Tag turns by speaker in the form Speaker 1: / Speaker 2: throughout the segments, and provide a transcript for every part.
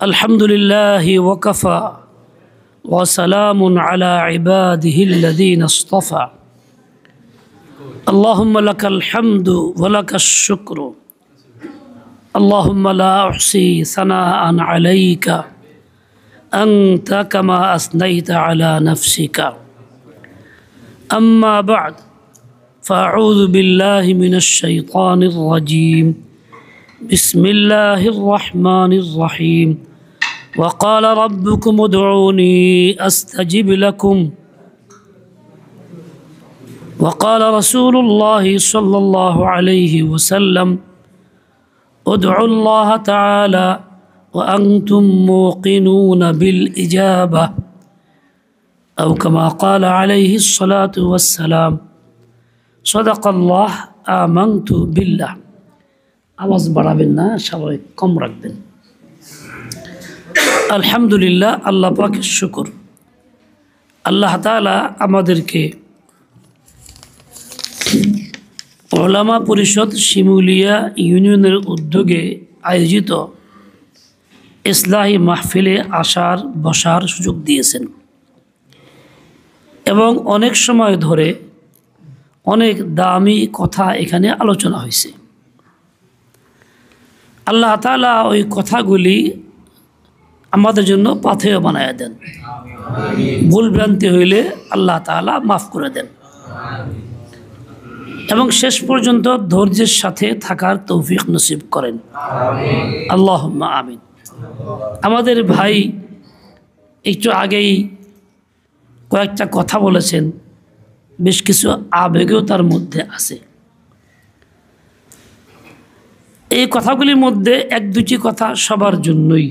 Speaker 1: الحمد لله وكفى وسلام على عباده الذين اصطفى اللهم لك الحمد ولك الشكر اللهم لا أحصي ثناء عليك أنت كما أثنيت على نفسك أما بعد فأعوذ بالله من الشيطان الرجيم بسم الله الرحمن الرحيم وقال ربكم ادعوني أستجب لكم وقال رسول الله صلى الله عليه وسلم ادعوا الله تعالى وأنتم موقنون بالإجابة أو كما قال عليه الصلاة والسلام صدق الله آمنت بالله আওয়াজ বাড়াবেন না, সবাই কম রাখবেন। আলহামদুলিল্লাহ, আল্লাহ পাকের শুকর। আল্লাহ তাআলা আমাদেরকে উলামা পরিষদ শিমুলিয়া ইউনিয়নের উদ্যোগে আয়োজিত ইসলাহি মাহফিলে আসার বসার সুযোগ দিয়েছেন এবং অনেক সময় ধরে অনেক দামি কথা এখানে আলোচনা হয়েছে। আল্লাহ তাআলা ওই কথাগুলি আমাদের জন্য পাথেয় বানায় দেন, ভুল ভ্রান্তি হইলে আল্লাহ তাআলা মাফ করে দেন এবং শেষ পর্যন্ত ধৈর্যের সাথে থাকার তৌফিক নসিব করেন, আল্লাহুম্মা আমিন। আমাদের ভাই একটু আগেই কয়েকটা কথা বলেছেন, বেশ কিছু আবেগও তার মধ্যে আছে। এই কথাগুলির মধ্যে এক দুটি কথা সবার জন্যই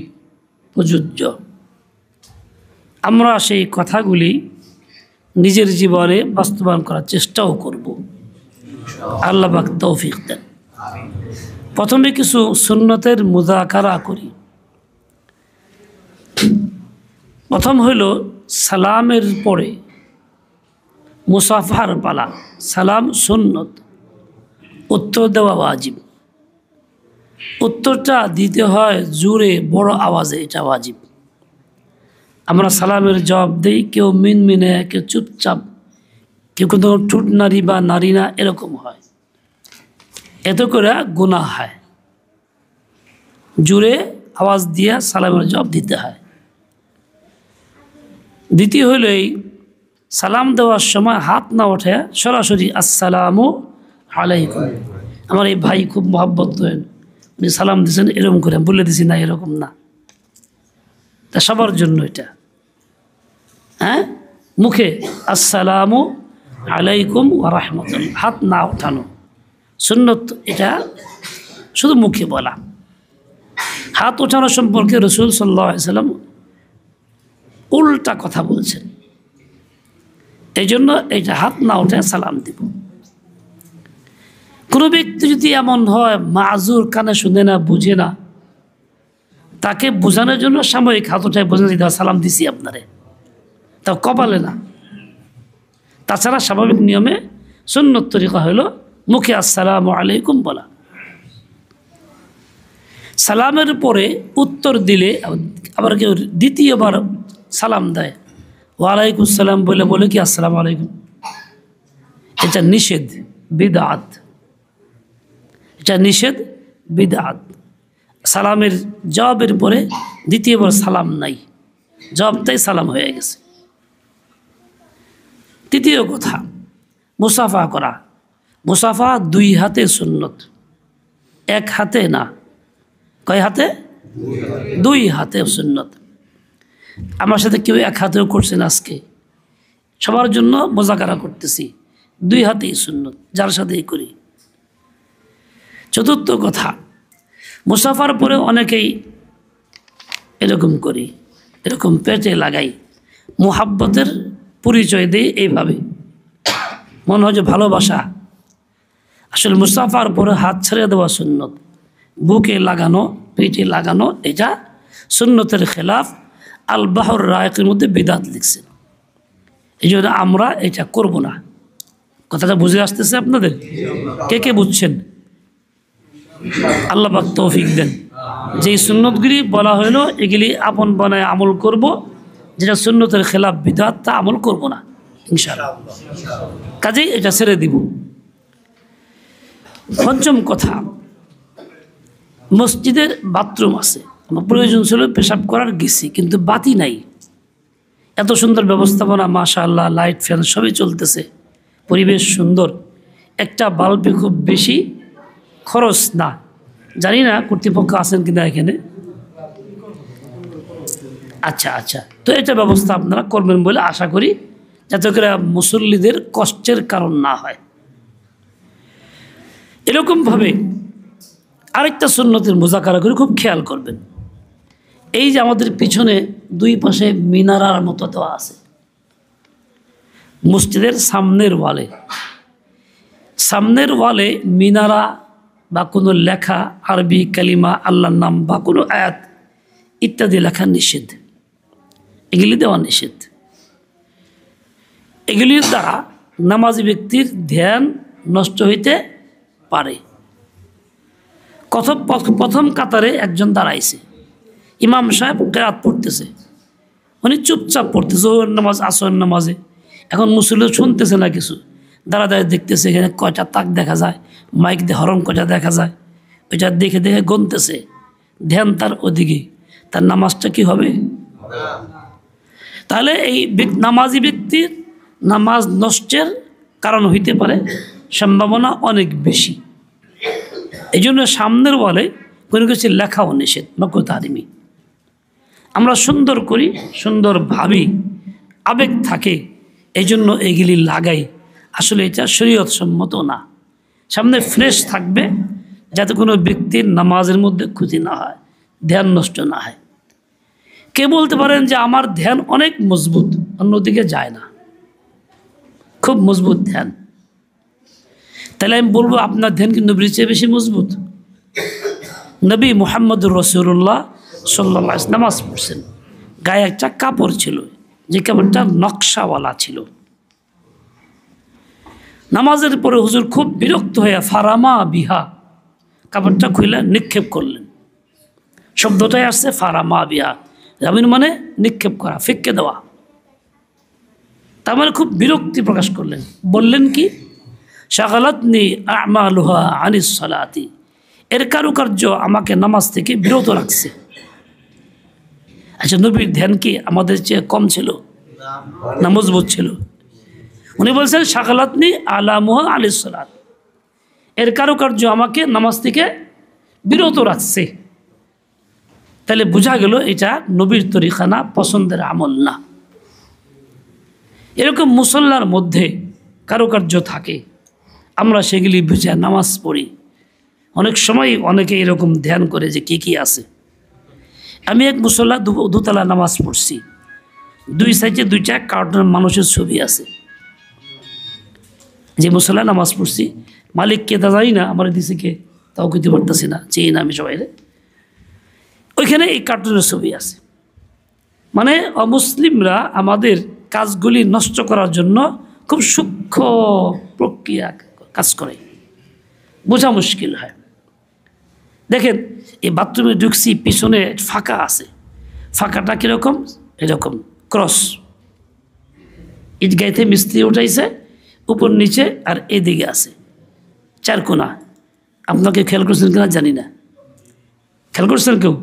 Speaker 1: প্রযোজ্য। আমরা সেই কথাগুলি নিজের জীবনে বাস্তবায়ন করার চেষ্টাও করব, আল্লাহ পাক তৌফিক দেন। প্রথমে কিছু সুন্নতের মুযাকারা করি। প্রথম হইল সালামের পরে মুসাফার পালা। সালাম সুন্নত, উত্তর দেওয়া ওয়াজিব। উত্তরটা দিতে হয় জোরে বড় আওয়াজে, এটা ওয়াজিব। আমরা সালামের জবাব দিই, কেউ মিনমিনে, কেউ চুপচাপ, কেউ কোনো ঠোঁট নারী বা নারী না, এরকম হয়। এত করে গুনাহ হয়। জোরে আওয়াজ দিয়ে সালামের জবাব দিতে হয়। দ্বিতীয় হইল এই সালাম দেওয়ার সময় হাত না ওঠে, সরাসরি আসসালামু আলাইকুম। আমার এই ভাই খুব মহব্বত করেন, উনি সালাম দিয়েছেন এরকম করে, বলে দিছি না, এরকম না। তা সবার জন্য এটা, হ্যাঁ, মুখে আসসালামু আলাইকুম ওয়া রাহমাতুল্লাহ, হাত না ওঠানো সুন্নত। এটা শুধু মুখে বলা। হাত ওঠানো সম্পর্কে রাসূল সাল্লাল্লাহু আলাইহি ওয়াসাল্লাম উল্টা কথা বলছেন, এই জন্য এইটা হাত না উঠে সালাম দিব। কোনো ব্যক্তি যদি এমন হয় মাযুর, কানে শুনে না, বুঝে না, তাকে বোঝানোর জন্য সাময়িক হাত উঠায় বোঝানো দিতে হয় সালাম দিছি আপনারে, তাও কপালে না। তাছাড়া স্বাভাবিক নিয়মে সুন্নত তরিকা হলো মুখে আসসালামু আলাইকুম বলা। সালামের পরে উত্তর দিলে আবার কেউ দ্বিতীয়বার সালাম দেয়, ওয়ালাইকুম সালাম বলে বলে কি আসসালামু আলাইকুম, এটা নিষেধ, বিদআত। এটা নিষেধ, বিদআত। সালামের জবাবের পরে দ্বিতীয়বার সালাম নাই, জবাবটাই সালাম হয়ে গেছে। তৃতীয় কথা, মুসাফা করা। মুসাফা দুই হাতে সুন্নত, এক হাতে না। কয় হাতে? দুই হাতে সুন্নত। আমার সাথে কেউ এক হাতেও করছেন আজকে, সবার জন্য মুযাকারা করতেছি, দুই হাতেই সুন্নত, যার সাথেই করি। চতুর্থ কথা, মুসাফার পরে অনেকেই এরকম করি, এরকম পেটে লাগাই, মুহাব্বতের পরিচয় দেই এইভাবে, মনে হয় যে ভালোবাসা। আসলে মুসাফার পরে হাত ছেড়ে দেওয়া সুন্নত, বুকে লাগানো, পেটে লাগানো, এটা সুন্নতের খেলাফ। আল বাহর রায়কের মধ্যে বিদাত লিখছেন, এই জন্য আমরা এটা করব না। কথাটা বুঝে আসতেছে আপনাদের? কে কে বুঝছেন? আল্লাহ পাক তৌফিক দেন। যেই সুন্নতগুলি বলা হইল এগুলি আপন বানায় আমল করব, যেটা সুন্নতের খেলাফ বিদআত তা আমল করব না ইনশাআল্লাহ। কাজেই এটা ছেড়ে দিব। পঞ্চম কথা, মসজিদের বাথরুম আছে, আমার প্রয়োজন ছিল পেশাব করার, গেছি কিন্তু বাতি নাই। এত সুন্দর ব্যবস্থাপনা, মাশাআল্লাহ, লাইট ফ্যান সবই চলতেছে, পরিবেশ সুন্দর, একটা বাল্বে খুব বেশি খরচ না। জানি না কর্তৃপক্ষ আছেন কিনা এখানে। আচ্ছা আচ্ছা, তো এটা ব্যবস্থা আপনারা করবেন বলে আশা করি, যাতে করে মুসল্লিদের কষ্টের কারণ না হয়। এরকমভাবে আরেকটা সুন্নতের মুজাকারা করে খুব খেয়াল করবেন। এই যে আমাদের পিছনে দুই পাশে মিনারার মতো দেওয়া আছে মসজিদের সামনের ওয়ালে মিনারা বা কোনো লেখা, আরবি কালিমা, আল্লাহর নাম বা কোনো আয়াত ইত্যাদি লেখা নিষেধ, এগুলি দেওয়া নিষেধ। এগুলির দ্বারা নামাজি ব্যক্তির ধ্যান নষ্ট হইতে পারে। প্রথম কাতারে একজন দাঁড়াইছে, ইমাম সাহেব কেরাত পড়তেছে, উনি চুপচাপ পড়তেছে জোহর নামাজ, আসর নামাজে। এখন মুসল্লি শুনতেছে না কিছু, দাঁড়ায় দেখতেছে এখানে কয়টা তাক দেখা যায়, মাইক দিয়ে হরন কয়টা দেখা যায়, ওইটা দেখে দেখে গুনতেছে, ধ্যান তার ওদিকে, তার নামাজটা কি হবে? তাহলে এই নামাজি ব্যক্তির নামাজ নষ্টের কারণ হইতে পারে, সম্ভাবনা অনেক বেশি। এই জন্য সামনের ওয়ালে কোনো কিছু লেখাও নিষেধ, মাকরুহ তাহরিমি। আমরা সুন্দর করি, সুন্দর ভাবি, আবেগ থাকে, এই জন্য এগুলি লাগাই। আসলে এটা শরীয়ত সম্মত না। সামনে ফ্রেশ থাকবে, যাতে কোনো ব্যক্তির নামাজের মধ্যে ক্ষতি না হয়, ধ্যান নষ্ট না হয়। কে বলতে পারেন যে আমার ধ্যান অনেক মজবুত, অন্যদিকে যায় না, খুব মজবুত ধ্যান, তাহলে আমি বলবো আপনার ধ্যান কি নবীর চেয়ে বেশি মজবুত? নবী মুহাম্মদুর রাসূলুল্লাহ সাল্লাল্লাহু আলাইহি ওয়াসাল্লাম নামাজ পড়ছেন, গায়ে একটা কাপড় ছিল, যে কাপড়টা নকশাওয়ালা ছিল। নামাজের পরে হুজুর খুব বিরক্ত হয়ে ফারামা বিহা, কাপড়টা খুলে নিক্ষেপ করলেন। শব্দটাই আসছে ফারামা বিহা, রামিন মানে নিক্ষেপ করা, ফিক্কে দেওয়া। তার মানে খুব বিরক্তি প্রকাশ করলেন, বললেন কি, শাগালাতনি আমালুহা আনিস সালাতি, এর কারুকার্য আমাকে নামাজ থেকে বিরত রাখছে। আচ্ছা, নবীর ধ্যান কি আমাদের চেয়ে কম ছিল না মজবুত ছিল? উনি বলছেন শাগালাতনি আলামুহা আনিস সালাত, এর কারুকার্য আমাকে নামাজ থেকে বিরত রাখছে। তাহলে বোঝা গেল এটা নবীর তরিকা না, পছন্দের আমল না। এরকম মুসল্লার মধ্যে কারুকার্য থাকে, আমরা সেগুলি বুঝে নামাজ পড়ি। অনেক সময় অনেকে এরকম ধ্যান করে যে কি কি আছে। আমি এক মুসল্লা দোতলা নামাজ পড়ছি, দুই সাইডে দুইটা কার্টুনের মানুষের ছবি আছে। যে মুসল্লা নামাজ পড়ছি, মালিক কে তা জানি না, আমার দিছে কে তাও কিছু পারতেছি না, চিনি না আমি সবাই। ওইখানে এই কার্টুনের ছবি আছে। মানে অমুসলিমরা আমাদের কাজগুলি নষ্ট করার জন্য খুব সূক্ষ্ম প্রক্রিয়া কাজ করে, বোঝা মুশকিল হয়। দেখেন, এই বাথরুমে ঢুকছি, পিছনে ফাঁকা আছে, ফাঁকাটা কীরকম? এরকম ক্রস, ইট গাইতে মিস্ত্রি উঠাইছে, উপর নিচে আর এদিকে আছে চারকোনা। আপনাকে খেয়াল করছেন কিনা জানি না, খেয়াল করছেন কেউ?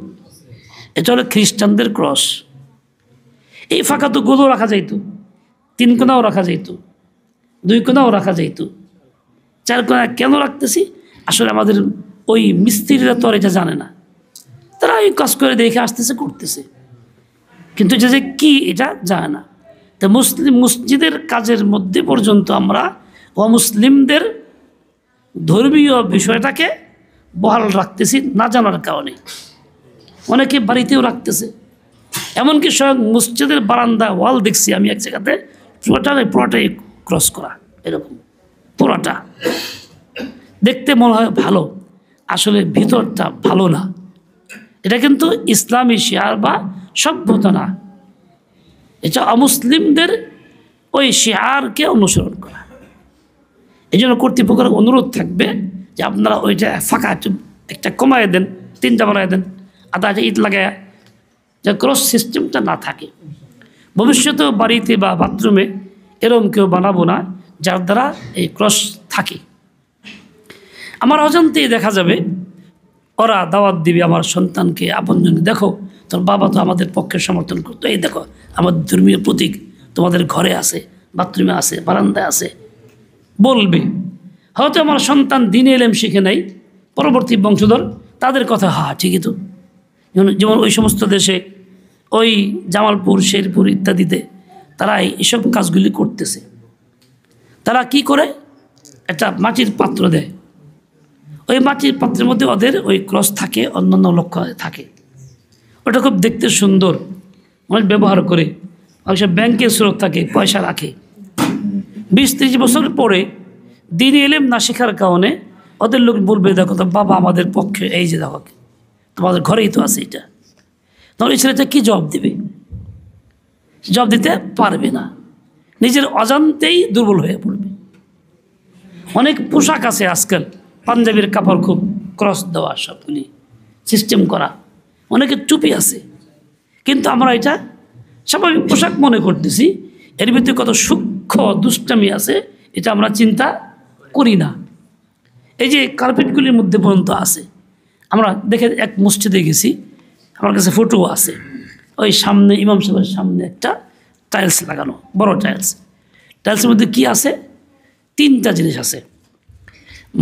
Speaker 1: এটা হলো খ্রিস্টানদের ক্রস। এই ফাঁকা তো গোলও রাখা যাইতো, তিন কোনাও রাখা যাইতো, দুই কোনাও রাখা যাইতো, চার কোনা কেন রাখতেছি? আসলে আমাদের ওই মিস্ত্রিরা তো আর এটা জানে না, তারা এই কাজ করে দেখে আসতেছে, করতেছে, কিন্তু এটা যে কী এটা জানে না। তো মসজিদের কাজের মধ্যে পর্যন্ত আমরা অমুসলিমদের ধর্মীয় বিষয়টাকে বহাল রাখতেছি না জানার কারণে। অনেকে বাড়িতেও রাখতেছে, এমনকি স্বয়ং মসজিদের বারান্দা ওয়াল দেখছি আমি এক জায়গাতে, পুরোটাই ক্রস করা, এরকম পুরোটা দেখতে মনে হয় ভালো, আসলে ভিতরটা ভালো না। এটা কিন্তু ইসলামী শিয়ার বা সভ্যতা না, এটা অমুসলিমদের ওই শিয়ারকে অনুসরণ করা। এই জন্য কর্তৃপক্ষের অনুরোধ থাকবে যে আপনারা ওইটা ফাঁকা একটা কমায় দেন, তিনটা বানায় দেন, আদাটা ইট লাগায়, যে ক্রস সিস্টেমটা না থাকে। ভবিষ্যতেও বাড়িতে বা বাথরুমে এরম কেউ বানাবো না যার দ্বারা এই ক্রস থাকে। আমার অজান্তেই দেখা যাবে ওরা দাওয়াত দিবে আমার সন্তানকে, আপনজনকে, দেখো তোর বাবা তো আমাদের পক্ষে সমর্থন করতো, এই দেখো আমাদের ধর্মীয় প্রতীক তোমাদের ঘরে আছে, বাথরুমে আছে, বারান্দায় আছে, বলবে। হয়তো আমার সন্তান দিনে এলেম শিখে নেই, পরবর্তী বংশধর তাদের কথা ঠিকই তো। যেমন ওই সমস্ত দেশে ওই জামালপুর, শেরপুর ইত্যাদিতে তারা এইসব কাজগুলি করতেছে। তারা কি করে, একটা মাটির পাত্র দেয়, ওই মাটির পাত্রের মধ্যে ওদের ওই ক্রস থাকে, অন্যান্য লক্ষ্য থাকে। ওটা খুব দেখতে সুন্দর, মানুষ ব্যবহার করে। অবশ্য ব্যাংকে স্রোত থাকে, পয়সা রাখে। 20-30 বছর পরে দিন এলেম না শেখার কারণে ওদের লোক বলবে, দেখো তো বাবা আমাদের পক্ষে, এই যে দেখো তোমাদের ঘরেই তো আছে এটা। তখন এই ছেলেটা কী জবাব দেবে? জবাব দিতে পারবে না, নিজের অজান্তেই দুর্বল হয়ে পড়বে। অনেক পোশাক আছে আজকাল, পাঞ্জাবির কাপড় খুব ক্রস দেওয়া, সবগুলি সিস্টেম করা। অনেকের টুপি আছে, কিন্তু আমরা এটা স্বাভাবিক পোশাক মনে করতেছি, এর ভিতরে কত সূক্ষ্ম দুষ্টামি আছে এটা আমরা চিন্তা করি না। এই যে কার্পেটগুলির মধ্যে পর্যন্ত আছে। আমরা দেখে এক মসজিদে গেছি, আমার কাছে ফটো আছে, ওই সামনে ইমাম সাহেবের সামনে একটা টাইলস লাগানো, বড় টাইলস। টাইলসের মধ্যে কি আছে? 3টা জিনিস আছে।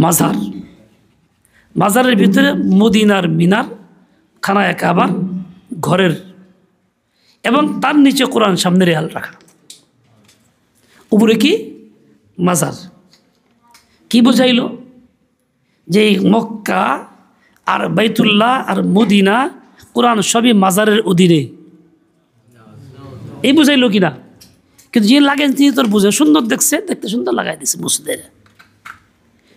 Speaker 1: মাজার, মাজারের ভিতরে মদিনার মিনার, খানায় কাবার, ঘরের, এবং তার নিচে কোরআন সামনে রেয়াল রাখা, উপরে কি মাজার। কি বোঝাইল? যে মক্কা আর বাইতুল্লাহ আর মদিনা, কোরআন সবই মাজারের অধীনে, এই বুঝাইল কিনা? কিন্তু যে লাগেন তিনি তোর বুঝে, সুন্দর দেখছে, দেখতে সুন্দর লাগাই দিছে মসজিদের।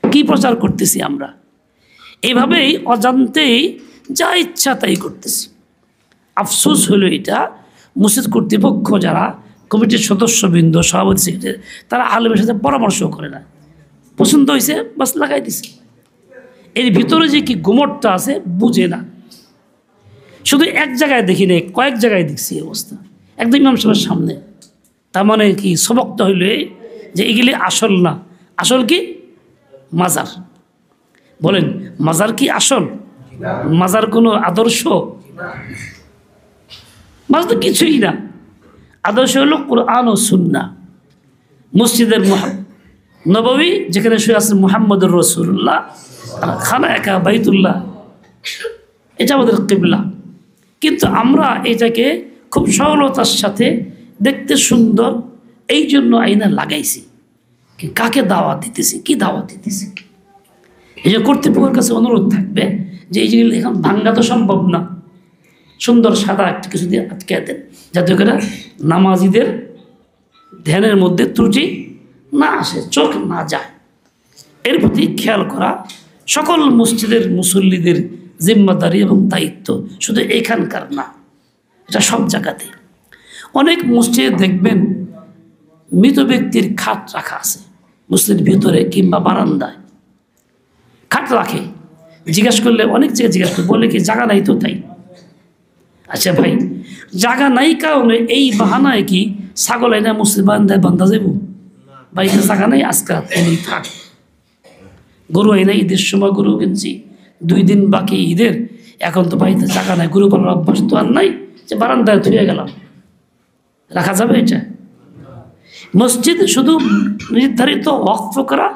Speaker 1: কি প্রচার করতেছি আমরা? এইভাবেই অজান্তেই যা ইচ্ছা তাই করতেছি। আফসোস হলো এটা, মসজিদ কর্তৃপক্ষ যারা, কমিটির সদস্যবৃন্দ, সভাপতি, সেক্রেটারি, তারা আলেমের সাথে পরামর্শও করে না। পছন্দ হয়েছে বাস লাগাই দিছে। এর ভিতরে যে কি গুমটটা আছে বুঝে না। শুধু এক জায়গায় দেখি নেই, কয়েক জায়গায় দেখছি এই অবস্থা, একদম ইমাম সাহেবের সামনে। তার মানে কি সবকটা হইল যে এগুলি আসল না, আসল কি মাজার। বলেন মাজার কি আসল? মাজার কোনো আদর্শ? মাজার তো কিছুই না। আদর্শ হলো কোরআন ও সুন্নাহ। মসজিদের নববী যেখানে শুয়ে আছেন মুহাম্মদুর রাসূলুল্লাহ, খানায় কাবা বাইতুল্লাহ, এটা আমাদের কিবলা। কিন্তু আমরা এটাকে খুব সরলতার সাথে দেখতে সুন্দর এই জন্য আইনা লাগাইছি। কাকে দাওয়াত দিতেছি, কি দাওয়াত দিতেছি? এই যে কর্তৃপক্ষের কাছে অনুরোধ থাকবে যে এই জিনিস এখন ভাঙ্গা তো সম্ভব না, সুন্দর সাদা একটা কিছু দিয়ে আটকে দেন, যাতে করে নামাজিদের ধ্যানের মধ্যে ত্রুটি না আসে, চোখ না যায়। এর প্রতি খেয়াল করা সকল মসজিদের মুসল্লিদের জিম্মাদারি এবং দায়িত্ব, শুধু এখানকার না, এটা সব জায়গাতে। অনেক মসজিদে দেখবেন মৃত ব্যক্তির খাট রাখা আছে মসজিদের ভিতরে কিংবা বারান্দায়, খাট রাখে। জিজ্ঞেস করলে অনেক জায়গায় জিজ্ঞেস করে, বলে কি জায়গা নাই তো তাই। আচ্ছা ভাই, জায়গা নাই কারণে এই বাহানায় কি ছাগল আইনা মসজিদ বারান্দায় বান্ধা যাব? বাড়িতে জায়গা নাই, আজকে এমনি থাক। গরু আইনা ঈদের সময় গরু কিনছি, 2 দিন বাকি ঈদের, এখন তো বাড়িতে জায়গা নাই, গরু পালার অভ্যাস তো আর নাই, যে বারান্দায় ধুয়ে গেলাম। রাখা যাবে এটা? মসজিদ শুধু নির্ধারিত ওয়াকফ করা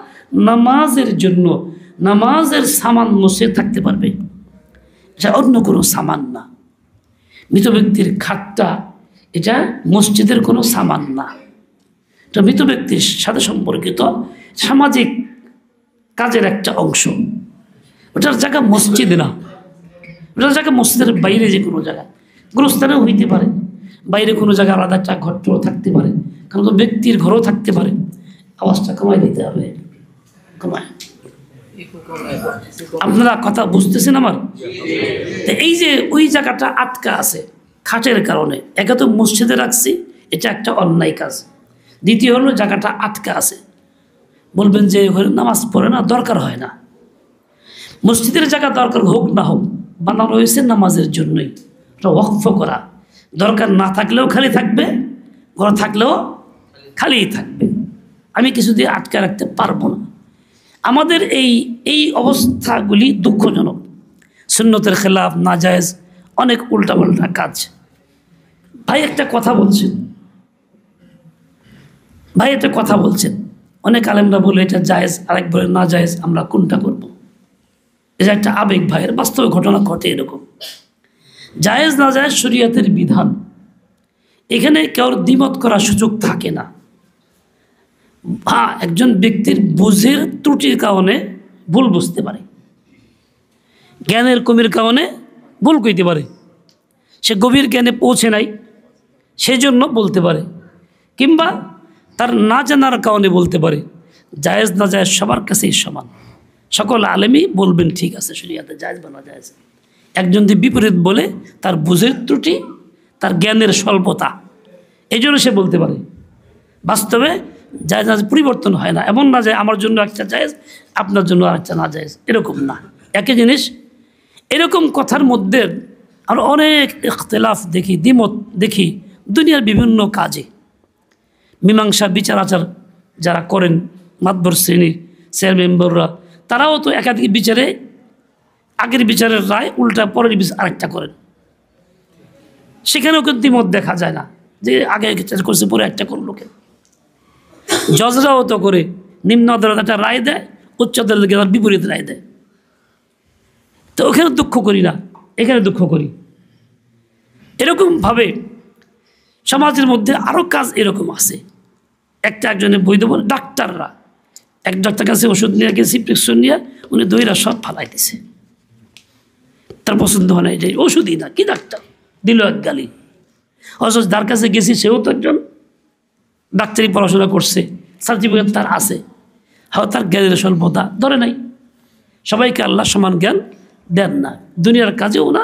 Speaker 1: নামাজের জন্য, নামাজের সামান মসজিদ থাকতে পারবে, এটা অন্য কোনো সামান না। মৃত ব্যক্তির খাটটা এটা মসজিদের কোনো সামান না, এটা মৃত ব্যক্তির সাথে সম্পর্কিত সামাজিক কাজের একটা অংশ। ওটার জায়গা মসজিদ না, ওটার জায়গা মসজিদের বাইরে যে কোনো জায়গা, গুরুস্থানেও হইতে পারে, বাইরে কোনো জায়গায় আলাদা একটা ঘরটাও থাকতে পারে, কারণ তো ব্যক্তির ঘরও থাকতে পারে। আওয়াজটা কমাই দিতে হবে, কমায়। আপনারা কথা বুঝতেছেন আমার? এই যে ওই জায়গাটা আটকা আছে খাটের কারণে, একে তো মসজিদে রাখছি, এটা একটা অন্যায় কাজ। দ্বিতীয় হলো জায়গাটা আটকা আছে, বলবেন যে নামাজ পড়ে না, দরকার হয় না। মসজিদের জায়গা দরকার হোক না হোক, বানানো হয়েছে নামাজের জন্যই, ওটা ওয়াকফ করা। দরকার না থাকলেও খালি থাকবে, ঘর থাকলেও খালিই থাকবে। আমি কিছু দিয়ে আটকে রাখতে পারবো না। আমাদের এই অবস্থাগুলি দুঃখজনক। সুন্নতের খেলাফ, নাজায়েজ, অনেক উল্টাপাল্টা কাজ। ভাই একটা কথা বলছেন, অনেক আলেমরা বলে এটা জায়েজ, আরেক বলে না জায়েজ, আমরা কোনটা করব? এটা একটা আবেগ ভাইয়ের, বাস্তবে ঘটনা ঘটে এরকম। জায়েজ না জায়েজ শরীয়তের বিধান, এখানে কেউ দ্বিমত করার সুযোগ থাকে না। হ্যাঁ, একজন ব্যক্তির বুঝের ত্রুটির কারণে ভুল বুঝতে পারে, জ্ঞানের কমির কারণে ভুল কইতে পারে, সে গভীর জ্ঞানে পৌঁছে নাই সেজন্য বলতে পারে, কিংবা তার না জানার কারণে বলতে পারে। জায়েজ না জায়েজ সবার কাছেই সমান, সকল আলেমই বলবেন ঠিক আছে শরীয়তে জায়েজ বা না জায়েজ। একজন যদি বিপরীত বলে, তার বুঝের ত্রুটি, তার জ্ঞানের স্বল্পতা, এই জন্য সে বলতে পারে। বাস্তবে জায়েজ না পরিবর্তন হয় না, এমন না যে আমার জন্য একটা জায়েজ, আপনার জন্য আরেকটা না জায়েজ, এরকম না, একই জিনিস। এরকম কথার মধ্যে আর অনেক ইখতিলাফ দেখি, দ্বিমত দেখি দুনিয়ার বিভিন্ন কাজে। মীমাংসা বিচার আচার যারা করেন, মাতবর শ্রেণীর চেয়ার মেম্বাররা, তারাও তো একাধিক বিচারে আগের বিচারের রায় উল্টা পরের বিচার আরেকটা করেন। সেখানেও কিন্তু দ্বিমত দেখা যায় না যে আগে বিচার করছে পরে একটা করলো কেন। জজরাও তো করে নিম্ন আদালত একটা রায় দেয়, উচ্চ আদালত তার বিপরীত রায় দেয়। তো ওখানে দুঃখ করি না, এখানে দুঃখ করি। এরকমভাবে সমাজের মধ্যে আরও কাজ এরকম আছে। একজনে বৈধ বলে, ডাক্তাররা এক ডাক্তার কাছে ওষুধ নিয়ে গেছি, প্রেসক্রিপশন নিয়ে, উনি দইরা সব ফালাই দিছে, তার পছন্দ হয় না, এটাই ওষুধই না, কি ডাক্তার দিল এক গালি। অথচ যার কাছে গেছি সেও তো একজন ডাক্তারি পড়াশোনা করছে, সার্টিফিকেট তার আছে, হ্যাঁ তার জ্ঞানের স্বল্পতা ধরে নাই। সবাইকে আল্লাহ সমান জ্ঞান দেন না, দুনিয়ার কাজেও না,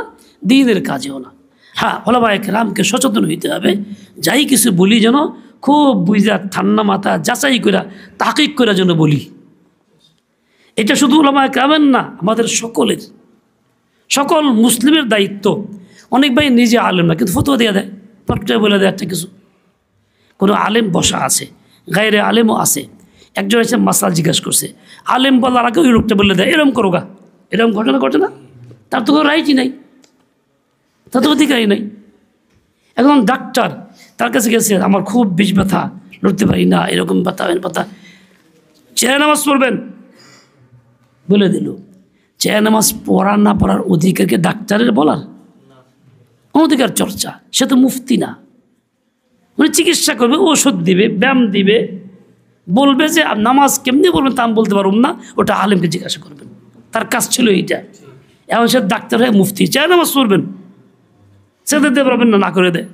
Speaker 1: দ্বীনের কাজেও না। হ্যাঁ, ওলামায়ে কেরামকে সচেতন হইতে হবে, যাই কিছু বলি যেন খুব বুঝা ঠান্ডা মাথা যাচাই করে তাহকিক করে যেন বলি। এটা শুধু ওলামায়ে কেরামের না, আমাদের সকলের, সকল মুসলিমের দায়িত্ব। অনেক ভাই নিজে আলেম না, কিন্তু ফতোয়া দিয়ে দেয়, পটকায় বলে দেয় একটা কিছু। কোনো আলেম বসা আছে, গায়ের আলেমও আছে। একজন এসে মাসলা জিজ্ঞাসা করছে, আলেম বলার আগে ওই লোকটা বলে দেয় এরম করো গা, এরকম ঘটনা ঘটে না, তার তো কোনো রাইটই নাই, তার তো অধিকারই নাই। এখন ডাক্তার, তার কাছে গেছে, আমার খুব বিষ ব্যথা, লড়তে পারি না, এরকম ব্যথা ব্যথা, চেয়ে নামাজ পড়বেন বলে দিল। চেয়ে নামাজ পড়ার না পড়ার অধিকারকে ডাক্তারের বলার অধিকার চর্চা, সে তো মুফতি না। মানে চিকিৎসা করবে, ওষুধ দিবে, ব্যায়াম দিবে, বলবে যে নামাজ কেমনি বলবেন তা আমি বলতে পারব না, ওটা আলেমকে জিজ্ঞাসা করবেন, তার কাজ ছিল এইটা। এখন সে ডাক্তার হয়ে মুফতি, চায় নামাজ পড়বেন, সে দিতে পারবেন না, না করে দেয়।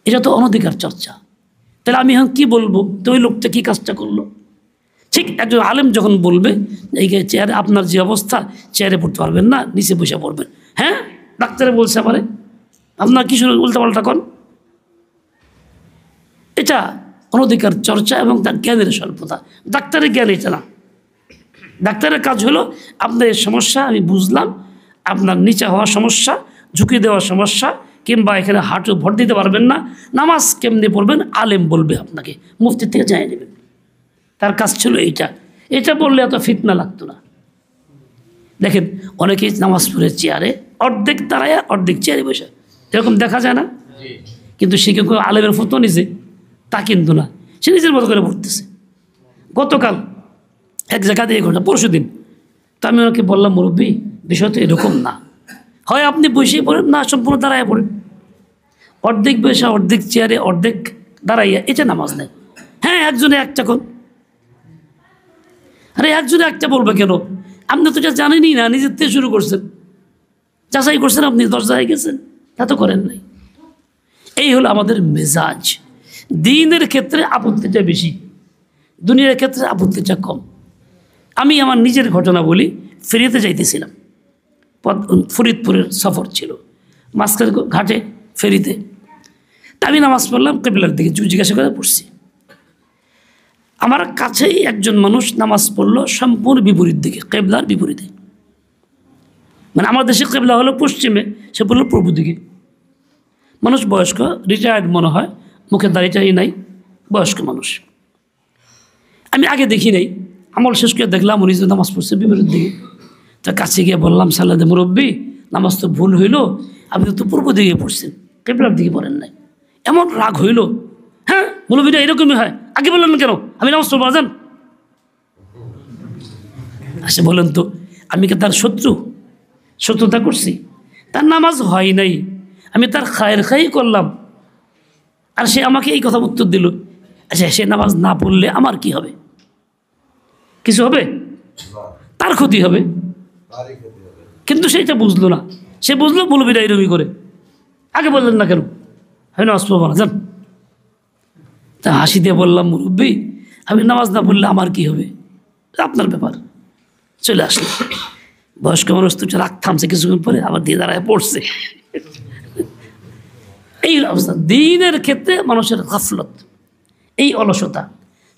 Speaker 1: এটা তো অনধিকার চর্চা। তাহলে আমি এখন কী বলবো, তো ওই লোকটা কী কাজটা করলো? ঠিক একজন আলেম যখন বলবে এই চেয়ারে আপনার যে অবস্থা, চেয়ারে পড়তে পারবেন না, নিচে বসে পড়বেন। হ্যাঁ, ডাক্তারে বলছে আমারে, আপনার কি শুনে উল্টাপাল্টা কন? এটা অনধিকার চর্চা এবং তার জ্ঞানের স্বল্পতা। ডাক্তারের জ্ঞান এটা না। ডাক্তারের কাজ হলো আপনার এই সমস্যা আমি বুঝলাম, আপনার নিচে হওয়া সমস্যা, ঝুঁকি দেওয়ার সমস্যা, কিংবা এখানে হাঁটু ভর দিতে পারবেন না, নামাজ কেমনি পড়বেন আলেম বলবে আপনাকে, মুফতি থেকে জানিয়ে নেবেন। তার কাজ ছিল এইটা। এটা বললে এত ফিতনা লাগতো না। দেখেন অনেকেই নামাজ পড়ে চেয়ারে, অর্ধেক দাঁড়ায় অর্ধেক চেয়ারে বসে, এরকম দেখা যায় না? কিন্তু সে কেউ আলেমের ফতোয়া নিছে তা কিন্তু না, সে নিজের মতো করে পড়তেছে। গতকাল এক জায়গা দিয়ে ঘটনা, পরশু দিন, তো আমি ওনাকে বললাম, মুরব্বী বিষয় তো এরকম না, হয় আপনি বসেই পড়েন, না সম্পূর্ণ দাঁড়ায় পড়েন। অর্ধেক বসে, অর্ধেক চেয়ারে, অর্ধেক দাঁড়াইয়া, এটা নামাজ নেই। হ্যাঁ, একজনে একটা কোন, আরে একজনে একটা বলবে কেন? আপনি তো এটা জানেনই না, নিজের থেকে শুরু করছেন, যাচাই করছেন, আপনি 10 জায়গায় গেছেন, তা তো করেন নাই। এই হলো আমাদের মেজাজ। দ্বীনের ক্ষেত্রে আপত্তিটা বেশি, দুনিয়ার ক্ষেত্রে আপত্তিটা কম। আমি আমার নিজের ঘটনা বলি, ফেরিতে যাইতেছিলাম, ফরিদপুরের সফর ছিল, মাঝখানে ঘাটে ফেরিতে, আমি নামাজ পড়লাম কেবলার দিকে, জিজ্ঞাসা করে পড়ছি। আমার কাছেই একজন মানুষ নামাজ পড়লো সম্পূর্ণ বিপরীত দিকে, কেবলার বিপরীতে। মানে আমার দেশে কিবলা হলো পশ্চিমে, সে বললো পূর্ব দিকে। মানুষ বয়স্ক, রিটায়ার্ড মনে হয়, মুখে দাড়ি নাই, বয়স্ক মানুষ। আমি আগে দেখি নাই, আমল শেষ করে দেখলাম উনি যে নামাজ পড়ছে বিপরীত দিকে। তা কাছে গিয়ে বললাম, সাল্লাহ মুরব্বী, নামাজ তো ভুল হইল, আপনি তো পূর্ব দিকে পড়ছেন, কিবলার দিকে পড়েন নাই। এমন রাগ হইল। হ্যাঁ মুরব্বীটা এরকমই হয়, আগে বললেন কেন, আমি নামাজ পড়বো যান। আচ্ছা বলেন তো, আমি কি তার শত্রুতা করছি? তার নামাজ হয় নাই, আমি তার খায়ের খাই করলাম, আর সে আমাকে এই কথা উত্তর দিল। আচ্ছা সে নামাজ না পড়লে আমার কি হবে? কিছু হবে? তার ক্ষতি হবে। কিন্তু সেটা বুঝলো না। সে বুঝলো মৌলবীরা এরকমই করে, আগে বললেন না কেন, আমি নামাজ পড়বো না যান। তা হাসি দিয়ে বললাম, মুরব্বী আমি নামাজ না পড়লে আমার কি হবে, আপনার ব্যাপার। চলে আসলো। বয়স্ক মানুষ তো রাগ থামছে, কিছুক্ষণ পরে আবার দিয়ে দাঁড়ায় পড়ছে। এই অবস্থা দ্বীনের ক্ষেত্রে মানুষের গাফলত, এই অলসতা,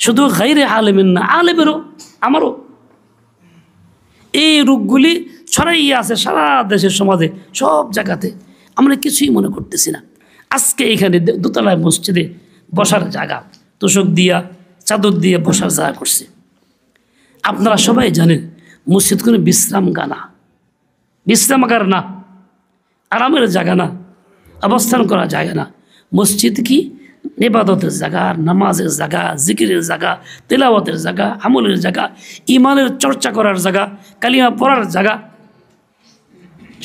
Speaker 1: শুধু গায়রে আলেমের না, আলেমেরও, আমারও এই রোগগুলি ছড়াইয়ে আছে সারা দেশের সমাজে, সব জায়গাতে। আমরা কিছুই মনে করতেছি না। আজকে এখানে দোতলায় মসজিদে বসার জায়গা, তোষক দিয়া চাদর দিয়ে বসার জায়গা করছে। আপনারা সবাই জানেন মসজিদ কোনো বিশ্রামাগার না, আরামের জায়গা না, অবস্থান করার জায়গা না। মসজিদ কি ইবাদতের জায়গা, নামাজের জায়গা, জিকিরের জায়গা, তেলাওয়াতের জায়গা, আমলের জায়গা, ইমানের চর্চা করার জায়গা, কালিমা পড়ার জায়গা,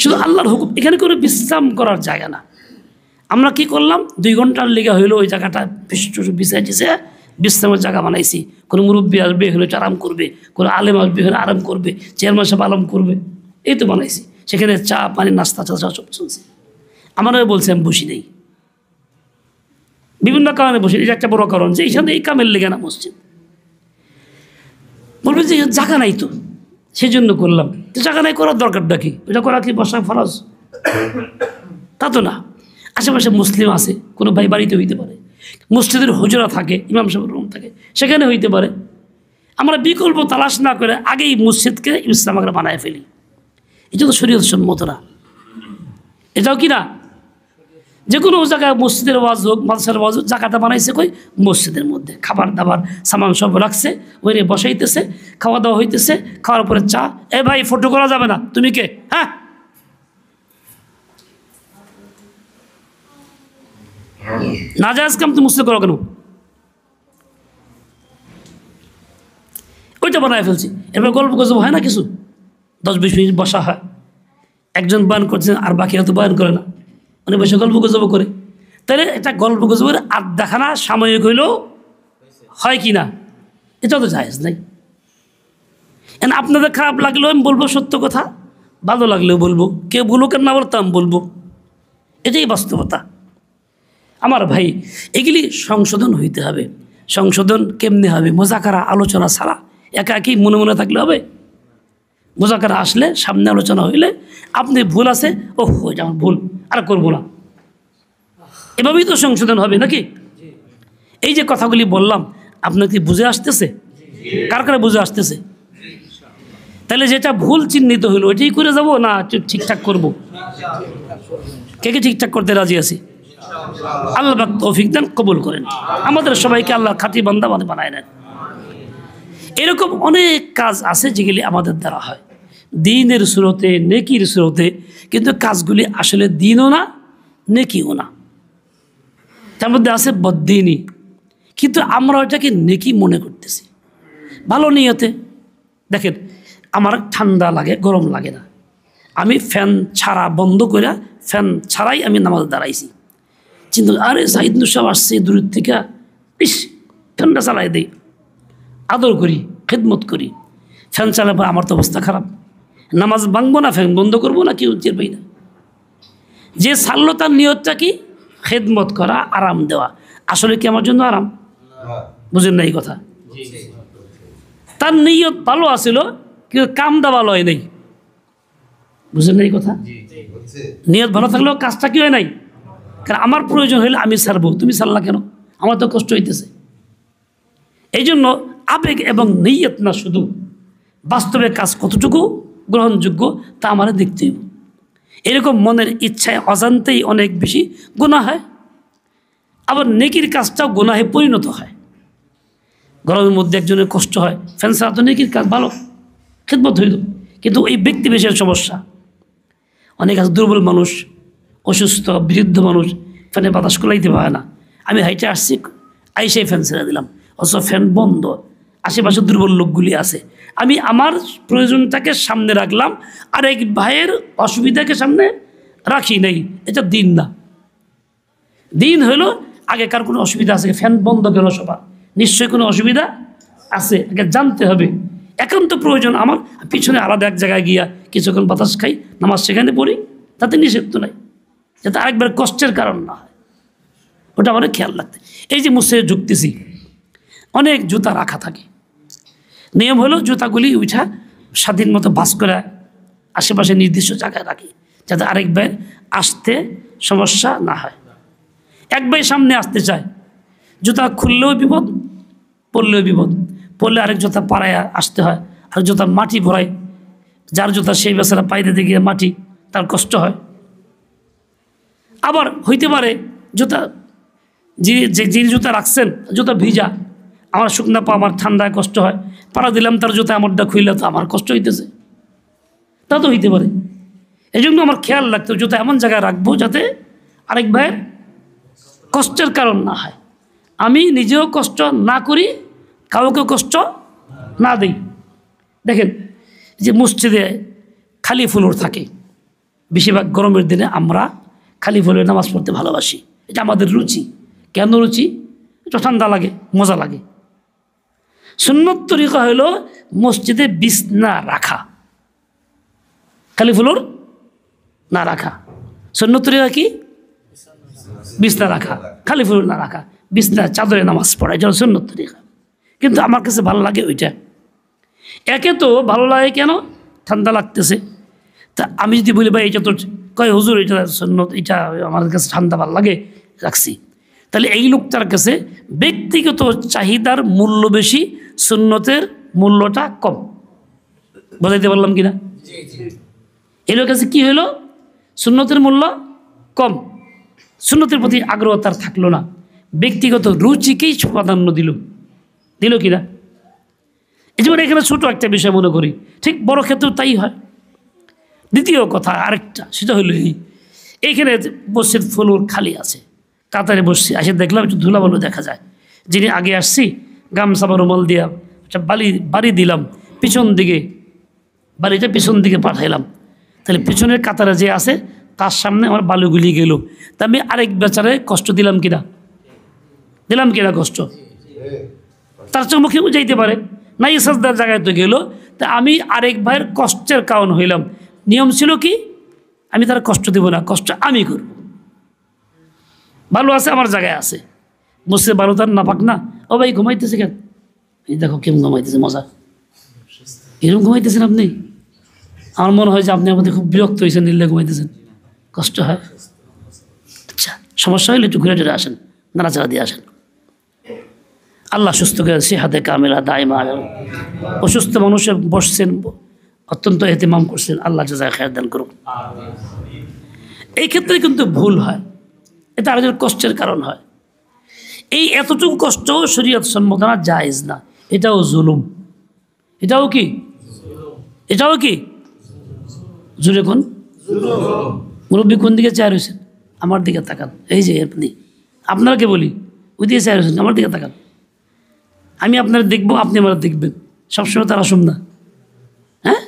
Speaker 1: শুধু আল্লাহর হুকুম। এখানে কোনো বিশ্রাম করার জায়গা না। আমরা কি করলাম, 2 ঘন্টার লেগে হইলো ওই জায়গাটা বিছাই দিছে, বিশ্রামের জায়গা বানাইছি। কোনো মুরব্বী আসবে হলে আরাম করবে, কোনো আলেম আসবে হলে আরাম করবে, চেয়ারম্যান সাহেব আরাম করবে, এই তো বানাইছি। সেখানে চা পানি নাস্তা সব চলছে। আমারও বলছে আমি বসি নেই, বিভিন্ন কারণে বসি। এটা একটা বড় কারণ যে এইখানে এই কামের লেগে না মসজিদ। বলবে যে জায়গা নাই তো, সেই জন্য করলাম। তো জায়গা নাই করার দরকারটা কি? এটা করা কি বসা ফরজ? তা তো না। আশেপাশে মুসলিম আছে, কোনো ভাই বাড়িতে হইতে পারে, মসজিদের হুজরা থাকে, ইমাম সাহেবের রুম থাকে, সেখানে হইতে পারে। আমরা বিকল্প তালাশ না করে আগেই মসজিদকে ইসলামাগার বানায় ফেলি। এটা তো শরীয়ত সম্মত না। এটাও কি না, যে কোনো জায়গায় মসজিদের ওয়াজ হোক, মাদ্রাসার ওয়াজ হোক, জায়গাটা বানাইছে কই মসজিদের মধ্যে, খাবার দাবার সামান সব রাখছে, ওই বসাইতেছে, খাওয়া দাওয়া হইতেছে, খাওয়ার পরে চা, এ ভাই ফটো করা যাবে না, তুমি কে? হ্যাঁ, না জায়েজ কাম তুমি মুসলিম করো কেন? ওইটা বানায় ফেলছি। এরপর গল্প গুজব হয় না, কিছু 10-20 মিনিট বসা হয়, একজন বয়ান করছেন আর বাকিরা তো বয়ান করে না, মানে বসে গল্প গুজব করে। তাহলে এটা গল্প গুজবের আড্ডাখানা সাময়িক হইলেও হয় কি না? এটা তো জায়েজ নাই। আপনাদের খারাপ লাগলেও আমি বলবো সত্য কথা, ভালো লাগলেও বলবো, কেউ বলুক কেন না বলতাম বলবো, এটাই বাস্তবতা। আমার ভাই, এগুলি সংশোধন হইতে হবে। সংশোধন কেমনে হবে? মোজাকারা, আলোচনা ছাড়া। একা একই মনে মনে থাকলে হবে? মোজাকারা আসলে, সামনে আলোচনা হইলে, আপনি ভুল আছে, ওহ এটা আমার ভুল, আর করবো না, এভাবেই তো সংশোধন হবে নাকি? এই যে কথাগুলি বললাম, আপনার কি বুঝে আসতেছে? কার কারে বুঝে আসতেছে? তাহলে যেটা ভুল চিহ্নিত হইলো এটাই করে যাব না ঠিকঠাক করব? কে কে ঠিকঠাক করতে রাজি আছি? আল্লাহ পাক তৌফিক দেন, কবুল করেন। আমাদের সবাইকে আল্লাহ খাঁটি বান্দা বানায় নেন। এরকম অনেক কাজ আছে যেগুলি আমাদের দ্বারা হয় দ্বীনের সুরতে, নেকির সুরতে, কিন্তু কাজগুলি আসলে দ্বীনও না, নেকিও না, তার মধ্যে আছে বদ্দীনি। কিন্তু আমরা ওইটাকে নেকি মনে করতেছি ভালো নিয়তে। দেখেন, আমার ঠান্ডা লাগে, গরম লাগে না, আমি ফ্যান ছাড়া বন্ধ করে, ফ্যান ছাড়াই আমি নামাজ দাঁড়াইছি। চিন্তা, আরে সাইদ নুসাব আসছে দূরের থেকে, ইস ফ্যানটা চালাই দেই, আদর করি, খেদমত করি। ফ্যান চালাবো, আমার তো অবস্থা খারাপ, নামাজ ভাঙবো না, ফ্যান বন্ধ করবো না, কেউ টের পাই না। যে ছাড়লো তার নিয়তটা কি? খেদমত করা, আরাম দেওয়া। আসলে কি আমার জন্য আরাম? বুঝেন না এই কথা? তার নিয়ত ভালো আছিল, কিন্তু কামটা ভালো হয় নাই। বুঝেন না এই কথা? নিয়ত ভালো থাকলেও কাজটা কি হয় নাই। কারণ আমার প্রয়োজন হইলে আমি ছাড়বো, তুমি ছাড়লা কেন? আমার তো কষ্ট হইতেছে। এই জন্য আবেগ এবং নিয়ত না, শুধু বাস্তবে কাজ কতটুকু গ্রহণযোগ্য তা আমার দেখতে হইব। এরকম মনের ইচ্ছায় অজান্তেই অনেক বেশি গুনাহ হয়, আবার নেকির কাজটাও গুনাহে পরিণত হয়। গরমের মধ্যে একজনের কষ্ট হয়, ফ্যান ছাড়া তো নেকির কাজ ভালো, খেদমত হইল, কিন্তু এই ব্যক্তি বিশেষের সমস্যা। অনেক আছে দুর্বল মানুষ, অসুস্থ বৃদ্ধ মানুষ, ফ্যানে বাতাস কুলাইতে পারে না। আমি হাইটে আসছি, আইসাই ফ্যান ছেড়ে দিলাম, অথচ ফ্যান বন্ধ, আশেপাশে দুর্বল লোকগুলি আছে। আমি আমার প্রয়োজনটাকে সামনে রাখলাম, আর এক ভাইয়ের অসুবিধাকে সামনে রাখি নাই। এটা দিন না। দিন হইল আগেকার কোনো অসুবিধা আছে, ফ্যান বন্ধ কেন সবার, নিশ্চয়ই কোনো অসুবিধা আছে, আগে জানতে হবে। একান্ত প্রয়োজন আমার, পিছনে আলাদা এক জায়গায় গিয়া কিছুক্ষণ বাতাস খাই, নামাজ সেখানে পড়ি, তাতে নিষেধ তো নাই, যাতে আরেকবার কষ্টের কারণ না হয়, ওটা আমার খেয়াল রাখতে। এই যে মসজিদে ঢুকতেছি, অনেক জুতা রাখা থাকে, নিয়ম হলো জুতাগুলি উঠা স্বাধীন মতো বাস করে আশেপাশে নির্দিষ্ট জায়গায় রাখি, যাতে আরেক ভাইয়ের আসতে সমস্যা না হয়। এক ভাই সামনে আসতে চায়, জুতা খুললেও বিপদ, পড়লেও বিপদ, পড়লে আরেক জুতা পাড়ায় আসতে হয়, আর জুতা মাটি ভরায়, যার জুতা সেই বেচারা পায়ে দিতে গিয়ে মাটি, তার কষ্ট হয়। আবার হইতে পারে জুতা যে জুতা রাখছেন জুতা ভিজা, আমার শুকনা পা, আমার ঠান্ডায় কষ্ট হয়, পাড়া দিলাম তার জুতা আমারটা খুইলে তো আমার কষ্ট হইতেছে, তা তো হইতে পারে। এই জন্য আমার খেয়াল রাখতে জুতা এমন জায়গায় রাখবো যাতে আরেক ভাইয়ের কষ্টের কারণ না হয়, আমি নিজেও কষ্ট না করি, কাউকে কষ্ট না দিই। দেখেন যে মসজিদে খালি ফ্লোর থাকে, বেশিরভাগ গরমের দিনে আমরা খালি ফ্লোরে নামাজ পড়তে ভালোবাসি, এটা আমাদের রুচি। কেন রুচি? এটা ঠান্ডা লাগে, মজা লাগে। সুন্নত তরিকা হলো মসজিদে বিছনা রাখা, খালি ফ্লোর না রাখা। সুন্নত তরিকা কি? বিছনা রাখা, খালি ফ্লোর না রাখা, বিছনা চাদরে নামাজ পড়া, এটা সুন্নত তরিকা। কিন্তু আমার কাছে ভালো লাগে ওইটা। একে তো ভালো লাগে কেন? ঠান্ডা লাগতেছে, তা আমি যদি বলি ভাই এটা তো কয় হুজুর এটা সুন্নত, এটা আমার কাছে ঠান্ডা ভালো লাগে রাখছি, তাহলে এই লোকটার কাছে ব্যক্তিগত চাহিদার মূল্য বেশি, সুন্নতের মূল্যটা কম। বোঝাইতে পারলাম কিনা? এই লোকের কাছে কি হইল? সুন্নতের মূল্য কম, সুন্নতের প্রতি আগ্রহ তার থাকলো না, ব্যক্তিগত রুচিকেই প্রাধান্য দিল কিনা? এই জন্য এখানে ছোটো একটা বিষয় মনে করি, ঠিক বড় ক্ষেত্রেও তাই হয়। দ্বিতীয় কথা আরেকটা, সেটা হলো এইখানে মসজিদ ফ্লোর খালি আছে, কাতারে বসছি, আসে দেখলাম একটু ধুলাবালু দেখা যায়, যিনি আগে আসছি গামছা বা রুমাল দিয়া একটা বাড়ি দিলাম পিছন দিকে, বাড়িটা পিছন দিকে পাঠাইলাম, তাহলে পিছনের কাতারে যে আছে তার সামনে আমার বালুগুলি গেল, তা আমি আরেক বেচারে কষ্ট দিলাম কিনা কষ্ট, তার চোখে বুঝাইতে পারে নাই, সাজদার জায়গায় তো গেল, তা আমি আরেক ভাইয়ের কষ্টের কারণ হইলাম। নিয়ম ছিল কি? আমি তার কষ্ট দেব না, কষ্ট আমি করব। ভালো আছে আমার জায়গায় আছে, বসে ভালো তার নাপাক না, ও ভাই ঘুমাইতেছে কেন? এই দেখো কেমন ঘুমাইতেছে, মজা, এরকম ঘুমাইতেছেন আপনি? আমার মনে হয় যে আপনি আমাদের খুব বিরক্ত হয়েছেন, নিলে ঘুমাইতেছেন, কষ্ট হয়। আচ্ছা, সমস্যা হলে একটু ঘুরে টুরে আসেন, নাড়াচাড়া দিয়ে আসেন। আল্লাহ সুস্থ করে সেহাতে কামেলা দায়মা, অসুস্থ মানুষের বসছেন, অত্যন্ত এহতেমাম করছেন, আল্লাহ জাযায়ে খায়ের দান করুন। এই ক্ষেত্রে কিন্তু ভুল হয়, এটা আরেকজন কষ্টের কারণ হয়। এই এতটুকু কষ্ট শরীয়ত সম্মত না, জায়েজ না, এটাও জুলুম। এটাও কি জুড়ে কোন মুরব্বী কোন দিকে চেয়ার হয়েছেন? আমার দিকে তাকান, এই যে আপনি, আপনাকে বলি ওই দিকে চেয়ার হয়েছেন, আমার দিকে তাকান, আমি আপনারা দেখবো, আপনি আমার দেখবেন, সবসময় তার আসুন না। হ্যাঁ,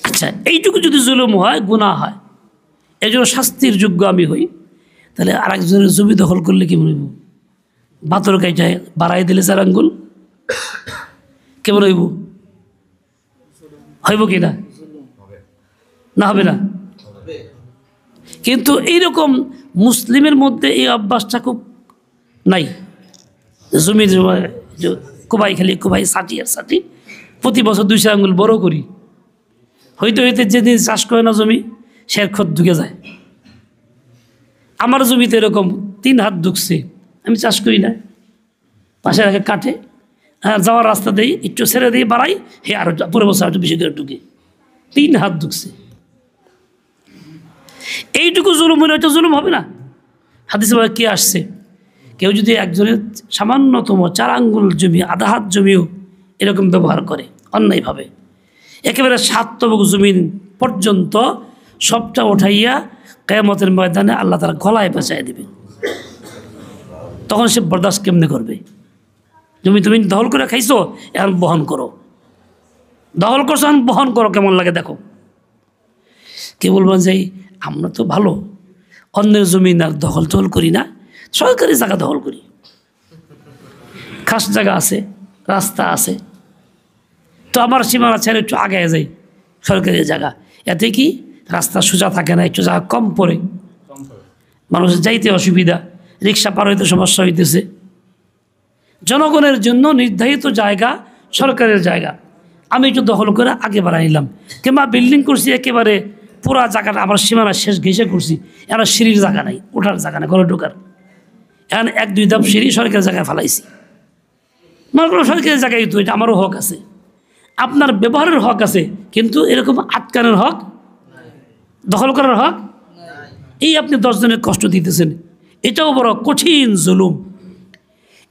Speaker 1: আচ্ছা, এইটুকু যদি জুলুম হয়, গুনাহ হয়, এই জন্য শাস্তির যোগ্য আমি হই, তাহলে আরেকজনের জমি দখল করলে কেমন হইব? বাতর কাইটায় বাড়াই দিলে 4 আঙ্গুল, কেমন হইব কি না? না হবে না? কিন্তু এইরকম মুসলিমের মধ্যে এই অভ্যাসটা খুব নাই। জমির কোবাই সাটি প্রতি বছর 200 আঙ্গুল বড় করি, হইতে যেদিন চাষ করে না জমি, সে খত ঢুকে যায়। আমার জমিতে এরকম 3 হাত ঢুকছে, আমি চাষ করি না, পাশে রাখে কাটে, হ্যাঁ যাওয়ার রাস্তা দেই একটু ছেড়ে দিয়ে বাড়াই, হে আরো পরে বছর একটু বেশি করে ঢুকে 3 হাত ঢুকছে। এইটুকু জুলুম হলে এটা জুলুম হবে না? হাদিসে বলে কে আসছে, কেউ যদি একজনের সামান্যতম 4 আঙ্গুল জমি, আধা হাত জমিও এরকম ব্যবহার করে অন্যায়ভাবে, একেবারে 7 তবক জমিন পর্যন্ত সবটা উঠাইয়া কিয়ামতের ময়দানে আল্লাহ তার গলায় পেঁচাই দেবে। তখন সে বরদাস্ত কেমনে করবে? জমি তুমি দখল করে খাইছো, এখন বহন করো, দখল করছো এখন বহন করো, কেমন লাগে দেখো। কে বলবেন যে আমরা তো ভালো, অন্যের জমিন আর দখল টহল করি না, সরকারি জায়গা দখল করি, খাস জায়গা আছে, রাস্তা আছে, তো আমার সীমানা ছেড়ে একটু আগে যাই সরকারি জায়গা, এতে কি রাস্তা সোজা থাকে না, একটু জায়গা কম পড়ে, মানুষের যাইতে অসুবিধা, রিক্সা পার হইতে সমস্যা হইতেছে। জনগণের জন্য নির্ধারিত জায়গা সরকারের জায়গা, আমি একটু দখল করে আগে বাড়াই নিলাম, কিংবা বিল্ডিং করছি একেবারে পুরা জায়গাটা আমার সীমানা শেষ ঘেঁষে করছি, এখন সিঁড়ির জায়গা নাই, ওঠার জায়গা নাই, ঘরে ঢোকার, এখন 1-2 ধাপ সিঁড়ি সরকারের জায়গায় ফেলাইছি। মনে করো সরকারের জায়গায় তো এটা আমারও হক আছে, আপনার ব্যবহারের হক আছে, কিন্তু এরকম আটকানোর হক, দখল করার হক, এই আপনি 10 জনের কষ্ট দিতেছেন, এটাও বড় কঠিন জুলুম।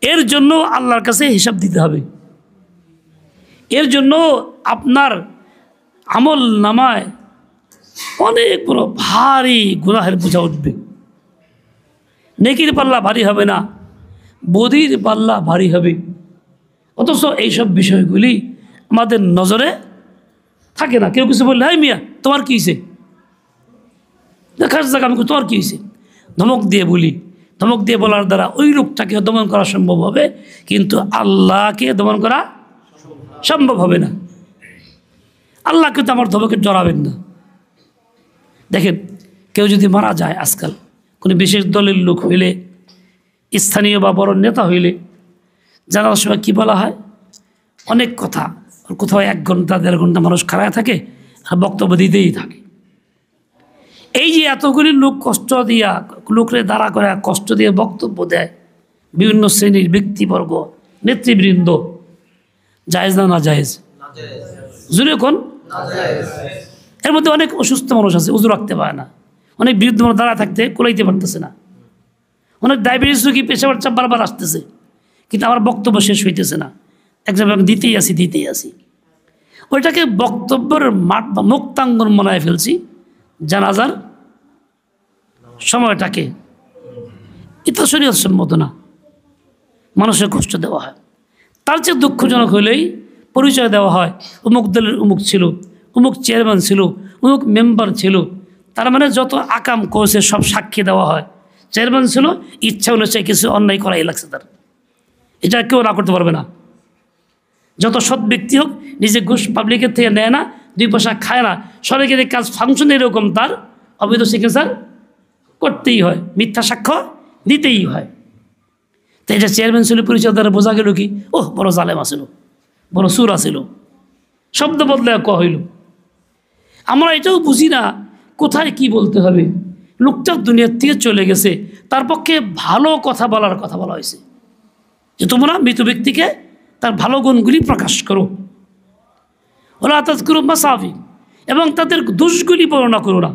Speaker 1: এর জন্য আল্লাহর কাছে হিসাব দিতে হবে, এর জন্য আপনার আমল নামায় অনেক বড় ভারী গুনাহের বোঝা উঠবে। নেকির পাল্লা ভারী হবে না, বদির পাল্লা ভারী হবে। অথচ এইসব বিষয়গুলি আমাদের নজরে থাকে না। কেউ কিছু বললে, হাই মিয়া তোমার কী হয়েছে, দেখার জায়গা আমি তোমার কী হয়েছে, ধমক দিয়ে বলি, ধমক দিয়ে বলার দ্বারা ওই লোকটাকে দমন করা সম্ভব হবে, কিন্তু আল্লাহকে দমন করা সম্ভব হবে না। আল্লাহকে তো আমার ধমকে জড়াবেন না। দেখেন, কেউ যদি মারা যায় আজকাল, কোনো বিশেষ দলের লোক হইলে, স্থানীয় বা বড় নেতা হইলে, জানার সময় কী বলা হয়, অনেক কথা, কোথাও 1 ঘন্টা 1.5 ঘন্টা মানুষ খাড়ায় থাকে আর বক্তব্য দিতেই থাকে। এই যে এতগুলি লোক কষ্ট দিয়া, লোকরে দাঁড়া করে কষ্ট দিয়ে বক্তব্য দেয়, বিভিন্ন শ্রেণীর ব্যক্তিবর্গ, নেতৃবৃন্দ, জায়েজ না না জায়েজ? জুড়ে কোন? এর মধ্যে অনেক অসুস্থ মানুষ আছে, উজু রাখতে পারে না, অনেক বিরুদ্ধ মানুষ দাঁড়া থাকতে কোলাইতে পারতেছে না, অনেক ডায়াবেটিস রোগী পেশাবার চাপ বারবার আসতেছে, কিন্তু আমার বক্তব্য শেষ হইতেছে না, এক জায়গায় দিতেই আসি। ওইটাকে বক্তব্যের মাঠ বা মুক্তাঙ্গন মনায় ফেলছি, জানাজার সময়টাকে, এটা শরীয়ত সম্মত না, মানুষের কষ্ট দেওয়া হয়। তার চেয়ে দুঃখজনক হলেই পরিচয় দেওয়া হয়, অমুক দলের অমুক ছিল, অমুক চেয়ারম্যান ছিল, অমুক মেম্বার ছিল, তার মানে যত আকাম করছে সব সাক্ষী দেওয়া হয়, চেয়ারম্যান ছিল, ইচ্ছা অনুযায়ী কিছু অন্যায় করাই লাগছে তার, এটা কেউ না করতে পারবে না। যত সৎ ব্যক্তি হোক, নিজে ঘুষ পাবলিকের থেকে নেয় না, 2 পয়সা খায় না, সরকারি কাজ ফাংশন এরকম, তার অবৈধ সিগনেচার করতেই হয়, মিথ্যা সাক্ষ্য দিতেই হয়। তো এটা চেয়ারম্যান ছিল, পরিচয় দ্বারা বোঝা গেল কি, ওহ বড় জালেম আছিল, বড় সুর আছিল, শব্দ বদলে হইল। আমরা এটাও বুঝি না কোথায় কি বলতে হবে। লোকটা দুনিয়ার থেকে চলে গেছে, তার পক্ষে ভালো কথা বলার কথা বলা হয়েছে, যে তোমরা মৃত ব্যক্তিকে তার ভালো গুণগুলি প্রকাশ করো, ওরা তাজকুরু মাসাফি, এবং তাদের দোষগুলি বর্ণনা করো না।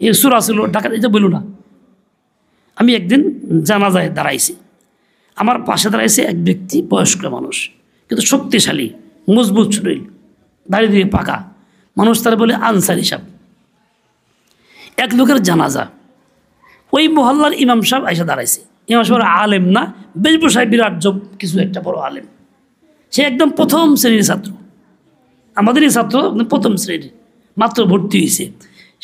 Speaker 1: এই সূরা ছিল ডাকাত, এটা বলো না। আমি একদিন জানাজায় দাঁড়াইছি, আমার পাশে দাঁড়াইছে এক ব্যক্তি, বয়স্ক মানুষ, কিন্তু শক্তিশালী, মজবুত শরীর, দাঁড়িয়ে দিয়ে পাকা মানুষ, তার বলে আনসারি সাহেব। এক লোকের জানাজা, ওই মহল্লার ইমাম সাহেব আইসা দাঁড়াইছে। ইমাম সাহেব আলেম না, বেশভূষায় বিরাট জব, কিছু একটা বড় আলেম। সে একদম প্রথম শ্রেণীর ছাত্র, আমাদেরই ছাত্র, প্রথম শ্রেণীর, মাত্র ভর্তি হয়েছে।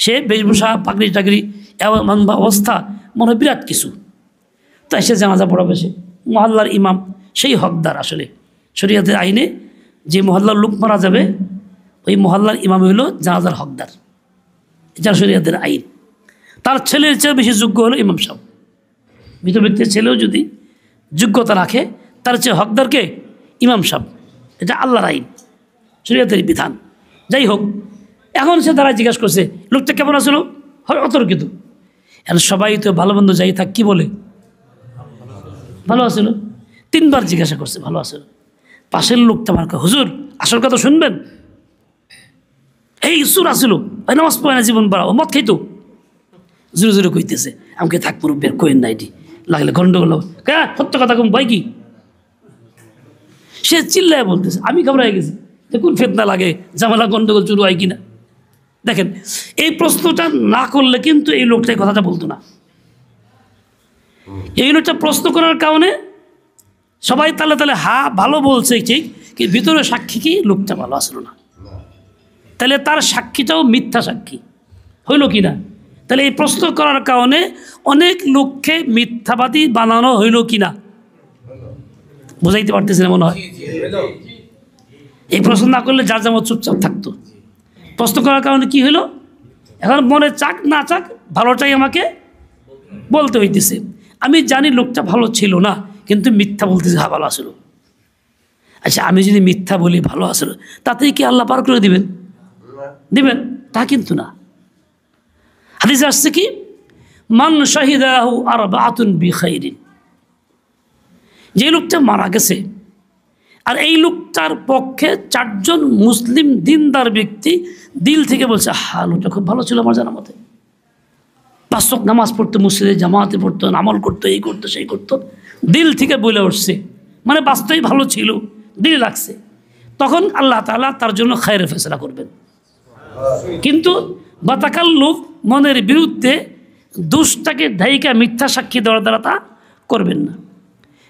Speaker 1: সে বেশভূষা, পাগড়ি টাগড়ি, এমন অবস্থা, মনে হয় বিরাট কিছু। তাই সে জানাজা পড়াবে, সে মহল্লার ইমাম, সেই হকদার। আসলে শরীয়তের আইনে যে মহল্লার লোক মারা যাবে, ওই মহল্লার ইমাম হইল জানাজার হকদার, এটা শরীয়তের আইন। তার ছেলের চেয়ে বেশি যোগ্য হলো ইমাম সাহেব। মৃত ব্যক্তির ছেলেও যদি যোগ্যতা রাখে, তার চেয়ে হকদারকে ইমাম সাহেব, এটা আল্লাহর আইন, শরীয়তের বিধান। যাই হোক, এখন সে তারা জিজ্ঞাসা করছে লোকটা কেমন আসলো, হয় অতর্কিত। এখন সবাই তো ভালো মন্দ যাই থাক, কি বলে ভালো আসলো, 3 বার জিজ্ঞাসা করছে ভালো আসলো। পাশের লোকটা আমার কয়, হুজুর আসল কথা শুনবেন, এই সুর আসিল ওই নামাজ পড়ে না জীবন বাড়া, ও মদ খাইতো, জোরে জোরে কইতেছে। আমাকে থাক মুরব্বী আর কইেন না, এটি লাগলে গন্ডগোল হবে। হ্যাঁ সত্য কথা কম ভয় কি? সে চিল্লায় বলতেছে, আমি ঘাবড়াই গেছি যে কোন ফেতনা লাগে, ঝামেলা গন্ডগোল শুরু হয় কিনা। দেখেন এই প্রশ্নটা না করলে কিন্তু এই লোকটা এই কথাটা বলতো না। এই লোকটা প্রশ্ন করার কারণে সবাই তালে তালে ভালো বলছে ঠিক, কিন্তু ভিতরে সাক্ষী কি লোকটা ভালো আসলো না, তাহলে তার সাক্ষীটাও মিথ্যা সাক্ষী হইল কি না? তাহলে এই প্রশ্ন করার কারণে অনেক লোককে মিথ্যাবাদী বানানো হইল কি না? বুঝাইতে পারতেছি না মনে হয়। এই প্রশ্ন না করলে যার যেমন চুপচাপ থাকতো, প্রশ্ন করার কারণে কি হইল, এখন মনে চাক না চাক ভালোটাই আমাকে বলতে হইতেছে। আমি জানি লোকটা ভালো ছিল না, কিন্তু মিথ্যা বলতেছে হ্যাঁ ভালো আসলো। আচ্ছা আমি যদি মিথ্যা বলি ভালো আসলো, তাতেই কি আল্লাহ পার করে দিবেন? দিবেন? তা কিন্তু না। হাদিসে আসছে কি, মান শাহিদাহু আরবাআতুন বিখাইরিন, যে লোকটা মারা গেছে আর এই লোকটার পক্ষে 4 জন মুসলিম দিনদার ব্যক্তি দিল থেকে বলছে, হ্যাঁ লোকটা খুব ভালো ছিল আমার জানা মতে, 5 ওয়াক্ত নামাজ পড়তো, মসজিদে জামাতে পড়তো, আমল করতো, এই করতো সেই করতো, দিল থেকে বলে উঠছে, মানে বাস্তবেই ভালো ছিল, দিল লাগছে, তখন আল্লাহ তাআলা তার জন্য খায়রের ফয়সালা করবেন। কিন্তু বাতাকাল্লুফ মনের বিরুদ্ধে দোষটাকে ঢাইকা মিথ্যা সাক্ষী দেওয়ার দ্বারা তা করবেন না।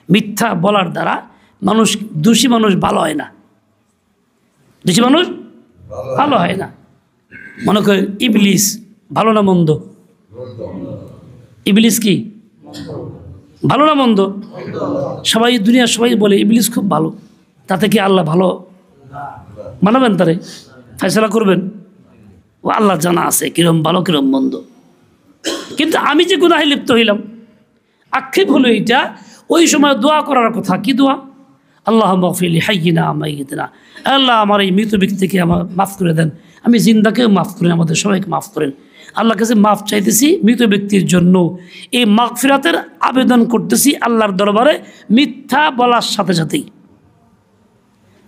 Speaker 1: মিথ্যা বলার দ্বারা মানুষ, দোষী মানুষ ভালো হয় না, দোষী মানুষ ভালো হয় না। মনে করে ইবলিস ভালো না মন্দ? ইবলিস কি ভালো না মন্দ? সবাই দুনিয়া সবাই বলে ইবলিস খুব ভালো, তাতে কি আল্লাহ ভালো মানাবেন? তারে ফয়সালা করবেন? ও আল্লাহ জানা আছে কিরম ভালো কিরম মন্দ। কিন্তু আমি যে গুনাহে লিপ্ত হইলাম, আক্ষেপ হলো এইটা, ওই সময় দোয়া করার কথা। কি দোয়া? আল্লাহ মাগফিরলি হাইয়িনা মাইয়িতিনা, আল্লাহ আমার এই মৃত ব্যক্তিকে আমার মাফ করে দেন, আমি জিন্দাকেও মাফ করেন, আমাদের সবাইকে মাফ করেন। আল্লাহর কাছে মাফ চাইতেছি মৃত ব্যক্তির জন্য, এই মাগফিরাতের আবেদন করতেছি আল্লাহর দরবারে, মিথ্যা বলার সাথে সাথেই,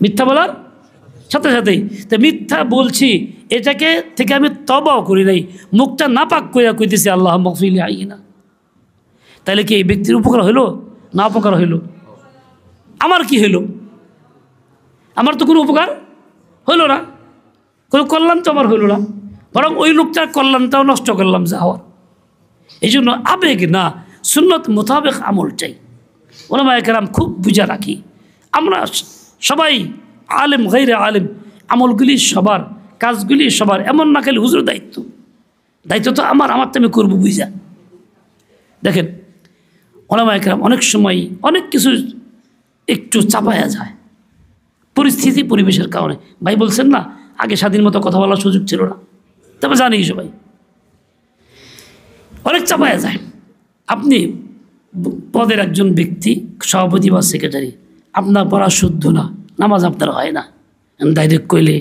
Speaker 1: মিথ্যা বলার সাথে সাথেই। তো মিথ্যা বলছি এটাকে থেকে আমি তওবাও করি নাই, মুখটা নাপাক কইয়া কইতেছি আল্লাহ মাগফিরলি হাইয়িনা। তাহলে কি এই ব্যক্তির উপকার হইল না উপকার হইল? আমার কি হইল? আমার তো কোনো উপকার হইল না, কোনো কল্যাণ তো আমার হইল না, বরং ওই লোকটার কল্যাণটাও নষ্ট করলাম যা হওয়ার। এই জন্য আবেগ না, সুন্নত মোতাবেক আমল চাই। ওলামায়ে কেরাম খুব বুঝা রাখি, আমরা সবাই আলেম গায়রে আলেম, আমলগুলি সবার, কাজগুলি সবার, এমন না খালি হুজুর দায়িত্ব, দায়িত্ব তো আমার তো আমি করবো বুঝা। দেখেন ওলামায়ে কেরাম অনেক সময় অনেক কিছু একটু চাপায়া যায় পরিস্থিতি পরিবেশের কারণে। ভাই বলছেন না আগে স্বাধীন মতো কথা বলার সুযোগ ছিল না, তবে জানি সবাই অনেক চাপায়া যায়। আপনি পদের একজন ব্যক্তি, সভাপতি বা সেক্রেটারি, আপনার পড়া শুদ্ধ না, নামাজ আপনার হয় না, ডাইরেক্ট কইলে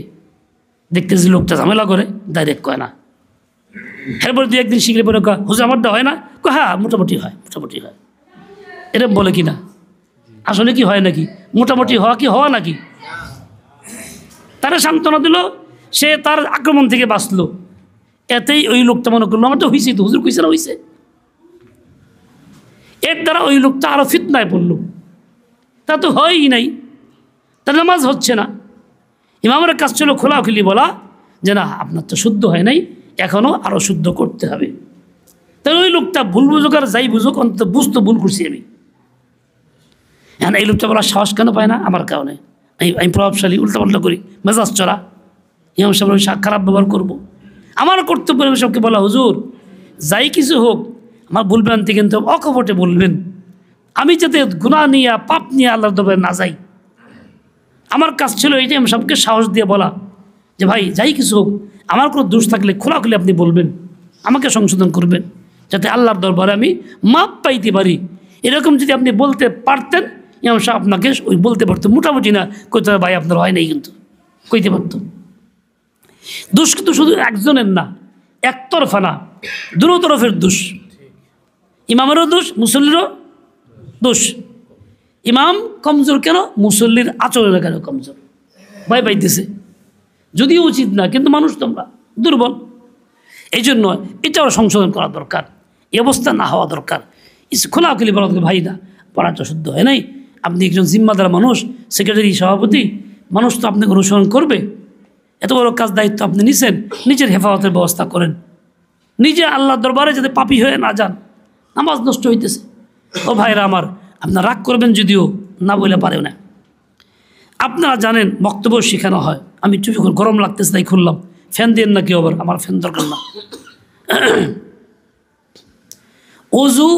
Speaker 1: দেখতেছি লোকটা ঝামেলা করে, ডাইরেক্ট কয় না। এরপরে 2 একদিন শিখলে পরে কয় হুজুর আমারটা হয় না, হ্যাঁ মোটামুটি হয়, মোটামুটি হয়, এরকম বলে কি না? আসলে কি হয় নাকি? মোটামুটি হওয়া কি হওয়া নাকি? তারা সান্ত্বনা দিল, সে তার আক্রমণ থেকে বাঁচলো, এতেই ওই লোকটা মনে করলো আমার তো হয়েছে, তো হুজুর কইছে না হয়েছে। এর দ্বারা ওই লোকটা আরও ফিতনায় পড়ল, তা তো হয়ই নাই, তার নামাজ হচ্ছে না। ইমামের কাজ ছিল খোলাখুলি বলা যে না আপনার তো শুদ্ধ হয় নাই, এখনও আরও শুদ্ধ করতে হবে। তাহলে ওই লোকটা ভুল বুঝুক আর যাই বুঝুক, অন্তত বুঝতে ভুল করছি আমি। এখন এই লোকটা বলার সাহস কেন পায় না? আমার কারণে। আমি প্রভাবশালী, উল্টাপাল্টা করি, মেজাজ চড়া, ইমাম সাহেব খারাপ ব্যবহার করবো। আমার কর্তব্য সবকে বলা হুজুর যাই কিছু হোক আমার ভুলভ্রান্তি কিন্তু অকপটে বলবেন, আমি যাতে গুনাহ নিয়ে পাপ নিয়ে আল্লাহর দরবারে না যাই। আমার কাজ ছিল এইটাই, আমি সবকে সাহস দিয়ে বলা যে ভাই যাই কিছু হোক আমার কোনো দোষ থাকলে খোলাখুলি আপনি বলবেন, আমাকে সংশোধন করবেন, যাতে আল্লাহর দরবারে আমি মাপ পাইতে পারি। এরকম যদি আপনি বলতে পারতেন, ইমাম সাহেব আপনাকে ওই বলতে পারতো, মোটামুটি না কইতে ভাই আপনার হয় নাই, কিন্তু কইতে পারত। দোষ কিন্তু শুধু একজনের না, একতরফা না, দুটো তরফের দোষ। ইমামেরও দোষ, মুসল্লিরও দোষ। ইমাম কমজোর কেন? মুসল্লির আচরণের কারণে কমজোর, ভয় পাইতেছে, যদিও উচিত না, কিন্তু মানুষ তোমরা দুর্বল। এই জন্য এটাও সংশোধন করা দরকার, এই অবস্থা না হওয়া দরকার। খোলাখুলি বলা ভাই না, পড়াটা শুদ্ধ হয় নাই, আপনি একজন জিম্মাদার মানুষ, সেক্রেটারি, সভাপতি, মানুষ তো আপনাকে অনুসরণ করবে, এত বড় কাজ দায়িত্ব আপনি নিছেন, নিজের হেফাজতের ব্যবস্থা করেন, নিজে আল্লাহর দরবারে যাতে পাপী হয়ে না যান, নামাজ নষ্ট হইতেছে। ও ভাইরা আমার, আপনার রাগ করবেন যদিও, না বলে পারেও না। আপনারা জানেন বক্তব্য শেখানো হয়, আমি চুপি করে, গরম লাগতেছে তাই খুললাম, ফ্যান দিয়ে না কেউ, আবার আমার ফ্যান দরকার না। অজু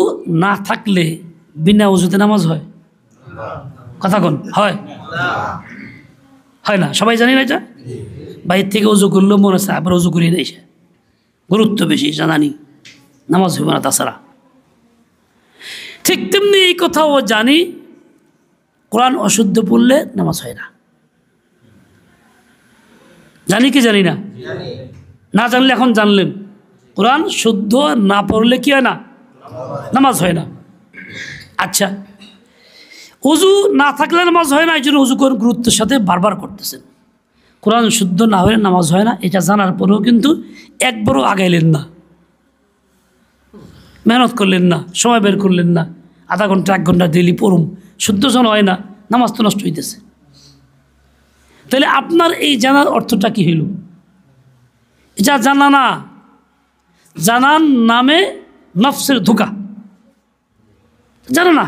Speaker 1: না থাকলে বিনা অজুতে নামাজ হয়? কথা কোন হয়? হয় না, সবাই জানি না এটা। বাইর থেকে অজু করলেও মনে হচ্ছে আবার অজু করিয়ে নেই, সে গুরুত্ব বেশি, জানানি নামাজ হইব না তাছাড়া। ঠিক তেমনি এই কথাও জানি, কোরআন অশুদ্ধ পড়লে নামাজ হয় না। জানি কি জানি না? না জানলে এখন জানলেন, কোরআন শুদ্ধ না পড়লে কি হয় না? নামাজ হয় না। আচ্ছা, অজু না থাকলে নামাজ হয় না, এই জন্য অজু করার গুরুত্বের সাথে বারবার করতেছেন। কোরআন শুদ্ধ না হলে নামাজ হয় না, এটা জানার পরেও কিন্তু একবারও আগাইলেন না, মেহনত করলেন না, সময় বের করলেন না, আধা ঘন্টা 1 ঘন্টা ডেলি পড়ুম, শুদ্ধ জন হয় না, নামাজ তো নষ্ট হইতেছে। তাহলে আপনার এই জানার অর্থটা কি হইল? এটা জানা না, জানার নামে নফসের ধোঁকা। জানা না,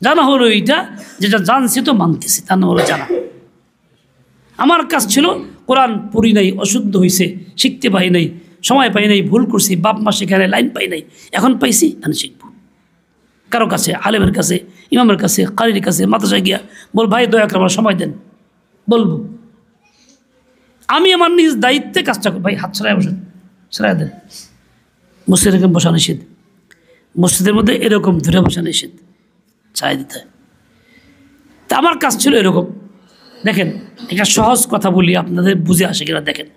Speaker 1: জানা হলো এইটা, যেটা জানছি তো মানতেছি, তার নাম হলো জানা। আমার কাজ ছিল কোরআন পড়ি নাই, অশুদ্ধ হয়েছে, শিখতে পাই নাই, সময় পাই নাই, ভুল করছি, বাপ মা সেখানে লাইন পাই নাই, এখন পাইছি, আমি শিখব। কারো কাছে, আলেমের কাছে, ইমামের কাছে, কারির কাছে, মাদ্রাসায় গিয়া বল, ভাই দয়া করে আমার সময় দেন, বলবো। আমি আমার নিজ দায়িত্বে কাজটা করি। ভাই হাত ছড়ায় বসেন, ছড়াই দেন। মসজিদ এরকম বসা নিষেধ, মসজিদের মধ্যে এরকম ধরে বসা নিষেধ, চাই দিতে হয়। তা আমার কাজ ছিল এরকম। দেখেন, একটা সহজ কথা বলি, আপনাদের বুঝে আসে কিনা দেখেন।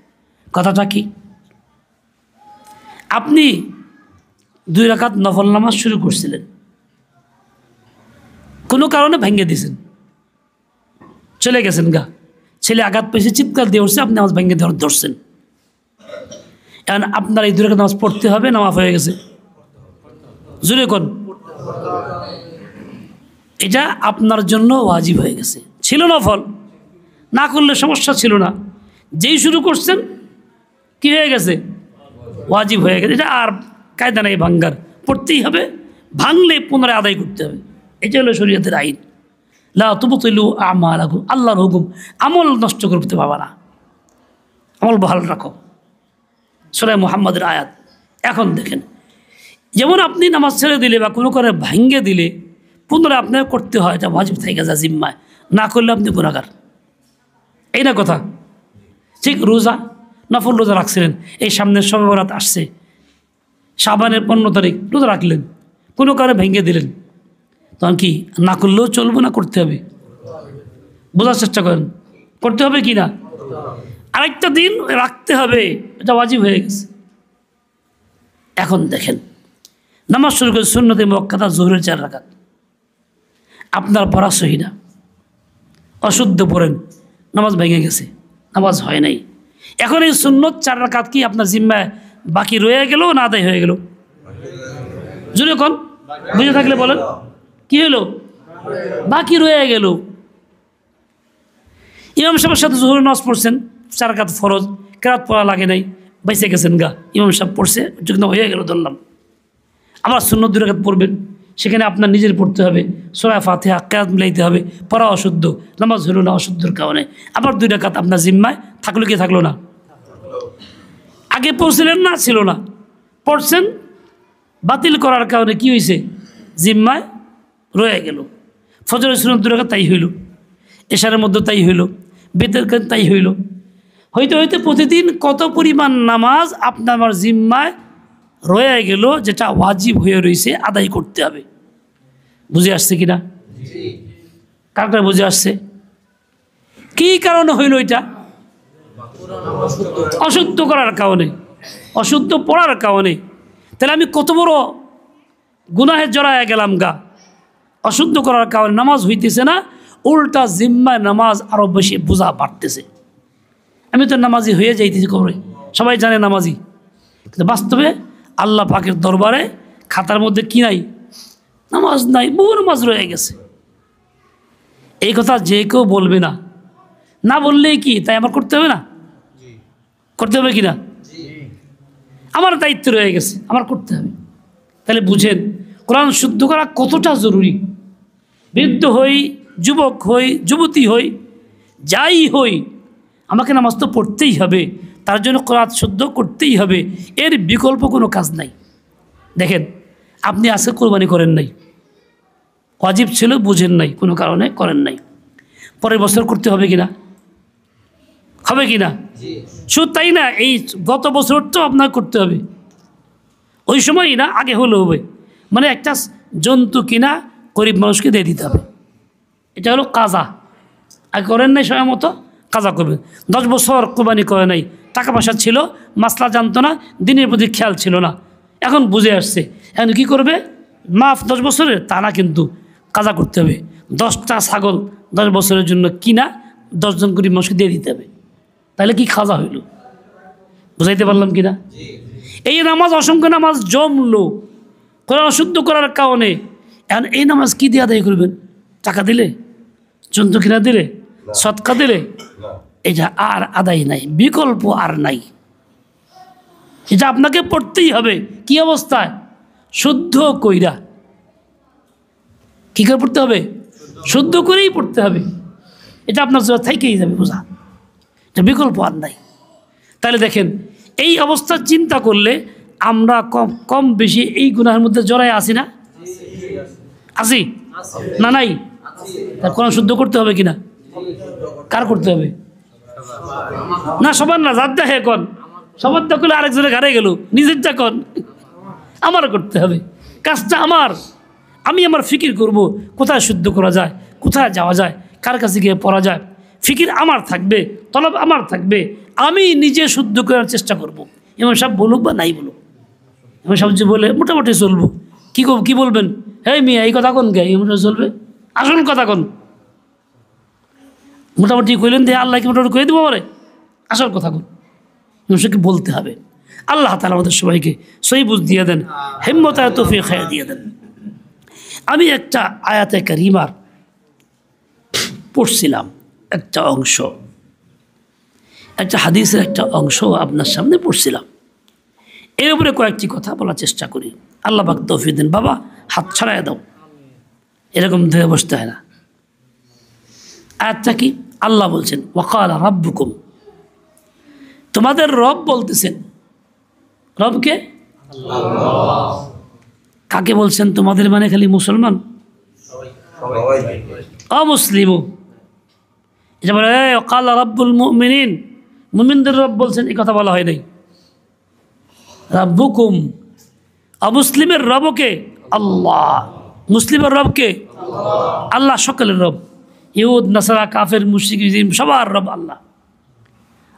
Speaker 1: কথাটা কি? আপনি 2 রাকাত নফল নামাজ শুরু করছিলেন, কোনো কারণে ভেঙে দিয়েছেন, চলে গেছেন গা, ছেলে আঘাত পেয়েছে, চিৎকার দিয়ে উঠছে, আপনি নামাজ ভেঙে ধরছেন। এখন আপনার এই 2 রাকাত নামাজ পড়তে হবে না মাফ হয়ে গেছে? জুড়ে কোন, এটা আপনার জন্য ওয়াজিব হয়ে গেছে। ছিল নফল, না করলে সমস্যা ছিল না, যেই শুরু করছেন কি হয়ে গেছে? ওয়াজিব হয়ে গেছে। এটা আর কায়দা নাই ভাঙ্গার, পড়তেই হবে, ভাঙলে পুনরায় আদায় করতে হবে। এটা হলো শরীয়তের আইন। লা তুবতিলু আমালাকুম, আল্লাহর হুকুম, আমল নষ্ট করতে পারবা না, আমল ভালো রাখো, সূরা মুহাম্মাদের আয়াত। এখন দেখেন, যেমন আপনি নামাজ ছেড়ে দিলে বা কোনো করে ভাঙ্গে দিলে পুনরায় আপনাকে করতে হয়, এটা ওয়াজিব থেকে যায় জিম্মায়, না করলে আপনি গুনাহগার, এই না কথা। ঠিক রোজা, নফল রোজা রাখছিলেন, এই সামনের শবে বরাত আসছে, শাবানের 15 তারিখ রোজা রাখলেন, কোনো কারণে ভেঙে দিলেন, তখন কি না করলেও চলবে না করতে হবে? বোঝার চেষ্টা করেন, করতে হবে কি না? আরেকটা দিন রাখতে হবে, এটা ওয়াজিব হয়ে গেছে। এখন দেখেন, নামাজ শুরু করে সুন্নতে মুআক্কাদা যোহরের 4 রাকাত, আপনার পড়া সহি না, অশুদ্ধ পড়েন, নামাজ ভেঙে গেছে, নামাজ হয় নাই। এখন এই সুন্নত 4 রাকাত কি আপনার জিম্মায় বাকি রয়ে গেল না আদায় হয়ে গেল? জুড়ে কোন, বুঝে থাকলে বলেন, কি হলো? বাকি রয়ে গেল। ইমাম সাহেবের সাথে যোহরের নামাজ পড়ছেন, 4 রাকাত ফরজ, কেরাত পড়া লাগে নাই, বেঁচে গেছেন গা, ইমাম সাহেব পড়ছে, যখন হয়ে গেল ধরলাম। আবার সুন্নত 2 রাকাত পড়বেন, সেখানে আপনার নিজের পড়তে হবে, সূরা ফাতিহা, কেরাত মিলাইতে হবে, পড়া অশুদ্ধ, নামাজ হলো না অশুদ্ধর কারণে, আবার 2 রাকাত আপনার জিম্মায় থাকলো কি থাকলো না? আগে পড়ছিলেন না, ছিল না, পড়ছেন, বাতিল করার কারণে কি হয়েছে? জিম্মায় রয়ে গেল। ফজরের সুন্নত 2 রাকাত তাই হইল, এশারের মধ্যে তাই হইল, বেতের কাজ তাই হইল। হইতে হইতে প্রতিদিন কত পরিমাণ নামাজ আপনার আমার জিম্মায় রয়ে গেল, যেটা ওয়াজিব হয়ে রয়েছে, আদায় করতে হবে। বুঝে আসছে কিনা? কারটা বুঝে আসছে? কি কারণে হইল এটা? অশুদ্ধ করার কারণে, অশুদ্ধ পড়ার কারণে। তাহলে আমি কত বড় গুনাহে জড়ায় গেলাম গা, অশুদ্ধ করার কারণে নামাজ হইতেছে না, উল্টা জিম্মায় নামাজ আরও বেশি বোঝা বাড়তেছে। আমি তো নামাজি হয়ে যাইতেছি কবরে, সবাই জানে নামাজি, কিন্তু বাস্তবে আল্লাহ পাকের দরবারে খাতার মধ্যে কি নাই? নামাজ নাই, বহু নামাজ রয়ে গেছে। এই কথা যে কেউ বলবে না, না বললেই কি তাই আমার করতে হবে না? করতে হবে কি না? আমার দায়িত্ব রয়ে গেছে, আমার করতে হবে। তাহলে বুঝেন কোরআন শুদ্ধ করা কতটা জরুরি। বৃদ্ধ হই, যুবক হই, যুবতী হই, যাই হই, আমাকে নামাজ তো পড়তেই হবে, তার জন্য কোরআন শুদ্ধ করতেই হবে, এর বিকল্প কোনো কাজ নাই। দেখেন আপনি আজকে কোরবানি করেন নাই, ওয়াজিব ছিল বুঝেন নাই, কোনো কারণে করেন নাই, পরের বছর করতে হবে কি না? হবে কি না? শুধু তাই না, এই গত বছরটাও আপনার করতে হবে, ওই সময়ই না, আগে হলে হবে। মানে একটা জন্তু কিনা গরিব মানুষকে দিয়ে দিতে হবে, এটা হলো কাজা। আগে করেন নাই সময় মতো, কাজা করবেন। 10 বছর কোরবানি করে নাই, টাকা পয়সা ছিল, মাসলা জানতো না, দিনের প্রতি খেয়াল ছিল না, এখন বুঝে আসছে, এখন কী করবে? মাফ 10 বছরের তা না, কিন্তু কাজা করতে হবে। 10টা ছাগল 10 বছরের জন্য কিনা 10 জন গরিব মানুষকে দিয়ে দিতে হবে, তাহলে কি খাজা হইল? বুঝাইতে পারলাম কিনা? এই নামাজ, অসংখ্য নামাজ জমলো কোরআন অশুদ্ধ করার কারণে। এখন এই নামাজ কি দিয়ে আদায় করবেন? টাকা দিলে, জন্তু কিনা দিলে, সৎকা দিলে, এটা আর আদায় নাই, বিকল্প আর নাই, এটা আপনাকে পড়তেই হবে। কি অবস্থায়? শুদ্ধ কইরা। কী করে পড়তে হবে? শুদ্ধ করেই পড়তে হবে, এটা আপনার থেকেই যাবে, বোঝা, এটা বিকল্প আর নাই। তাহলে দেখেন এই অবস্থা চিন্তা করলে আমরা কম বেশি এই গুনাহের মধ্যে জড়ায় আসি না? আসি না? নাই? তার কোরআন শুদ্ধ করতে হবে কিনা? কার করতে হবে? না সবার না, যার দেখে কন, সবার দা করলে আরেকজনের ঘাড়ে গেল, নিজেরটা কন, আমার করতে হবে কাজটা আমার। আমি আমার ফিকির করব, কোথায় শুদ্ধ করা যায়, কোথায় যাওয়া যায়, কার কাছে গিয়ে পড়া যায়, ফিকির আমার থাকবে, তলব আমার থাকবে, আমি নিজে শুদ্ধ করার চেষ্টা করব। এমন সব বলুক বা নাই বলুক, এমন সব যে বলে মোটামুটি চলবো। কি বলবেন? হে মিয়া এই কথা কোন গে? এমন চলবে? আসল কথা কোন? মোটামুটি কইলেন দিয়ে আল্লাহকে মোটামুটি কয়ে দেবো পরে, আসল কথা কোন? এমনকে বলতে হবে। আল্লাহ তাআলা আমাদের সবাইকে সহি বুঝ দিয়ে দেন, হিম্মত আর তৌফিক খায়া দিয়ে দেন। আমি একটা আয়াতে কারিমার পড়ছিলাম, একটা অংশ, একটা হাদিসের একটা অংশ আপনার সামনে পড়ছিলাম। এর উপরে কয়েকটি কথা বলার চেষ্টা করি, আল্লাহ পাক তৌফিক দেন। বাবা হাত ছড়ায় দাও, এরকম ধরে বসতে হয় না। আয়াতটা কি? আল্লাহ বলছেন ওয়াকালা রাব্বুকুম, তোমাদের রব বলতেছেন। রবকে? আল্লাহ। কাকে বলছেন তোমাদের? মানে খালি মুসলমান? অমুসলিমও এটা বলে ওয়াকালা রাব্বুল মুমিনিন, মুমিনদের রব বলছেন, এই কথা বলা হয় নাই। রাব্বুকুম, অমুসলিমের রবকে? আল্লাহ। মুসলিমের রবকে? আল্লাহ, সকলের রব, ইহুদ নাসারা কাফের মুশরিক সবার রব আল্লাহ।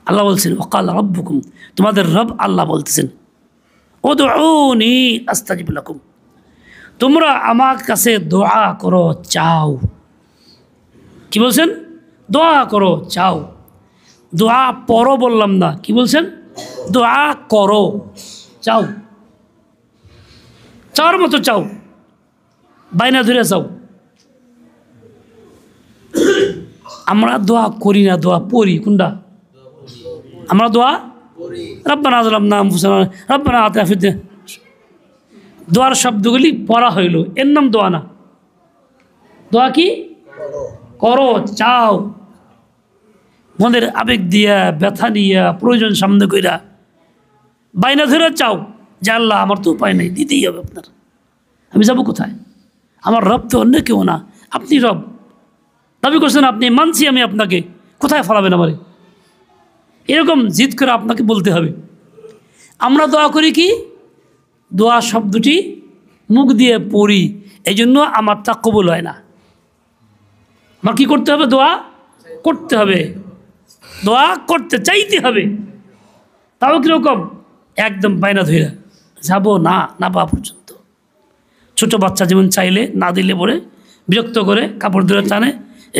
Speaker 1: আল্লাহ বলছেন ওয়াকালা রাব্বুকুম, তোমাদের রব আল্লাহ বলতেছেন উদউনি আস্তাজিব লাকুম, তোমরা আমার কাছে দোয়া করো, চাও। কি বলছেন? দোয়া করো, চাও। দোয়া পড়ো বললাম না, কি বলছেন? দোয়া করো, চাও, চাওয়ার মতো চাও, বাইনা ধরে চাও। আমরা দোয়া করি না, দোয়া পড়ি। কোনটা? আমরা দোয়া রব্বানা যালামনা আনফুসানা রব্বানা আতিনা ফিদ দুনিয়া, দোয়ার শব্দগুলি পড়া হইল, এর নাম দোয়া না। দোয়া কি? করো, চাও, মনের আবেগ দিয়া, ব্যথা নিয়া, প্রয়োজন সামনে কইরা, বাইনা ধরে চাও যে আল্লাহ আমার তো উপায় নেই, দিতেই হবে আপনার, আমি যাব কোথায়? আমার রব তো অন্য কেউ না, আপনি রব, দাবি করছেন আপনি, মানছি আমি আপনাকে, কোথায় ফলাবেন আমারে? এরকম জিদ করে আপনাকে বলতে হবে। আমরা দোয়া করি কি? দোয়া শব্দটি মুখ দিয়ে পড়ি, এই জন্য আমারটা কবুল হয় না। আমার কী করতে হবে? দোয়া করতে হবে, দোয়া করতে চাইতে হবে। তাও কীরকম? একদম বাইনা ধইরা যাবো না, না পাওয়া পর্যন্ত। ছোটো বাচ্চা যেমন চাইলে না দিলে পরে বিরক্ত করে কাপড় ধরে টানে,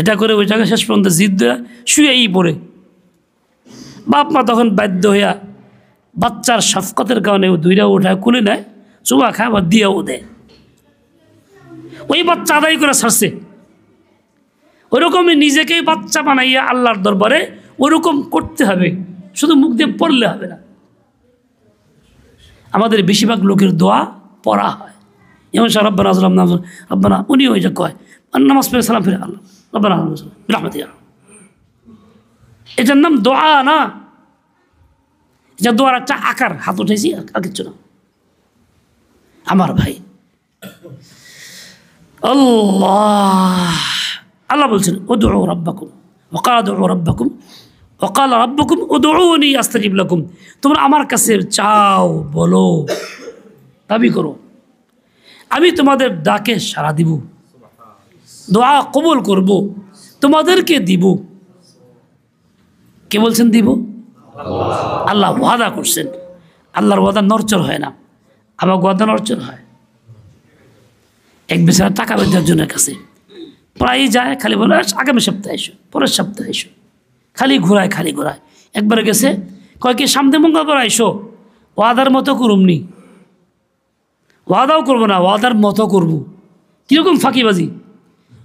Speaker 1: এটা করে ওইটাকে, শেষ পর্যন্ত জিদ ধরে শুয়েই পড়ে। বাপ মা তখন বাধ্য হইয়া বাচ্চার শফকতের কারণে দুইটা উঠায় কুলে নেয়, চুমা খায়, আবার দিয়েও দেয়। ওই বাচ্চা আদায় করে ছাড়ছে। ওইরকমই নিজেকেই বাচ্চা বানাইয়া আল্লাহর দরবারে ওইরকম করতে হবে, শুধু মুখ দিয়ে পড়লে হবে না। আমাদের বেশিরভাগ লোকের দোয়া পড়া হয়, যেমন শাহ রব্বানা আজলাম নাম রব্বানা, উনি ওই যে কয় নামাজ পড়ে সালাম ফিরে আল্লাহ রব্বানা রাহমাতিয়া, এটার নাম দোয়া না, এটা দোয়ার একটা আকার, হাত উঠেছি আর কিচ্ছু না। আমার ভাই, আল্লাহ আল্লাহ বলছেন উদউ রাব্বাকুম ওয়াকালা উদউ রাব্বাকুম ওয়াকালা রাব্বুকুম উদউনি আস্তাজিব লাকুম, তোমরা আমার কাছে চাও, বলো, দাবি করো, আমি তোমাদের ডাকে সাড়া দিব, দোয়া কবুল করব, তোমাদেরকে দিব। কে বলছেন দিব? আল্লাহ ওয়াদা করছেন। আল্লাহর ওয়াদা নড়চড় হয় না, আমার ওয়াদা নড়চড় হয়। এক বেচারা টাকা বেচার জনের কাছে প্রায়ই যায়, খালি বলে আগামী সপ্তাহে এসো, পরের সপ্তাহে এসো, খালি ঘোরায় খালি ঘোরায়। একবারে গেছে, কয় কি সামনে মঙ্গলবার আইসো, ওয়াদার মতো করুমনি, ওয়াদাও করবো না, ওয়াদার মতো করবো। কীরকম ফাঁকিবাজি,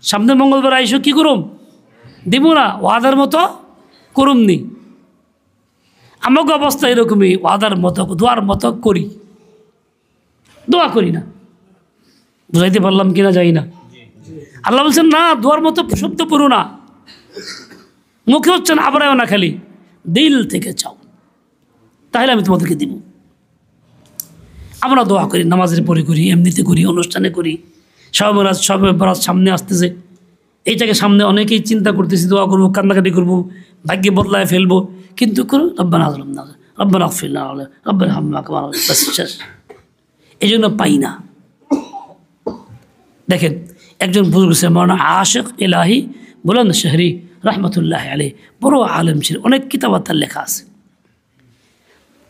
Speaker 1: সামনে মঙ্গলবার আইসো, কী করুম, দিব না, ওয়াদার মতো করুমনি। আমাকে অবস্থা এরকমই, ওয়াদার মতো দোয়ার মতো করি, দোয়া করি না। বুঝাইতে পারলাম কিনা যাই না। আল্লাহ বলছেন না, দোয়ার মতো শব্দ পড়ো না, মুখে হচ্ছে না, আবরাও না, খালি দিল থেকে চাও, তাহলে আমি তোমাদেরকে দিব। আমরা দোয়া করি, নামাজের পরে করি, এমনিতে করি, অনুষ্ঠানে করি, সবে বরাত সামনে আসতেছে, এইটাকে সামনে অনেকেই চিন্তা করতেছি, দোয়া করবো, কান্নাকাটি করবো, ভাগ্যে বদলায় ফেলবো, কিন্তু করো রব্বানা আযলাম না, রব্বানা ইগফির লানা, রব্বানা হাম্মা কামা, শেষ। এই জন্য পাই না। দেখেন, একজন বুজুর্গ ছিলেন মাওলানা আশিক ইলাহি বুলন্দ শহরি রহমতুল্লাহ আলাইহি, বড় আলেম ছিলেন, অনেক কিতাব তার লেখা আছে।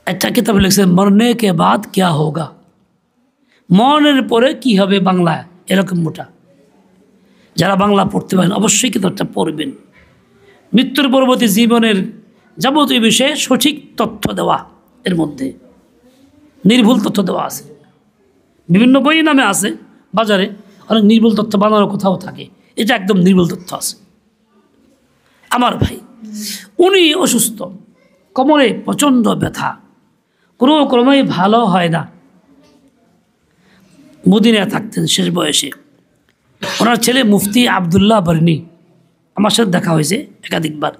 Speaker 1: একটা কিতাব লিখছেন মরনে কে বাদ ক্যা হোগা, মরণের পরে কি হবে বাংলায়, এরকম মোটা। যারা বাংলা পড়তে পারেন অবশ্যই কিতাবটা পড়বেন। মৃত্যুর পরবর্তী জীবনের যাবতীয় বিষয়ে সঠিক তথ্য দেওয়া, এর মধ্যে নির্ভুল তথ্য দেওয়া আছে। বিভিন্ন বই নামে আছে বাজারে, অনেক নির্ভুল তথ্য বানানোর কোথাও থাকে, এটা একদম নির্ভুল তথ্য আছে। আমার ভাই, উনি অসুস্থ, কোমরে প্রচণ্ড ব্যথা, কোনো ক্রমেই ভালো হয় না। মদিনায় থাকতেন শেষ বয়সে। ওনার ছেলে মুফতি আবদুল্লাহ বরনি, আমার সাথে দেখা হয়েছে একাধিকবার।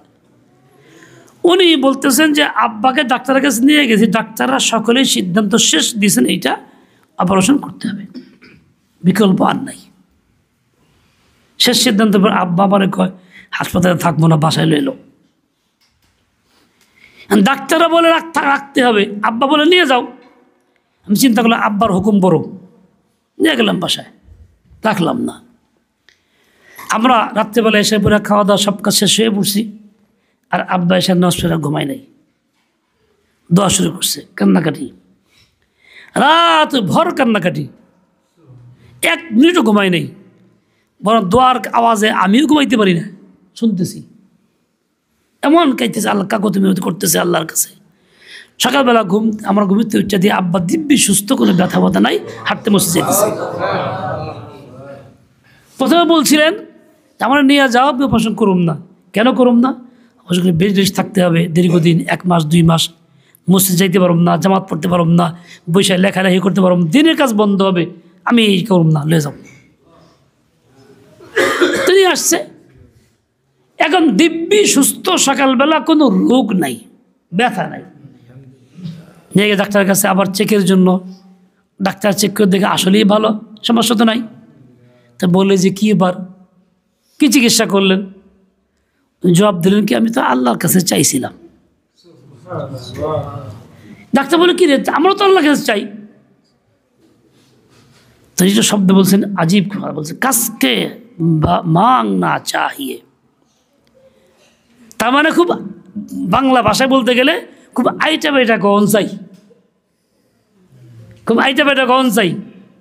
Speaker 1: উনি বলতেছেন যে আব্বাকে ডাক্তারের কাছে নিয়ে গেছি, ডাক্তাররা সকলেই সিদ্ধান্ত শেষ দিয়েছেন এইটা অপারেশন করতে হবে, বিকল্প আর নাই। শেষ সিদ্ধান্তের পর আব্বা আমারে কয় হাসপাতালে থাকবো না, বাসায় লইল। ডাক্তাররা বলে রাখতে হবে, আব্বা বলে নিয়ে যাও। আমি চিন্তা করলাম আব্বার হুকুম বড়, নিয়ে গেলাম বাসায়, রাখলাম না। আমরা রাত্রেবেলা এসে পরে খাওয়া দাওয়া সব কাজ শেষ হয়ে পড়ছি, আর আব্বা এসে নষ্ট ঘুমাই নাই, দোয়া শুরু করছে, কান্নাকাটি, রাত ভর কান্নাকাটি, 1 মিনিটও ঘুমাই নেই। বরং দোয়ার আওয়াজে আমিও ঘুমাইতে পারি না, শুনতেছি, এমন কাইতেছে, আল্লাহ কাকতি মিনতি করতেছে আল্লাহর কাছে। সকালবেলা আমার ঘুমিতে উচ্চা দিয়ে আব্বা দিব্যি সুস্থ, কোনো ব্যথা ব্যথা নাই, হাঁটতে বসে যেতেছে। প্রথমে বলছিলেন আমার নিয়ে যাও, আমি অপারেশন করুম না। কেন করুম না? অপারেশন করে বেশ বেশ থাকতে হবে দীর্ঘদিন, 1 মাস 2 মাস, মসজিদ যাইতে পারব না, জামাত পড়তে পারব না, বৈশাখ লেখালেখি করতে পারব না, দিনের কাজ বন্ধ হবে, আমি এই করুম না, লয়ে যাব। তিনি আসছে, এখন দিব্যি সুস্থ, সকালবেলা কোনো রোগ নাই, ব্যথা নাই। নিয়ে গিয়ে ডাক্তারের কাছে আবার চেকের জন্য, ডাক্তার চেক করে দেখে আসলেই ভালো, সমস্যা তো নাই। তা বললে যে কি এবার কি চিকিৎসা করলেন? জবাব দিলেন কি, আমি তো আল্লাহর কাছে চাইছিলাম। ডাক্তার বলে কি রে, আমরাও তো আল্লাহর কাছে চাই। তো যেটা শব্দ বলছেন আজীব, বলছে কাসকে মাংনা চাহিয়ে, তার মানে খুব বাংলা ভাষায় বলতে গেলে খুব আইটা বেটা কন চাই, খুব আইটা বেটা কন চাই,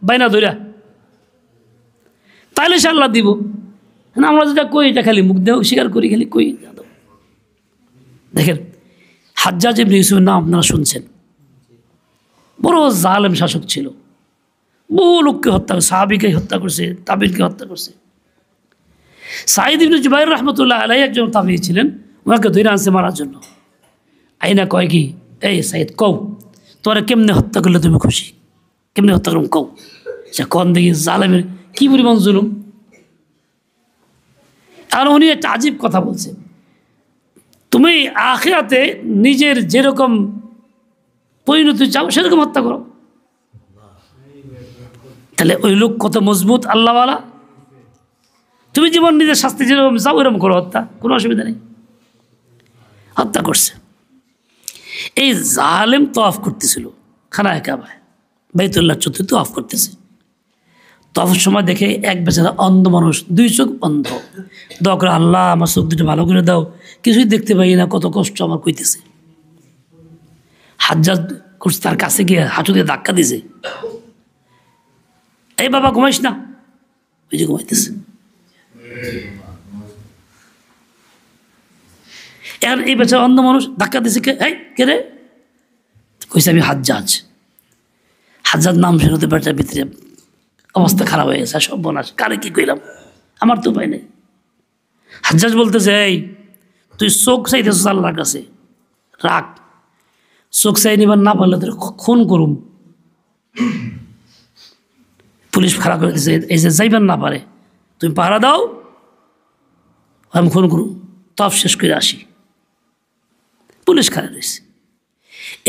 Speaker 1: বাইনা ধরা। তাইলে সে আল্লাহ দিব না। আমরা যেটা কই এটা খালি মুখ দেও স্বীকার করি, খালি কই। দেখেন হাজ্জাজ ইবনে ইউসুফের নাম আপনারা শুনছেন, বড় জালেম শাসক ছিল, বহু লোককে হত্যা করছে, সাহাবীকে হত্যা করছে, তাবিনকে হত্যা করছে। সাঈদ ইবনে জুবাইর রহমতুল্লাহ আলাইহি একজন তাবিঈ ছিলেন, ওনাকে ধরে আনছে মারার জন্য। আইনা কয় কি, এই সাঈদ কও তোরা কেমনে হত্যা করলে তুমি খুশি, কেমনে হত্যা করুম কও। সে কন দেখি জালেমের কি পরিমাণ জুলুম। আর উনি একটা আজীব কথা বলছে, তুমি আখিরাতে নিজের যেরকম পরিণতি চাও সেরকম হত্যা করো। তাহলে ওই লোক কত মজবুত আল্লাহওয়ালা। তুমি জীবন নিজের শাস্তি যেরকম চাও ওইরকম করো হত্যা, কোনো অসুবিধা নেই। হত্যা করছে। এই জালেম তওয়াফ করতেছিল খানায়ে কাবায়, বাইতুল্লাহ চতুর্থ তওয়াফ করতেছে। তওয়াফের সময় দেখে এক বেচারা অন্ধ মানুষ, দুই চোখ অন্ধ, দোয়া করে আল্লাহ আমার চোখ দুটো ভালো করে দাও, কিছুই দেখতে পাই না, কত কষ্ট আমার কইতেছে। হাজ্জাজ করছে, তার কাছে গিয়ে হাঁটু দিয়ে ধাক্কা দিছে, এই বাবা ঘুমাইস না, ওই যে ঘুমাইতেছে। এখন এই বেচারা অন্ধ মানুষ ধাক্কা দিছে, কে রে? কইছে আমি হাজ্জাজ। হাজ্জাজ নাম শুনতে বেটার ভিতরে অবস্থা খারাপ হয়ে গেছে, সব বনাস, কারে কি কইলাম, আমার তো উপায় নেই। হাজ্জাজ বলতেছে, এই তুই চোখ চাইতেছ আল্লাহর কাছে, রাখ, চোখ চাই নিবার না পারলে তোর খুন করুম। পুলিশ খারাপ করে দিছে, এই যে যাইবার না পারে, তুমি পাহারা দাও, আমি খুন করুম, তফ শেষ করে আসি। পুলিশ খারাপ রয়েছে।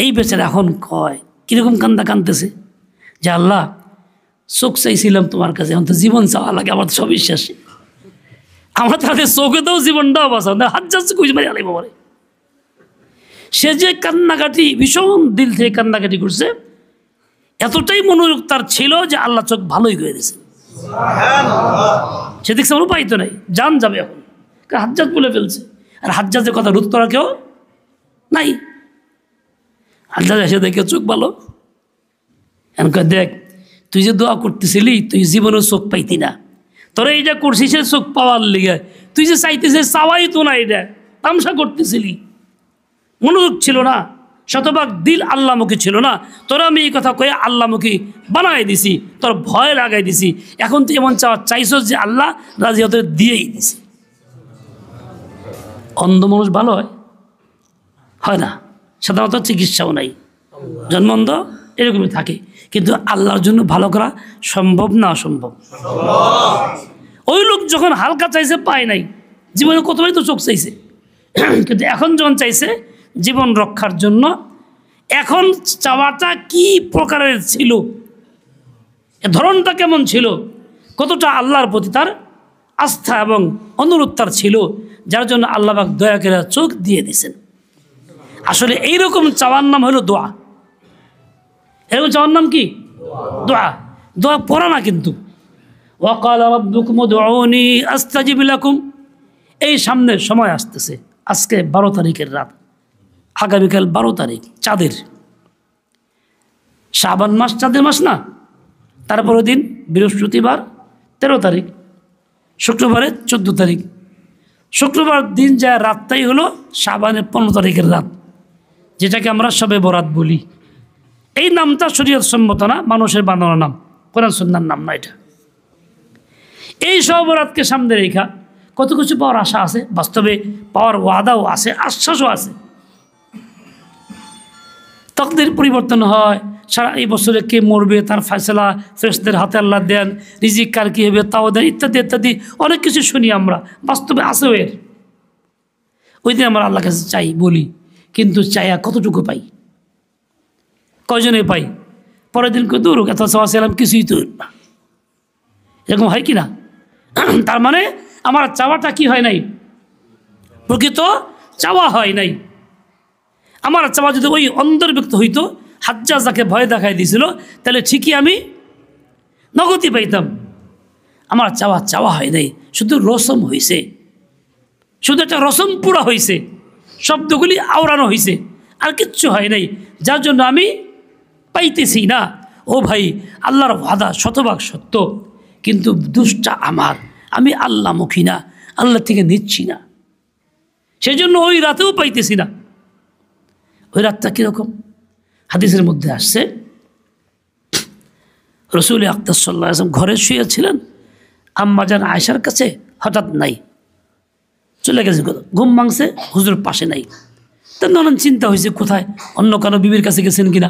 Speaker 1: এই বেচারা এখন কয় কীরকম কান্দা কান্দতেছে যে আল্লাহ চোখ চাইছিলাম তোমার কাছে, এখন তো জীবন চাওয়া লাগে, আমার তো সবই শেষ। আমরা তাদের চোখে তো জীবনটাও বাঁচাও না, হাজ্জাজ খুঁজে মারি আলাই বাবারে। সে যে কান্নাকাটি, ভীষণ দিল থেকে কান্নাকাটি করছে, এতটাই মনোযোগ তার ছিল যে আল্লাহ চোখ ভালোই করে দিয়েছে। সে দেখছে আমার উপায় তো নাই, জান যাবে এখন, কারণ হাজ্জাজ বলে ফেলছে। আর হাজ্জাজের কথা রোধ করা কেউ নাই। হাজ্জাজ এসে দেখে চোখ ভালো, এখন দেখ তুই যে দোয়া করতেছিলি, তুই জীবনেও চোখ পাইতি না, তোরা এইটা করছিস চোখ পাওয়ার লিগে, তুই যে চাইতেছিস চাওয়াই তো না, এটা তামসা করতেছিলি, মনোযোগ ছিল না, শতভাগ দিল আল্লাহমুখী ছিল না। তোরা আমি এই কথা কয়ে আল্লাহমুখী বানাই দিছি, তোর ভয় লাগাই দিছি। এখন তুই এমন চাইছস যে আল্লাহ রাজি হতে দিয়েই দিছি। অন্ধ মানুষ ভালো হয় না, সাধারণত চিকিৎসাও নাই, জন্মন্ধ এরকমই থাকে। কিন্তু আল্লাহর জন্য ভালো করা সম্ভব না অসম্ভব? ওই লোক যখন হালকা চাইছে পায় নাই, জীবনে কতবারই তো চোখ চাইছে, কিন্তু এখন যখন চাইছে জীবন রক্ষার জন্য, এখন চাওয়াটা কি প্রকারের ছিল, ধরনটা কেমন ছিল, কতটা আল্লাহর প্রতি তার আস্থা এবং অনুরোধ তার ছিল, যার জন্য আল্লাহ পাক দয়া করে চোখ দিয়ে দিয়েছেন। আসলে এইরকম চাওয়ার নাম হলো দোয়া। এরকম চাওয়ার নাম কি? দোয়া। দোয়া পড়া না কিন্তু। ওয়াকালা রাব্বুকুম উদউনি আস্তাজিব লাকুম। এই সামনে সময় আসতেছে, আজকে 12 তারিখের রাত, আগামীকাল 12 তারিখ চাঁদের, শাবান মাস চাঁদের মাস না, তারপরের দিন বৃহস্পতিবার 13 তারিখ, শুক্রবারে 14 তারিখ, শুক্রবার দিন যা রাতটাই হলো শাবানের 15 তারিখের রাত, যেটাকে আমরা শবে বরাত বলি। এই নামটা শরীয়ত সম্মত না, মানুষের বানানো নাম, কোরআন সুন্নাহর নাম না এটা। এই শবে বরাতকে সামনে রেখা কত কিছু পাওয়ার আশা আছে, বাস্তবে পাওয়ার ওয়াদাও আছে, আশ্বাসও আছে। তকদির পরিবর্তন হয়, সারা এই বছরে কে মরবে তার ফয়সালা ফেরেশতাদের হাতে আল্লাহ দেন, রিজিক কার কী হবে তাও দেন, ইত্যাদি ইত্যাদি অনেক কিছু শুনি আমরা, বাস্তবে আছেও এর। ওই দিন আমরা আল্লাহর কাছে চাই বলি, কিন্তু চাইয়া কতটুকু পাই, কয়জনে পাই? পরের দিন কেউ দৌড়ুক, এত চাওয়াছিলাম কিছুই তো না, এরকম হয় কি না? তার মানে আমার চাওয়াটা কি হয় নাই, প্রকৃত চাওয়া হয় নাই। আমার চাওয়া যদি ওই অন্তর্ভুক্ত হইতো, হাজ্জাজ যাকে ভয় দেখাই দিয়েছিল, তাহলে ঠিকই আমি নগতি পাইতাম। আমার চাওয়া চাওয়া হয় নাই, শুধু রসম হয়েছে, শুধু একটা রসম পুরা হয়েছে, শব্দগুলি আওড়ানো হয়েছে, আর কিচ্ছু হয় নাই, যার জন্য আমি পাইতেছি না। ও ভাই, আল্লাহর ওয়াদা শতভাগ সত্য, কিন্তু দোষটা আমার, আমি আল্লাহমুখী না, আল্লাহ থেকে নিচ্ছি না, সেই জন্য ওই রাতেও পাইতেছি না। ওই রাতটা কীরকম? হাদিসের মধ্যে আসছে রসুল আকরাম সাল্লাল্লাহু আলাইহি ওয়াসাল্লাম ঘরে শুয়েছিলেন, আম্মাজান আয়েশার কাছে হঠাৎ নাই, চলে গেছে, ঘুম ভাঙছে, হুজুর পাশে নাই। তার নানান চিন্তা হয়েছে, কোথায় অন্য কারো বিবির কাছে গেছেন কিনা,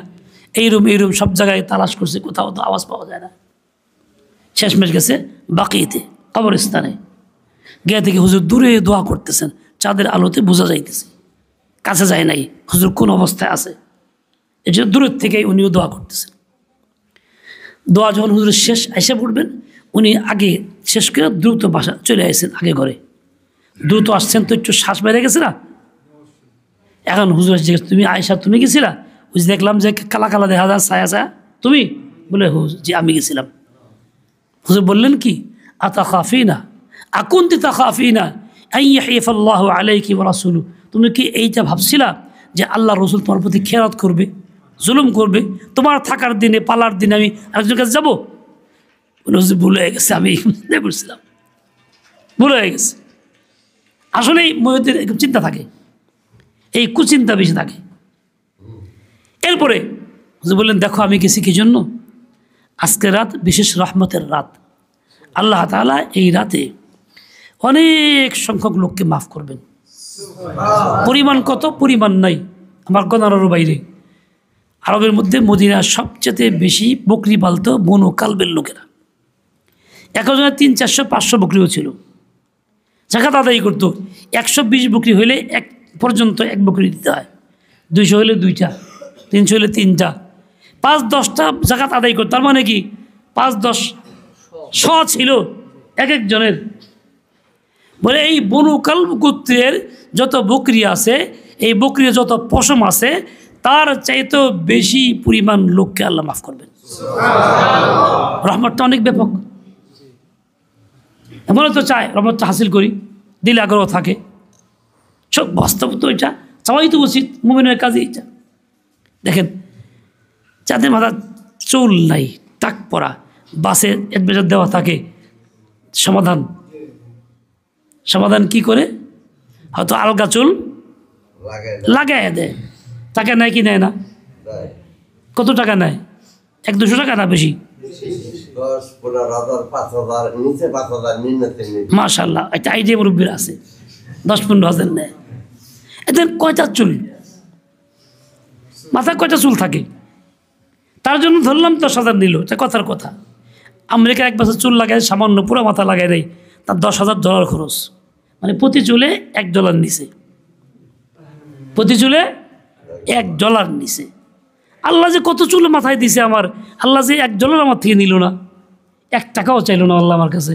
Speaker 1: এই রুম সব জায়গায় তালাশ করছে, কোথাও তো আওয়াজ পাওয়া যায় না। শেষমেশ গেছে বাকিতে, কবরস্থানে। গিয়ে থেকে হুজুর দূরে দোয়া করতেছেন, চাঁদের আলোতে বোঝা যাইতেছে, কাছে যায় নাই হুজুর কোন অবস্থায় আছে, এই জন্য দূরের থেকেই উনিও দোয়া করতেছেন। দোয়া যখন হুজুরের শেষ এসে পড়বেন, উনি আগে শেষ করে দ্রুত বাসা চলে আসছেন, আগে ঘরে দ্রুত আসছেন, তো একটু শ্বাস বেড়ে গেছে না। এখন হুজুর জিজ্ঞেস, তুমি আয়েশা তুমি গেছিলা? ওই দেখলাম যে কালা কালা দেখা যায় ছায়া ছায়া, তুমি? বলে হুজুর জি আমি গেছিলাম। হুজুর বললেন কি, আতা খাফিনা আকুনতি তা খাফিনা আইয়াহিফাল্লাহু আলাইকি ওয়া রাসূলু, তুমি কি এইটা ভাবছিলা যে আল্লাহ রসুল তোমার প্রতি খেয়ানত করবে, জুলুম করবে, তোমার থাকার দিনে পালার দিনে আমি আরেকজনের কাছে যাবো? বলে হুজুর ভুলে হয়ে গেছে, আমি বলছিলাম, ভুলে হয়ে গেছে। আসলেই মহিলাদের এরকম চিন্তা থাকে, এই কুচিন্তা বেশি থাকে। এরপরে হুজুর বললেন, দেখো আমি গেছি কি জন্য, আজকের রাত বিশেষ রহমতের রাত, আল্লাহ তাআলা এই রাতে অনেক সংখ্যক লোককে মাফ করবেন। পরিমাণ কত? পরিমাণ নাই, আমার গণনারও বাইরে। আরবের মধ্যে মদিনার সবচেয়ে বেশি বকরি পালত বনু কালবের লোকেরা। একজনের 300-400 বকরিও ছিল, জাকাত আদায় করতো। 120 বকরি হইলে এক পর্যন্ত এক বকরি দিতে হয়, 200 হলে 2টা, 300 হলে 3টা, 5-10টা জাকাত আদায় করতো। তার মানে কি 5-10 শ ছিল এক একজনের। বলে এই বনু কালব গোত্রের যত বকরি আছে, এই বকরির যত পশম আছে, তার চাইতেও বেশি পরিমাণ লোককে আল্লাহ মাফ করবেন। রহমতটা অনেক ব্যাপক। এমনও তো চায় রহমতটা হাসিল করি, দিলে আগ্রহ থাকে, সব বাস্তব তো এটা চাওয়াই তো উচিত, মুমিনের কাজে এটা। দেখেন, যাদের মাথা চুল নাই, টাক পরা, বাসে অ্যাডমিটার দেওয়া থাকে, সমাধান কি করে? হয়তো আলগা চুল লাগাই দেয়। টাকা নেয় কি নেয় না? কত টাকা নেয়? 100-200 টাকা না বেশি? মাশাআল্লাহ, একটা আইডিয়া মুরব্বীর আছে, 10-15 হাজার নেয়। এদের কয়টা চুল, মাথায় কয়টা চুল থাকে? তার জন্য ধরলাম 10,000 নিল, এটা কথার কথা। আমেরিকা এক বছর চুল লাগায়, সামান্য পুরো মাথা লাগায় নেই, তার $10,000 খরচ, মানে প্রতি চুলে $1 নিছে, প্রতি চুলে $1 নিছে। আল্লাহ যে কত চুল মাথায় দিছে আমার, আল্লাহ যে $1 আমার থেকে নিল না, 1 টাকাও চাইল না আল্লাহ আমার কাছে।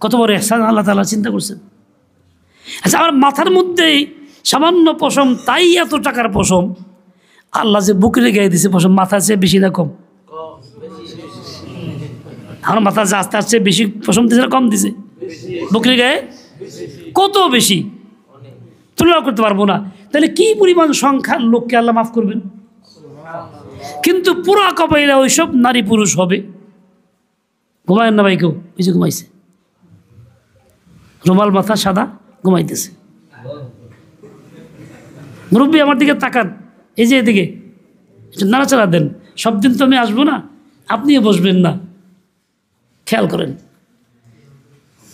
Speaker 1: কত বড় ইহসান আল্লাহ তাআলা, চিন্তা করছেন? আচ্ছা, আমার মাথার মধ্যেই সামান্য পশম, তাই এত টাকার পশম। আল্লাহ যে বুকের গায়ে দিছে পশম, মাথার চেয়ে বেশি না কম? আমার মাথার যে আস্তে আস্তে বেশি পশম দিছে না কম দিছে? বুকের গায়ে কত বেশি, তুলনা করতে পারবো না। তাহলে কি পরিমাণ সংখ্যার লোককে আল্লাহ মাফ করবেন। কিন্তু পুরা কবাইলা ওইসব নারী পুরুষ হবে। ঘুমায়েন না ভাই কেউ? ওই যে ঘুমাইছে, রুমাল মাথা সাদা, ঘুমাইতেছে। মুরব্বী আমার দিকে তাকান, এই যে এদিকে নাড়াচাড়া দেন। সব দিন তো আমি আসবো না, আপনিও বসবেন না, খেয়াল করেন।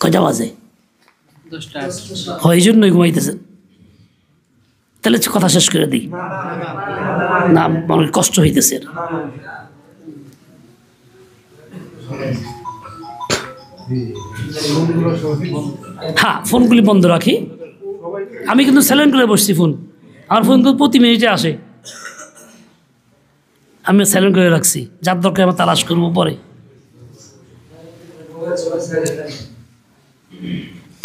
Speaker 1: কয়টা বাজে? 10টা। হয়, এই জন্যই ঘুমাইতেছেন। তাহলে কথা শেষ করে দিই না, আমার কষ্ট হইতেছে। হ্যাঁ, ফোনগুলি বন্ধ রাখি। আমি কিন্তু সাইলেন্ট করে বসছি ফোন, আমার ফোন তো প্রতি মিনিটে আসে, আমি সাইলেন্ট করে রাখছি, যার দরকার আমি তালাশ করবো পরে।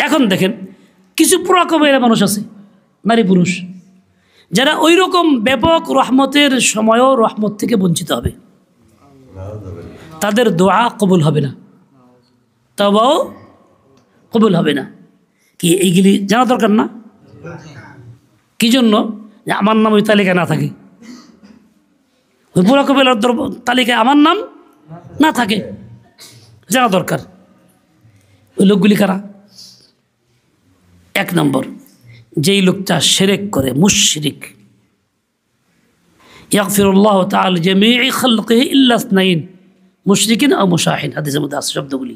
Speaker 1: এখন দেখেন, কিছু পুরা কবাইলা মানুষ আছে, নারী পুরুষ, যারা ওই রকম ব্যাপক রহমতের সময়ও রহমত থেকে বঞ্চিত হবে। তাদের দোয়া কবুল হবে না, তবুও কবুল হবে না। কি এইগুলি জানা দরকার না? কি জন্য? যে আমার নাম ওই তালিকায় না থাকে, ওই পুরা কবিলার তালিকায় আমার নাম না থাকে, জানা দরকার। ওই লোকগুলি কারা? এক নম্বর, যেই লোকটা শিরক করে, মুশরিক। ইয়াগফিরুল্লাহু তাআলা জামিই খালকিহি ইল্লা ইসনাইন মুশরিকিন আও মুশাহিন, হাদিসের মধ্যে আছে শব্দগুলি।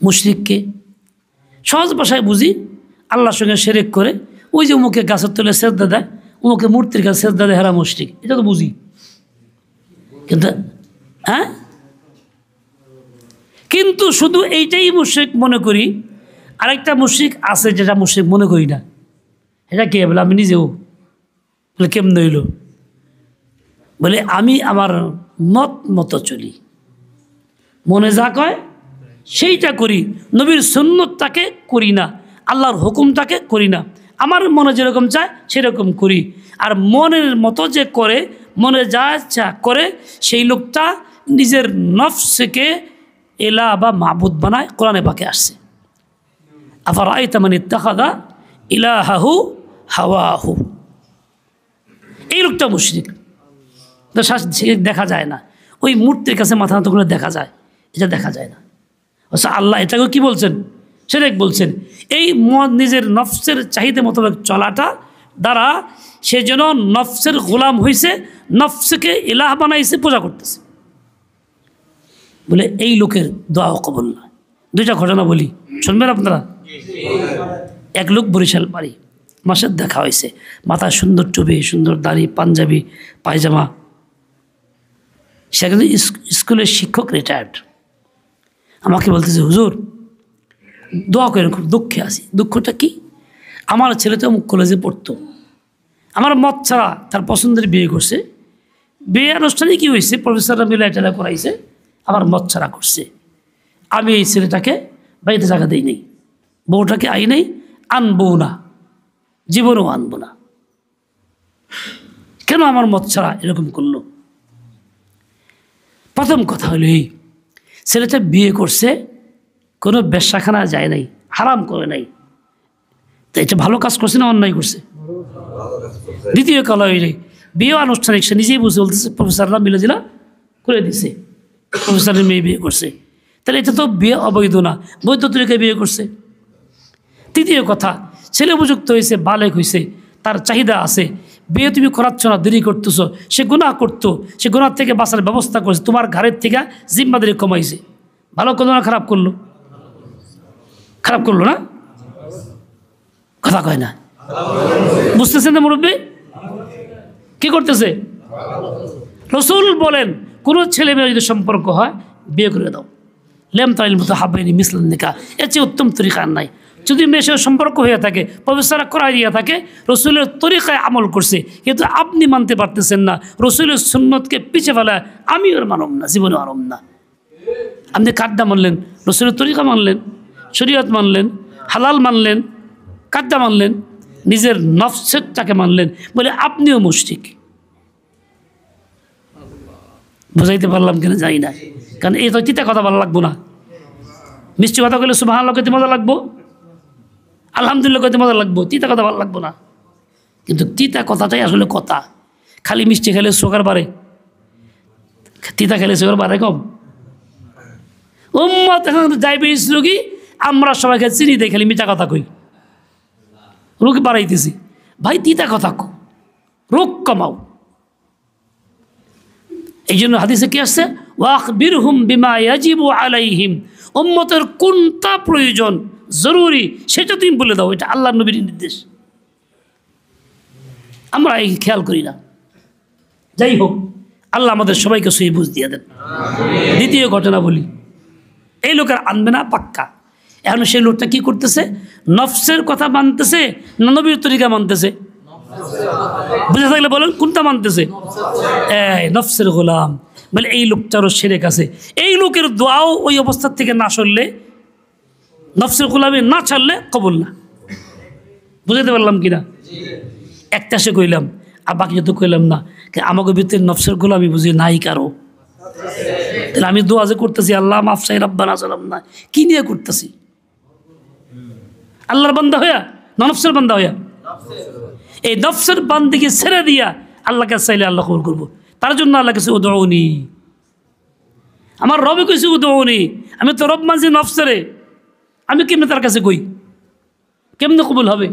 Speaker 1: মুশরিককে সহজ ভাষায় বুঝি, আল্লাহর সঙ্গে শিরক করে, ওই যে অমুকে গাছের তলে সেজদা দেয়, অমুকে মূর্তির কাছে সেজদা দেয়, হেরা মুশরিক, এটা তো বুঝি। কিন্তু কিন্তু শুধু এইটাই মুশরিক মনে করি, আরেকটা মুশরিক আছে যেটা মুশরিক মনে করি না। এটা কে বলে? আমি নিজেও বলে কেমন হইল? বলে আমি আমার মতো চলি, মনে যা কয় সেইটা করি, নবীর সুন্নতটাকে করি না, আল্লাহর হুকুমটাকে করি না, আমার মনে যেরকম চায় সেরকম করি। আর মনের মতো যে করে, মনে যা ইচ্ছা করে, সেই লোকটা নিজের নফসকে এলা বা মাবুদ বানায়। কোরআনে পাকে আসছে, আফারাআইতা মান ইত্তাখাযা ইলাহাহু হাওয়াহু। এই লোকটা মুশরিক, দেখা যায় না। ওই মূর্তির কাছে মাথা নত করে দেখা যায়, এটা দেখা যায় না। আচ্ছা, আল্লাহ এটাকে কি বলছেন? শিরক বলছেন। এই নিজের নফসের চাহিদা মোতাবেক চলাটা দ্বারা সে যেন নফসের গোলাম হয়েছে, নফসকে ইলাহ বানাইছে, পূজা করতেছে। বলে এই লোকের দোয়া কবুল না। দুইটা ঘটনা বলি, শুনবেন আপনারা। এক লোক বরিশাল বাড়ি, মাসের দেখা হয়েছে, মাথায় সুন্দর টুপি, সুন্দর দাড়ি, পাঞ্জাবি, পায়জামা। সে কিন্তু স্কুলের শিক্ষক, রিটায়ার্ড। আমাকে বলতেছে, হুজুর দোয়া করেন, খুব দুঃখে আছি। দুঃখটা কি? আমার ছেলে তো অমুক কলেজে পড়তো, আমার মত ছাড়া তার পছন্দের বিয়ে করছে, বিয়ে অনুষ্ঠানে কি হয়েছে, প্রফেসররা মিলে টেলা করাইছে, আমার মত ছাড়া করছে। আমি এই ছেলেটাকে বাড়িতে জায়গা দিই নাই, বউটাকে আই নাই, আনবো না, জীবনেও আনবো না। কেন আমার মত ছাড়া এরকম করলো? প্রথম কথা হলো এই, ছেলেটা বিয়ে করছে, কোনো বেশ্যাখানা যায় নাই, হারাম করে নাই, তো এটা ভালো কাজ করছে না অন্যায় করছে? দ্বিতীয় কাল হইলে বিয়ে আনুষ্ঠানিক, সে নিজেই বুঝে বলতেছে, প্রফেসররা মিলে জিলা করে দিছে, প্রফেসরের মেয়ে বিয়ে করছে, তাহলে এটা তো বিয়ে অবৈধ না, বৈধ তরিকায় বিয়ে করছে। তৃতীয় কথা, ছেলে উপযুক্ত হয়েছে, বালেক হয়েছে, তার চাহিদা আছে, বিয়ে তুমি করাচ্ছ না, দেরি করতেছ, সে গুনাহ করতো, সে গুনাহ থেকে বাঁচার ব্যবস্থা করছে, তোমার ঘরের থেকে জিম্মাদারি কমাইছে। ভালো করলো না খারাপ করলো? খারাপ করলো না? কথা কয় না, বুঝতেছেন না মুরব্বী? কি করতেছে? রাসূল বলেন, কোনো ছেলে মেয়ে যদি সম্পর্ক হয়, বিয়ে করে দাও। লেম তাইল মতো হাবাইনি মিসলান নিকাহ, এর চেয়ে উত্তম তরিকা আর নাই। যদি মেয়ের সাথে সম্পর্ক হয়ে থাকে, প্রফেসররা করাই দিয়ে থাকে, রসুলের তরিকায় আমল করছে, কিন্তু আপনি মানতে পারতেছেন না, রসুলের সুন্নতকে পিছে ফেলায় আমি ওর মানব না, জীবনে মানব না। আপনি কাদ্দা মানলেন, রসুলের তরিকা মানলেন, শরীয়ত মানলেন, হালাল মানলেন, কাদ্দা মানলেন, নিজের নফসটাকে মানলেন, বলে আপনিও মুশরিক। বুঝাইতে পারলাম কিনা জানি না, কারণ এই তো তিতা কথা ভালো লাগবো না। মিষ্টি কথা কইলে সুবহানাল্লাহ কইতে মজা লাগবো, আলহামদুলিল্লাহ কইতে মজা লাগবো, তিতা কথা ভালো লাগবো না। কিন্তু তিতা কথাটাই আসলে কথা। খালি মিষ্টি খেলে সুগার বাড়ে, তিতা খেলে সুগার বাড়ে কম। উম্মত এখন ডায়াবেটিস রোগী, আমরা সবাইকে চিনি দেই, খালি মিঠা কথা কই, রোগ বাড়াইতেছি। ভাই তিতা কথা কো, রোগ কমাও। এই জন্য হাদিসে কি আসছে, ওয়াখবিরহুম বিমা ইয়াজিবু আলাইহিম, উম্মতের কোনটা প্রয়োজন, জরুরি, সেটা তুমি বলে দাও। এটা আল্লাহর নবীর নির্দেশ, আমরা এই খেয়াল করি না। যাই হোক, আল্লাহ আমাদের সবাইকে সহি বুঝ দিয়ে দেন। দ্বিতীয় ঘটনা বলি, এই লোকের আনবে না পাক্কা। এখন সেই লোকটা কি করতেছে, নফসের কথা মানতেছে না নবীর তরিকা মানতেছে? বুঝে থাকলে বলেন কোনটা মানতেছে? নফসের গোলাম। বলে এই লোকটারও শিরক আছে। এই লোকের দোয়াও ওই অবস্থার থেকে না সরলে, নফসের গোলামে না ছাড়লে কবুল না। বুঝাতে পারলাম কিনা? একটা সে কইলাম, আর বাকি যত কইলাম না। আমাকে ভিতরে নফসের গোলামি বুঝি নাই কারো, তাহলে আমি দোয়া যে করতেছি, আল্লাহ মাফ চাই রাব্বানা সালাম না, কি নিয়ে করতেছি? আল্লাহর বান্দা হইয়া না নফসের বান্দা হইয়া? এই নফসের বান্দিকে ছেড়ে দিয়া আল্লাহকে চাইলে আল্লাহ কবুল করবো। তার জন্য আল্লাহ কাছে উদউনি, আমার রবে কইছে উদউনি, আমি তো রব মানছি নফসেরে, আমি কেমনে তার কাছে কই, কেমনে কবুল হবে?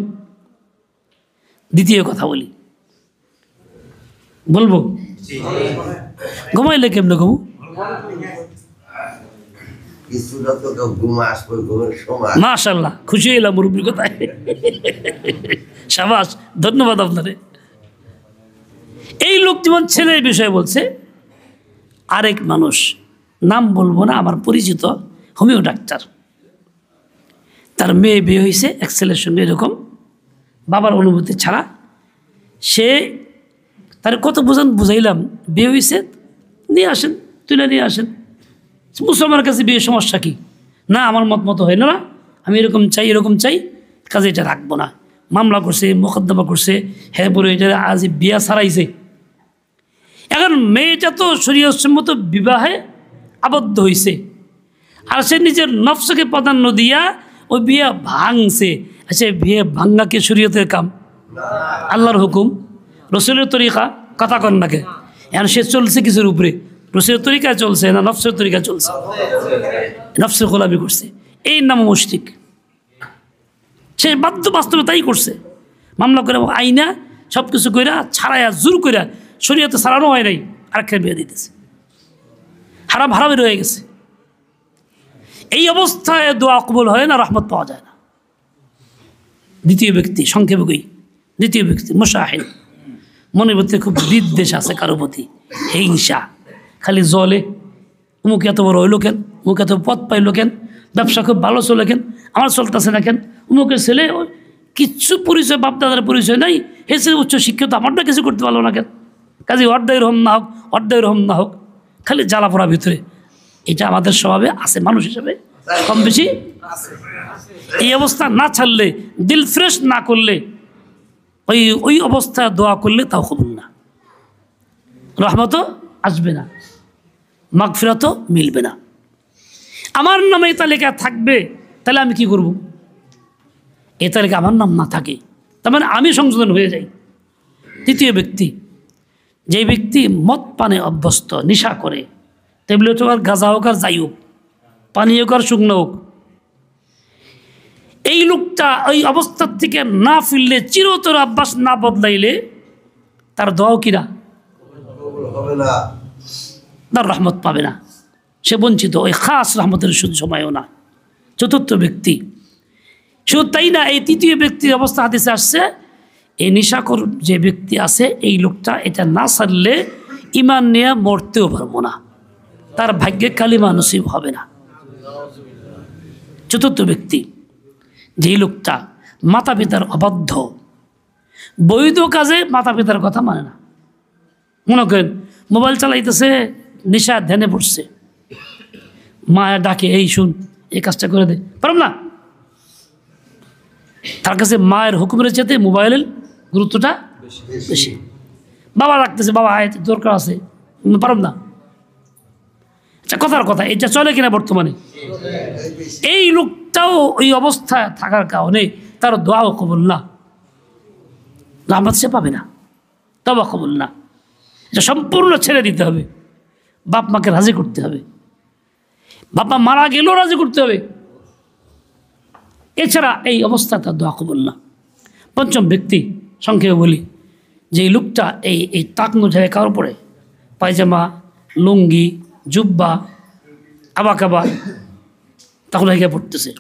Speaker 1: দ্বিতীয় কথা বলবো, ঘুমাইলে কেমনে ঘুমু? মাশাআল্লাহ, খুশি হইলাম মুরব্বীর কথায়। শাবাশ, ধন্যবাদ আপনারে। এই লোক যেমন ছেলের বিষয়ে বলছে, আরেক মানুষ, নাম বলবো না, আমার পরিচিত হোমিও ডাক্তার, তার মেয়ে বিয়ে হয়েছে এক ছেলের সঙ্গে, এরকম বাবার অনুমতি ছাড়া। সে তার কত বুঝাইলাম, বিয়ে হয়েছে, নিয়ে আসেন, তুলে নিয়ে আসেন। মুসলমানের কাছে বিয়ে সমস্যা কি? না, আমার মতো হয় না, আমি এরকম চাই, এরকম চাই, কাজে এটা রাখবো না। মামলা করছে, মোকদ্দমা করছে, হ্যাঁ বলে এটা আজ বিয়া ছাড়াইছে। এখন মেয়েটা তো শরীয়তসম্মত বিবাহে আবদ্ধ হয়েছে, আর সে নিজের নফসকে প্রাধান্য দিয়া ওই বিয়ে ভাঙছে। আচ্ছা, বিয়ে ভাঙা কি শরীয়তের কাম? আল্লাহর হুকুম, রসুলের তরিকা, কথা কন নাকে। এখন সে চলছে কিছুর উপরে, রসুলের তরিকায় চলছে না নফসের তরিকায় চলছে? নফসের গোলামি করছে, এই নাম মুশরিক। সে বাস্তবে তাই করছে, মামলা করে আইনা সব কিছু কইরা ছাড়াইয়া জোর কইরা, শরীয়তে ছাড়ানো হয় নাই, আরেকটা বিয়ে দিতেছে, হারামে রয়ে গেছে। এই অবস্থায় দোয়া কবুল হয় না, রহমত পাওয়া যায় না। দ্বিতীয় ব্যক্তি, সংক্ষেপে কই, দ্বিতীয় ব্যক্তি মুশাহিন, মনের মধ্যে খুব বিদ্বেষ আছে কারো প্রতি, হিংসা, খালি জলে, অমুক এত বড় হইল কেন, অমুক এত পথ পাইল কেন, ব্যবসা খুব ভালো চলে কেন, আমার চলতেছে না কেন, অমুকের ছেলে কিচ্ছু পরিচয়, বাপদাদার পরিচয় নাই, হে ছেলে উচ্চ শিক্ষিত, আমারটা কিছু করতে পারলো না কেন, কাজে অর্ধায় রহম না হোক, অর্ধায় রহম না হোক, খালি জ্বালা পড়া ভিতরে। এটা আমাদের স্বভাবে আছে, মানুষ হিসাবে কম বেশি। এই অবস্থা না ছাড়লে, দিল ফ্রেশ না করলে, ওই অবস্থায় দোয়া করলে তাও কবুল না, রহমতও আসবে না, মাগফিরাতও মিলবে না। আমার নামে এই তালিকা থাকবে, তাহলে আমি কি করব? এই তালিকা আমার নাম না থাকে, তার মানে আমি সংশোধন হয়ে যাই। তৃতীয় ব্যক্তি, যে ব্যক্তি মদ পানে অভ্যস্ত, নেশা করে, ট্যাবলেট হোক আর গাঁজা হোক আর যাই হোক, পানি হোক আর শুকনো হোক, এই লোকটা ওই অবস্থার থেকে না ফিরলে, চিরতর অভ্যাস না বদলাইলে, তার দোয়াও কিনা তার রহমত পাবে না, সে বঞ্চিত, ওই খাস রহমতের সময়ও না। চতুর্থ ব্যক্তি, শুধু তাই না, এই তৃতীয় ব্যক্তির অবস্থা হাদিসে আসছে, এই নেশাখোর যে ব্যক্তি আছে, এই লোকটা এটা না ছাড়লে ঈমান নিয়ে মরতেও পারবো না, তার ভাগ্যে কালিমা নসিব হবে না। চতুর্থ ব্যক্তি, যেই লোকটা মাতা পিতার অবাধ্য, বৈধ কাজে মাতা পিতার কথা মানে না। মনে করেন মোবাইল চালাইতেছে, নেশা ধ্যানে পড়ছে, মায়া ডাকে, এই শুন, এই কাজটা করে দে, পারব না। তার কাছে মায়ের হুকুমের চাইতে মোবাইলের গুরুত্বটা বেশি। বাবা ডাকতেছে, বাবা আয়, দরকার আছে, পারব না। আচ্ছা, কথার কথা, এটা চলে কিনা বর্তমানে? এই লোকটাও ওই অবস্থায় থাকার কারণে তার দোয়াও কবুল না, রহমত সে পাবে না, তওবা কবুল না। এটা সম্পূর্ণ ছেড়ে দিতে হবে, বাপ মাকে রাজি করতে হবে, বাপ মা মারা গেলেও রাজি করতে হবে, এছাড়া এই অবস্থা তার দোয়া কবুল না। পঞ্চম ব্যক্তি, সংক্ষেপে বলি, যে লোকটা এই টাকনো যায় কারোর পরে, পায়জামা, লুঙ্গি, জুব্বা, আবাকাবা, তখন হেগে পড়তেছে,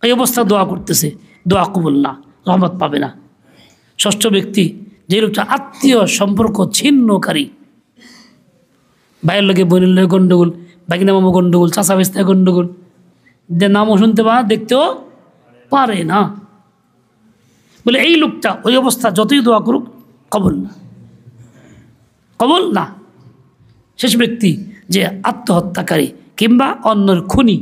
Speaker 1: এই অবস্থা দোয়া করতেছে, দোয়া কবুল না, রহমত পাবে না। ষষ্ঠ ব্যক্তি, যে লোকটা আত্মীয় সম্পর্ক ছিন্নকারী, ভাইয়ের লোকে বোনের লোক গণ্ডগোল, বাগিনা মামা গণ্ডগোল, চাচা বেস্তায় গণ্ডগোল, যে নামও শুনতে পারে, দেখতেও পারে না, বলে এই লোকটা ওই অবস্থা যতই দোয়া করুক কবুল না, কবুল না। শেষ ব্যক্তি, যে আত্মহত্যাকারী কিংবা অন্যের খুনি,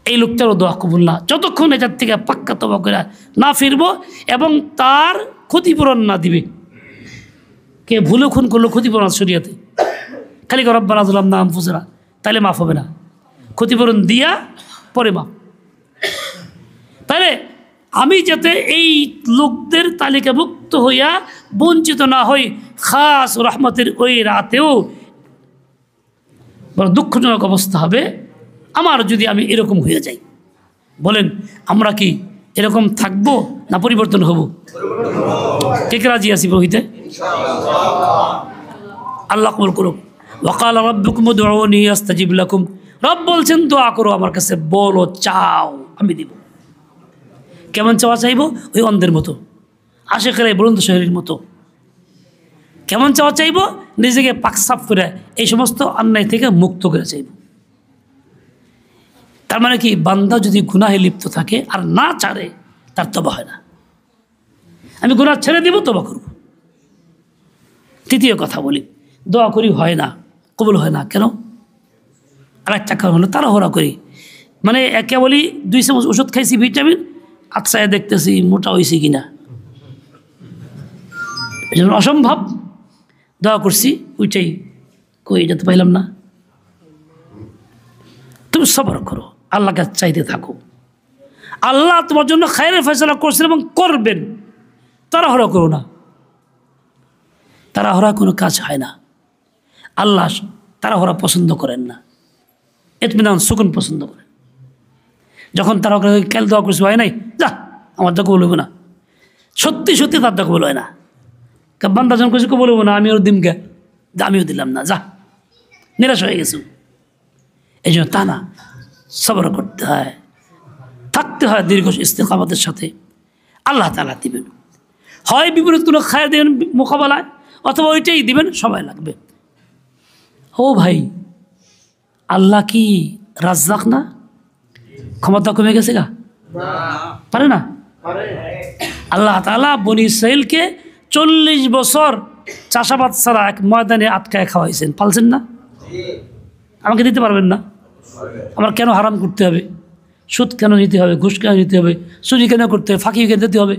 Speaker 1: এই লোকটারও দোয়া কবুল না, যতক্ষণ এটার থেকে পাক্কা তওবা করে না ফিরবো এবং তার ক্ষতিপূরণ না দিবে। কে ভুলে খুন করলো, ক্ষতিপূরণ শরীয়তে, খালি রব্বানা যালামনা আনফুসানা, তাহলে মাফ হবে না, ক্ষতিপূরণ দিয়া পরে মাফ। তাহলে আমি যাতে এই লোকদের তালিকাভুক্ত হইয়া বঞ্চিত না হই, খাস রহমতের ওই রাতেও বড় দুঃখজনক অবস্থা হবে, আমার যদি আমি এরকম হয়ে যাই, বলেন আমরা কি এরকম থাকবো না পরিবর্তন হব? কে কে রাজি আছি বহিতে? আল্লাহ কবুল করুক। ওয়াকাল রাব্বুকুম উদউনি আস্তাজিব লাকুম, রব বলছেন দোয়া করো আমার কাছে, বলো চাও আমি দিব। কেমন চাওয়া চাইবো? ওই অন্ধের মতো, আশেকের বলুন তো শহরের মতো। কেমন চাওয়া চাইব? নিজেকে পাকসাফ করে এই সমস্ত অন্যায় থেকে মুক্ত করে চাইব। তার মানে কি, বান্দা যদি গুনাহে লিপ্ত থাকে আর না ছাড়ে তার তবা হয় না। আমি গুনাহ ছেড়ে দিব, তবা করব। তৃতীয় কথা বলি, দোয়া করি হয় না, কবুল হয় না কেন? আর একটা কারণ হলো তাড়াহুড়া করি, মানে একে বলি 2 চামচ ওষুধ খাইছি ভিটামিন, আচ্ছা দেখতেছি মোটা হয়েছি কিনা, এই জন্য অসম্ভব দোয়া করছি, ওইটাই কই এটা তো পাইলাম না। তুমি সবর করো, আল্লাহকে চাইতে থাকো। আল্লাহ তোমার জন্য খায়রের ফয়সালা করছেন এবং করবেন, তাড়াহুড়া করো না। তাড়াহুড়া কোনো কাজ হয় না। আল্লাহ তাড়াহুড়া পছন্দ করেন না, ইতমিনান সুকুন পছন্দ করেন। যখন তাড়াহুড়া কাল দোয়া করছি হয় নাই, যা আমার তো কবুল হইব না, সত্যি সত্যি তার তো কবুল হয় না। বান্দা যখন কিছু কবুল হইব না, আমি ওর দিমকে আমিও দিলাম না, যা নিরাশ হয়ে গেছি। এই জন্য তা না, সবর করতে হয়, থাকতে হয় দীর্ঘ ইস্তেকামতের সাথে, আল্লাহ তাআলা দিবেন। হয় বিপরীত কোনো খায় দেবেন মোকাবেলায়, অথবা ওইটাই দিবেন, সময় লাগবে। ও ভাই, আল্লাহ কি রাজ্জাক না? ক্ষমতা কমে গেছে গা? পারে না? আল্লাহ তাআলা বনি ইসরাইলকে 40 বছর চাষাবাদ ছাড়া এক ময়দানে আটকায় খাওয়াইছেন, পালছেন না? আমাকে দিতে পারবেন না? আমার কেন হারাম করতে হবে? সুদ কেন নিতে হবে? ঘুষ কেন নিতে হবে? চুরি কেন করতে হবে? ফাঁকি কেন দিতে হবে?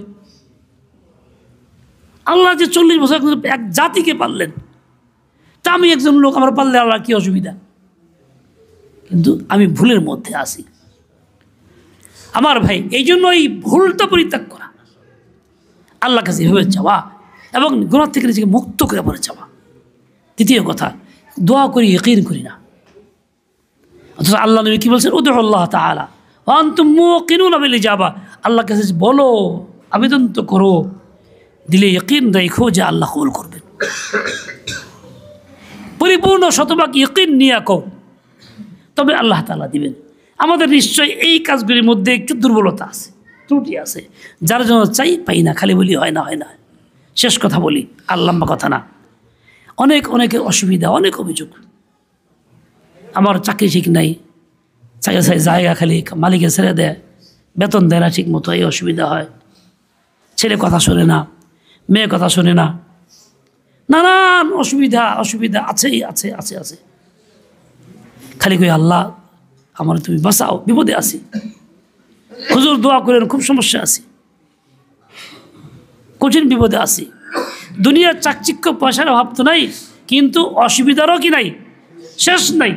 Speaker 1: আল্লাহ যে 40 বছর এক জাতিকে পারলেন, তা আমি একজন লোক, আমার পারলে আল্লাহ কি অসুবিধা? কিন্তু আমি ভুলের মধ্যে আছি আমার ভাই। এই জন্য এই ভুলটা পরিত্যাগ করা, আল্লাহর কাছে এভাবে চাওয়া এবং গুনাহ থেকে নিজেকে মুক্ত করে পরে চাওয়া। তৃতীয় কথা, দোয়া করি ইয়াকিন করি না। অথচ আল্লাহ নবী কি বলছেন? উদউ আল্লাহ তাআলা ওয়া আনতুম মুকিনুনা বিল ইজাবা, আল্লাহর কাছে বলো, আবেদন তো করো, দিলে ইয়াকিন রাখো যে আল্লাহ কবুল করবেন। পরিপূর্ণ শতভাগ ইয়াকিন নিয়ে কও, তবে আল্লাহ তাআলা দিবেন। আমাদের নিশ্চয়ই এই কাজগুলির মধ্যে একটু দুর্বলতা আছে, ত্রুটি আছে, যার জন্য চাই পাই না, খালি বলি হয় না হয় না। শেষ কথা বলি, আর লম্বা কথা না। অনেকের অসুবিধা, অনেক অভিযোগ, আমার চাকরি ঠিক নাই, জায়গা খালি মালিকে ছেড়ে দেয়, বেতন দেয় না ঠিক মতো, এই অসুবিধা হয়। ছেলে কথা শোনে না, মেয়ে কথা শোনে না, নানান অসুবিধা আছেই আছে আছে আছে। খালি কই আল্লাহ আমার তুমি বাঁচাও, বিপদে আছি, হুজুর দোয়া করেন, খুব সমস্যা আছি, কঠিন বিপদে আছি। দুনিয়ার চাকচিক্য পয়সার অভাব তো নাই, কিন্তু অসুবিধারও কি নাই, শেষ নাই।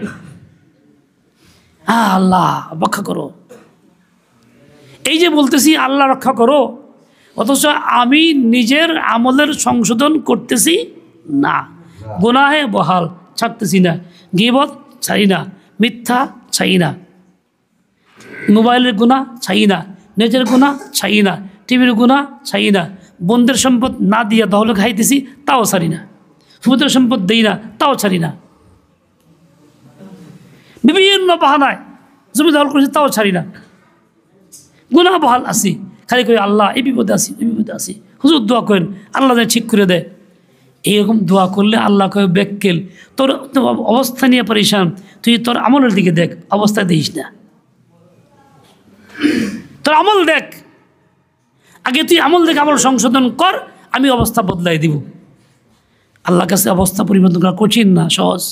Speaker 1: হ্যাঁ আল্লাহ রক্ষা করো, এই যে বলতেছি আল্লাহ রক্ষা করো, অথচ আমি নিজের আমলের সংশোধন করতেছি না, গুনাহে বহাল ছাড়তেছি না, গীবত ছাড়ি না, মিথ্যা ছাড়ি না, মোবাইলের গুনাহ ছাড়ি না, নেটের গুনাহ ছাড়ি না, টিভির গুনাহ ছাড়ি না, বন্ধের সম্পদ না দিয়ে দহলে খাইতেছি তাও ছাড়ি না, সমুদ্রের সম্পদ দেই না তাও ছাড়ি না, বিভিন্ন বাহানায় জমি দখল করেছি তাও ছাড়ি না, গুনাহ বহাল আছি। খালি কই আল্লাহ এই বিপদে আছি, এই বিপদে আছি, হুজুর দোয়া করেন আল্লাহ যেন ঠিক করে দেয়। এইরকম দোয়া করলে আল্লাহ কয়ে বেক্কেল, তোর অবস্থা নিয়ে পরেশান, তুই তোর আমলের দিকে দেখ, অবস্থা দিস না, তোর আমল দেখ আগে, তুই আমল দেখ, আমল সংশোধন কর, আমি অবস্থা বদলাই দিব। আল্লাহর কাছে অবস্থা পরিবর্তন করা কঠিন না, সহজ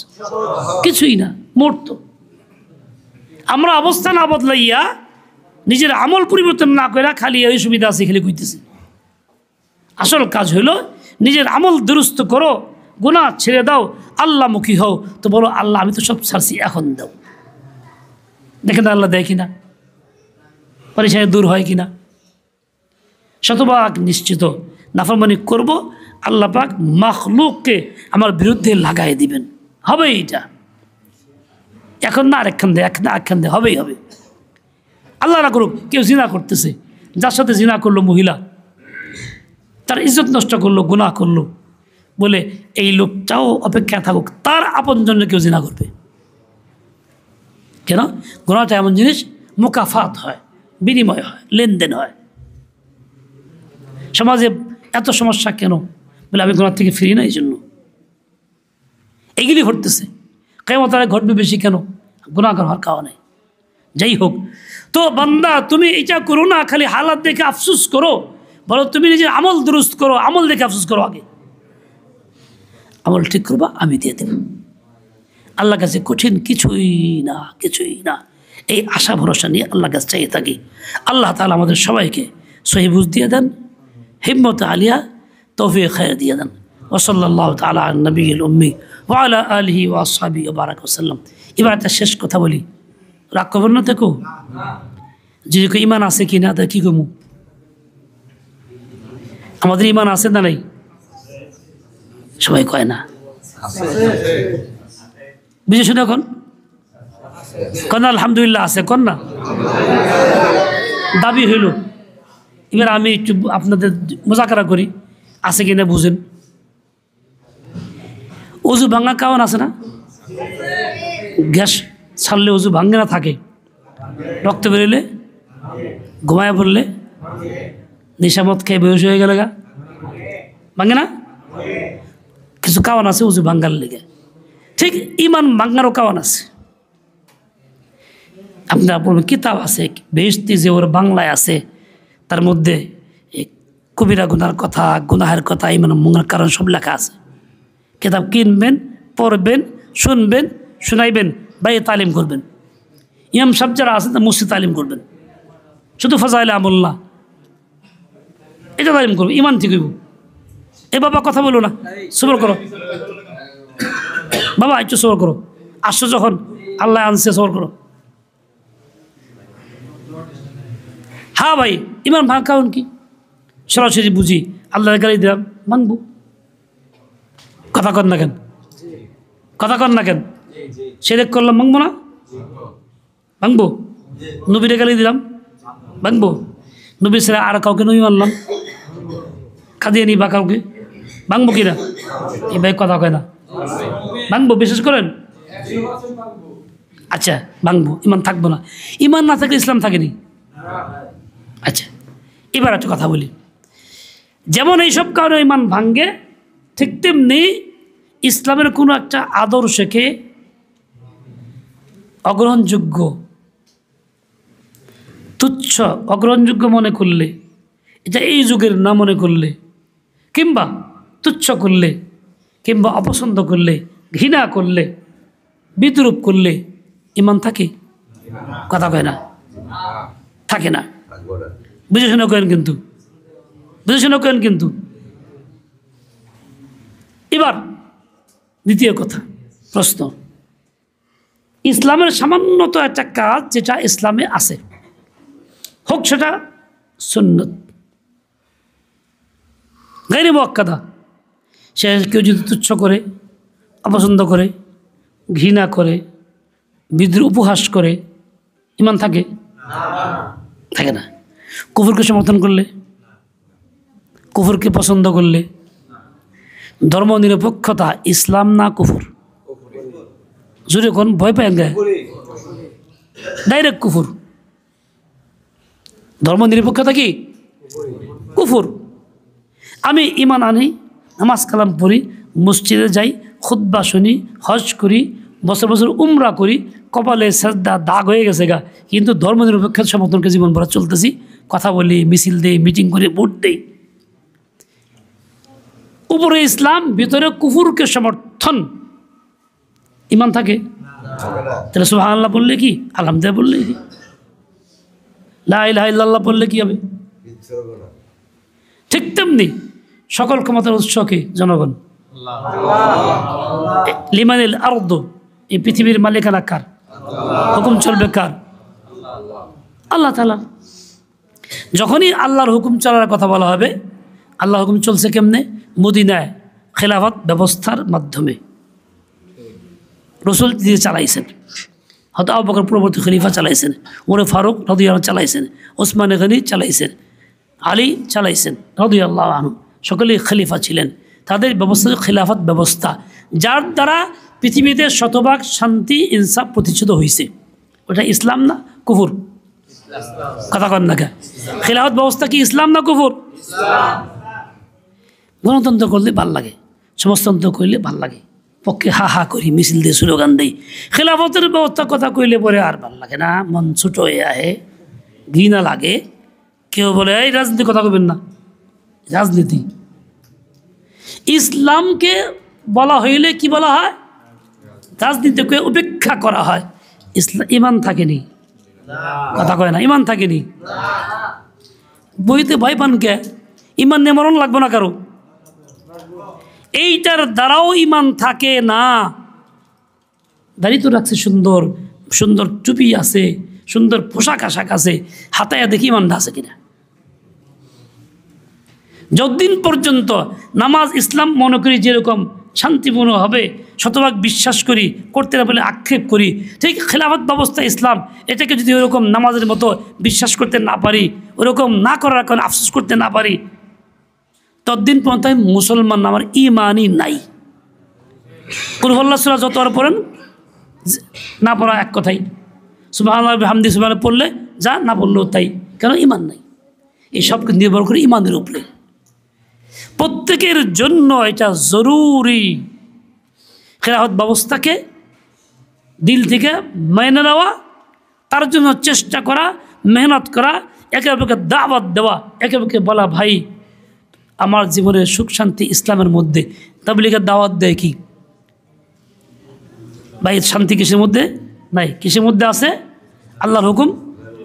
Speaker 1: কিছুই না, মুহূর্ত। আমরা অবস্থা না বদলাইয়া নিজের আমল পরিবর্তন না করে খালি এই সুবিধা আছে খালি কইতেছি। আসল কাজ হইল নিজের আমল দুরুস্ত করো, গুনাহ ছেড়ে দাও, আল্লাহমুখী হও। তো বলো আল্লাহ আমি তো সব ছাড়ছি, এখন দাও। দেখেন আল্লাহ দেয় কিনা, পরেশানি দূর হয় কিনা। শতভাগ নিশ্চিত নাফরমানি করব, আল্লাহ পাক মাখলুককে আমার বিরুদ্ধে লাগাই দিবেন, হবে এইটা। এখন না আরেকখান দে, এখন আরেকখান দে, হবেই হবে। আল্লাহ না করুক কেউ জিনা করতেছে, যার সাথে জিনা করলো মহিলা, তার ইজ্জত নষ্ট করলো, গুনাহ করলো, বলে এই লোকটাও অপেক্ষা থাকুক, তার আপনজনকে কেউ জিনা করবে কেন? গুনাহটা এমন জিনিস, মুকাফাত হয়, বিনিময় হয়, লেনদেন হয়। সমাজে এত সমস্যা কেন? বলে আমি গুনাহ থেকে ফিরি না, এই জন্য এইগুলি ঘটতেছে। কিয়ামতের আগে ঘটবে বেশি কেন? গুনাহগার হওয়ার কারণে। যাই হোক, তো বান্দা তুমি এটা করো না খালি হালাত দেখে আফসোস করো, বলো তুমি নিজের আমল দুরুস্ত করো, আমল দেখে আফসোস করো। আগে আমল ঠিক করবা, আমি দিয়ে দেব। আল্লাহর কাছে কঠিন কিছুই না, কিছুই না। এই আশা ভরসা নিয়ে আল্লাহর কাছে চাইয়ে থাকি। আল্লাহ তাআলা আমাদের সবাইকে সহি বুঝ দিয়ে দেন, হিম্মত আলিয়া তৌফিক খায়র দিয়ে দেন। ওয়া সাল্লাল্লাহু তাআলা আলা নবিয়িল উম্মি ওয়া আলা আলিহি ওয়া আসহাবিহি ওয়া বারাকা ওয়াসাল্লাম। এবার একটা শেষ কথা বলি, রাগ করবেন না থেকো। যদি ইমান আছে কি না, তা কী কমু? আমাদের ইমান আছে না নাই? সবাই কয় না, বুঝে শুনে এখন কন আলহামদুলিল্লাহ আছে, কন না। দাবি হইল। এবার আমি একটু আপনাদের মোজাকারা করি, আছে কিনা বুঝেন। অজু ভাঙা কারণ আছে না? গ্যাস ছাড়লে অজু ভাঙে না থাকে, রক্ত বেরোলে, ঘুমায় পড়লে, নিশামত খেয়ে বেহুশ হয়ে গেলে গা ভাঙে না? কিছু কারণ আছে অজু ভাঙ্গার লেগে। ঠিক ইমান ভাঙ্গারও কারণ আছে। আপনার কিতাব আছে বেহেশতি, যে ওর বাংলায় আছে, তার মধ্যে কবিরা গুনার কথা, গুনাহের কথা, ইমান ভাঙ্গার কারণ সব লেখা আছে। কিতাব কিনবেন, পড়বেন, শুনবেন, শুনাইবেন, বাইরে তালিম করবেন। ইমাম সাহেব যারা আছেন তা মসজিদ তালিম করবেন, শুধু ফাজাইলে আমল না, এটা তালিম করবে, ইমান ঠিক হইব। এ বাবা কথা বলো না, সবর করো বাবা, একটু সবর করো। আসছো যখন আল্লাহ আনছে, সবর করো। হ্যাঁ ভাই, ইমান ভাঙ কারণ কি? সরাসরি বুঝি, আল্লাহর গালি দিলাম, ভাঙবো। কথা কর না কেন? কথা কর না কেন? সেরেক করলাম, ভাঙবো না? ভাঙবো। নবীরে গালি দিলাম, ভাঙবো। নবী ছেড়ে আর কাউকে নবী মানলাম, খাদিয়ে নি বা কাউকে, ভাঙবো কিনা? এই ভাই কথা কয় না, ভাঙবো। বিশেষ করেন আচ্ছা, ভাঙবো। ইমান থাকবো না? ইমান না থাকলে ইসলাম থাকেনি। আচ্ছা, এবার একটা কথা বলি। যেমন এইসব কারণে ইমান ভাঙ্গে, ঠিক তেমনি ইসলামের কোনো একটা আদর্শকে অগ্রহণযোগ্য, তুচ্ছ, অগ্রহণযোগ্য মনে করলে, এটা এই যুগের না মনে করলে, কিংবা তুচ্ছ করলে, কিংবা অপছন্দ করলে, ঘৃণা করলে, বিদ্রুপ করলে ইমান থাকে? কথা কয় না, থাকে না। বুঝে শুনে কেন কিন্তু, বুঝে শুনে কেন কিন্তু। এবার দ্বিতীয় কথা, প্রশ্ন, ইসলামের সামান্যত একটা কাজ যেটা ইসলামে আছে, হোক সেটা সুন্নত গায়রে মুআক্কাদা, সে কেউ যদি তুচ্ছ করে, অপছন্দ করে, ঘৃণা করে, বিদ্রোহ, উপহাস করে, ইমান থাকে? থাকে না। কুফরকে সমর্থন করলে, কুফরকে পছন্দ করলে, ধর্ম নিরপেক্ষতা ইসলাম না কুফর? জোরে কোন, ভয় পায় গায়ে, ডাইরেক্ট কুফর। ধর্ম নিরপেক্ষতা কি? কুফর। আমি ইমান আনি, নামাজ কালাম পড়ি, মসজিদে যাই, খুতবা শুনি, হজ করি, বছর বছর উমরা করি, কপালে সেজদা দাগ হয়ে গেছে গা, কিন্তু ধর্ম নিরপেক্ষতা সমর্থনকে জীবন ভরা চলতেছি, কথা বলি, মিছিল দেই, মিটিং করি, ভোট দেই। উপরে ইসলাম, ভিতরে কুফুরকে সমর্থন, ইমান থাকে? তাহলে সুবহানাল্লাহ বললে কি, আলহামদুলিল্লাহ বললে কি, লা ইলাহা ইল্লাল্লাহ বললে কি হবে? ঠিক তেমনি সকল ক্ষমতার উৎসকে জনগণ। লিমানিল আরদ, এই পৃথিবীর মালিকানা কার? হুকুম চলবে কার? আল্লাহ তাআলা। যখনই আল্লাহর হুকুম চলার কথা বলা হবে, আল্লাহ হুকুম চলছে কেমনে? মদিনায় খেলাফত ব্যবস্থার মাধ্যমে রাসূল দিয়ে চালাইছেন। হয়তো আবু বকর পরবর্তী খলিফা চালাইছেন, ওমর ফারুক রাদিয়াল্লাহু আনহু চালাইছেন, ওসমান গনি চালাইছেন, আলী চালাইছেন রাদিয়াল্লাহু আনহু, সকলেই খলিফা ছিলেন। তাদের ব্যবস্থা খিলাফত ব্যবস্থা, যার দ্বারা পৃথিবীতে শতভাগ শান্তি ইনসাফ প্রতিষ্ঠিত হয়েছে। ওটা ইসলাম না কুফর? কথা কন না কে? খিলাফত ব্যবস্থা কি ইসলাম না কুফর? গণতন্ত্র করলে ভাল লাগে, সমাজতন্ত্র করলে ভাল লাগে, পক্ষে হা হা করি, মিছিল দিয়ে স্লোগান দেই। খিলাফতের ব্যবস্থা কথা কইলে পরে আর ভাল লাগে না, মন ছোট হয়ে আহে, ঘৃণা লাগে। কেউ বলে এই রাজনীতি কথা কইবেন না, রাজনীতি। ইসলামকে বলা হইলে কি বলা হয়? রাজনীতিকে উপেক্ষা করা হয়। ইসলাম ইমান থাকেনি, কথা কয় না, ইমান থাকেনি। বইতে ভয় পান কে? ইমান নিয়ে মরণ লাগবে না কারো, এইটার দ্বারাও ইমান থাকে না। দাড়ি তো রাখছে, সুন্দর সুন্দর টুপি আছে, সুন্দর পোশাক আশাক আছে, হাতায়া দেখি ইমানটা আছে কিনা। যতদিন পর্যন্ত নামাজ ইসলাম মনে করি যেরকম শান্তিপূর্ণ হবে, শতভাগ বিশ্বাস করি, করতে না বলে আক্ষেপ করি, ঠিক খেলাফত ব্যবস্থা ইসলাম, এটাকে যদি ওরকম নামাজের মতো বিশ্বাস করতে না পারি, ওরকম না করার কারণে আফসোস করতে না পারি, ততদিন পর্যন্ত আমি মুসলমান, আমার ইমানই নাই। কুল হুয়াল্লাহু সূরা যতবার পড়েন, না পড়া এক কথাই, সুবহানাল্লাহি ওয়া বিহামদিহি সুবহানাল্লাহ পড়লে যা, না পড়লেও তাই, কেন? ইমান নাই। এই সবকে নির্ভর করে ইমানের উপরে। প্রত্যেকের জন্য এটা জরুরি, খেলাফত ব্যবস্থাকে দিল থেকে মেনে নেওয়া, তার জন্য চেষ্টা করা, মেহনত করা, একে অপরকে দাওয়াত দেওয়া, একে অপরকে বলা ভাই আমার জীবনের সুখ শান্তি ইসলামের মধ্যে। তাবলীগের দাওয়াত দেয় কি ভাই? শান্তি কিসের মধ্যে নাই? কিসের মধ্যে আছে? আল্লাহর হুকুম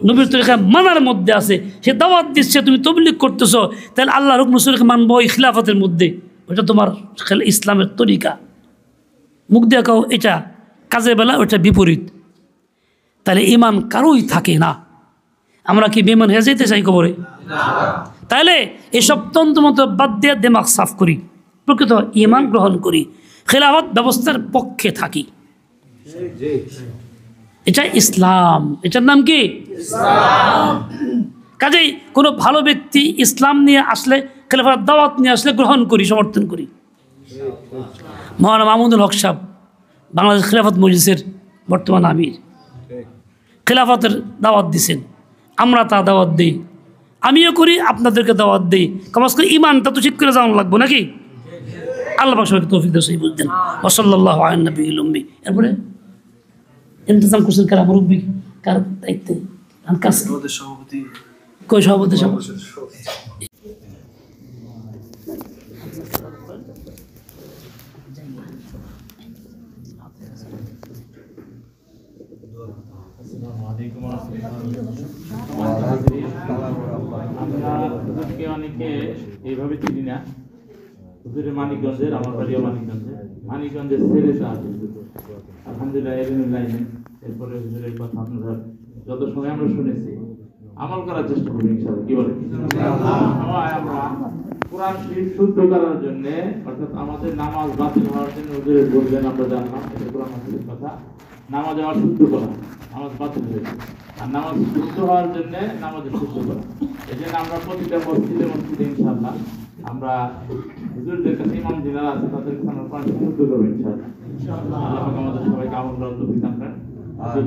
Speaker 1: নবীর তরিকা মানার মধ্যে আছে। সে দাওয়াত দিচ্ছে, তুমি তাবলীগ করতেছো, তাহলে আল্লাহর হুকুম রাসূলকে মানবো এই খিলাফতের মধ্যে। ওটা তোমার ইসলামের তরিকা। মুখ দিয়ে কাও এটা, কাজের বেলা ওটা বিপরীত। তাহলে ইমান কারোই থাকে না। আমরা কি বেঈমান হয়ে যেতে চাই কবরে? তাহলে এসব তন্ত্রমন্ত্র বাদ দিয়ে দিমাগ সাফ করি, প্রকৃত ইমান গ্রহণ করি, খেলাফত ব্যবস্থার পক্ষে থাকি। এটা ইসলাম, এটার নাম কি? ইসলাম। কাজেই কোনো ভালো ব্যক্তি ইসলাম নিয়ে আসলে, খেলাফত দাওয়াত নিয়ে আসলে গ্রহণ করি, সমর্থন করি। মৌলানা মাহমুদুল হক সাহেব বাংলাদেশ খেলাফত মজলিসের বর্তমান আমির, খেলাফতের দাওয়াত দিছেন, আমরা তা দাওয়াত দিই, আমিও করি, আপনাদেরকে দাওয়াত দিই। কমাস করে ইমানটা তো ঠিক করে জানা লাগবো নাকি? আল্লাহ পাক সবাইকে তৌফিক দাও, সেই বুঝতেন। ওয়া সাল্লাল্লাহু আলা নবিয়িল উম্মি। এরপরে ইন্তজাম করছেন কারা? মুরব্বী কার দায়িত্বে? সভাপতি কই? সভাপতি সাহেব
Speaker 2: অনেকে এইভাবে চিনি না। হুজুরের মানিকগঞ্জের, আমার বাড়িও মানিকগঞ্জের ছেলে সাহায্য আলহামদুলিল্লাহ এলিমের লাইনে। এরপরে হুজুরের কথা আপনারা যত সময় আমরা শুনেছি আমল করার চেষ্টা করি ইনশাআল্লাহ। কি বলে? আমরা কোরআন শরীফ শুদ্ধ করার জন্য, অর্থাৎ আমাদের নামাজ বাতিল হওয়ার জন্য হুজুরের বললেন, আমরা জানলাম এটা কোরআন হাদিসের কথা। নামাজ আমার শুদ্ধ করা, নামাজ বাতিল হয়েছে, আর নামাজ শুদ্ধ হওয়ার জন্য নামাজের শুদ্ধ করা। এই জন্য আমরা প্রতিটা মসজিদে ইনশাআল্লাহ আমরা হুজুরদের কাছে ইমাম যিনারা আছে তাদের কাছে আমরা কোরআন শুদ্ধ করবো ইনশাআল্লাহ। আল্লাহ পাক আমাদের সবাইকে আমল করার তৌফিক দান করেন।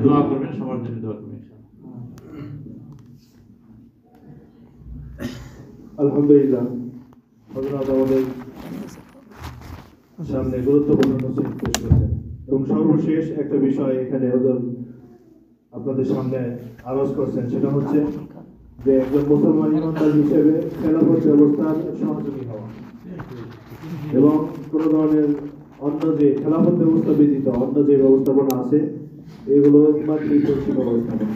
Speaker 2: দোয়া করবেন, সবার জন্য দোয়া করবেন ইনশাআল্লাহ।
Speaker 3: আলহামদুলিল্লাহ, হযরত আমাদের সামনে গুরুত্বপূর্ণ নসিহত পেশ করেছেন। এবং সর্বশেষ একটা বিষয় এখানে হযরত আপনাদের সামনে আলোচ করছেন, সেটা হচ্ছে যে একজন মুসলমান ইমানদার হিসেবে খেলাফত ব্যবস্থার সহযোগী হওয়া এবং কোনো ধরনের অন্য যে খেলাফত ব্যবস্থা ব্যতীত অন্য যে ব্যবস্থাপনা আছে এগুলো ইমানকে পরিচিত ব্যবস্থাপনা।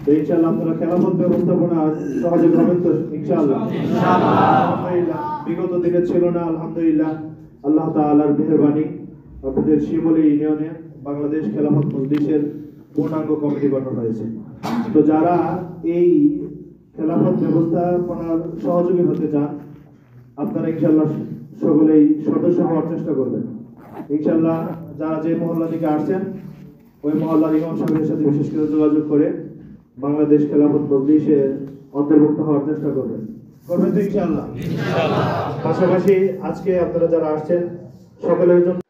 Speaker 3: তো ইনশাআল্লাহ আপনারা খেলাফত ব্যবস্থাপনা সহযোগী হবেন তো? ইনশাআল্লাহ। আলহামদুলিল্লাহ, বিগত দিনে ছিল না, আলহামদুলিল্লাহ আল্লাহ তাআলার মেহেরবানি আপনাদের শিমুলী ইউনিয়নে বাংলাদেশ খেলাফত মজলিসের পূর্ণাঙ্গ কমিটি গঠন হয়েছে। তো যারা এই খেলাফত ব্যবস্থাপনার সহযোগী হতে চান, আপনারা ইনশাআল্লাহ সকলেই সদস্য হওয়ার চেষ্টা করবেন। ইনশাআল্লাহ যারা যে মহল্লা থেকে আসছেন ওই মহল্লার ইমাম সাহেবের সাথে বিশেষ করে যোগাযোগ করে বাংলাদেশ খেলাফত মজলিসে অন্তর্ভুক্ত হওয়ার চেষ্টা করবেন করবেন তো ইনশাআল্লাহ। পাশাপাশি আজকে আপনারা যারা আসছেন সকলের জন্য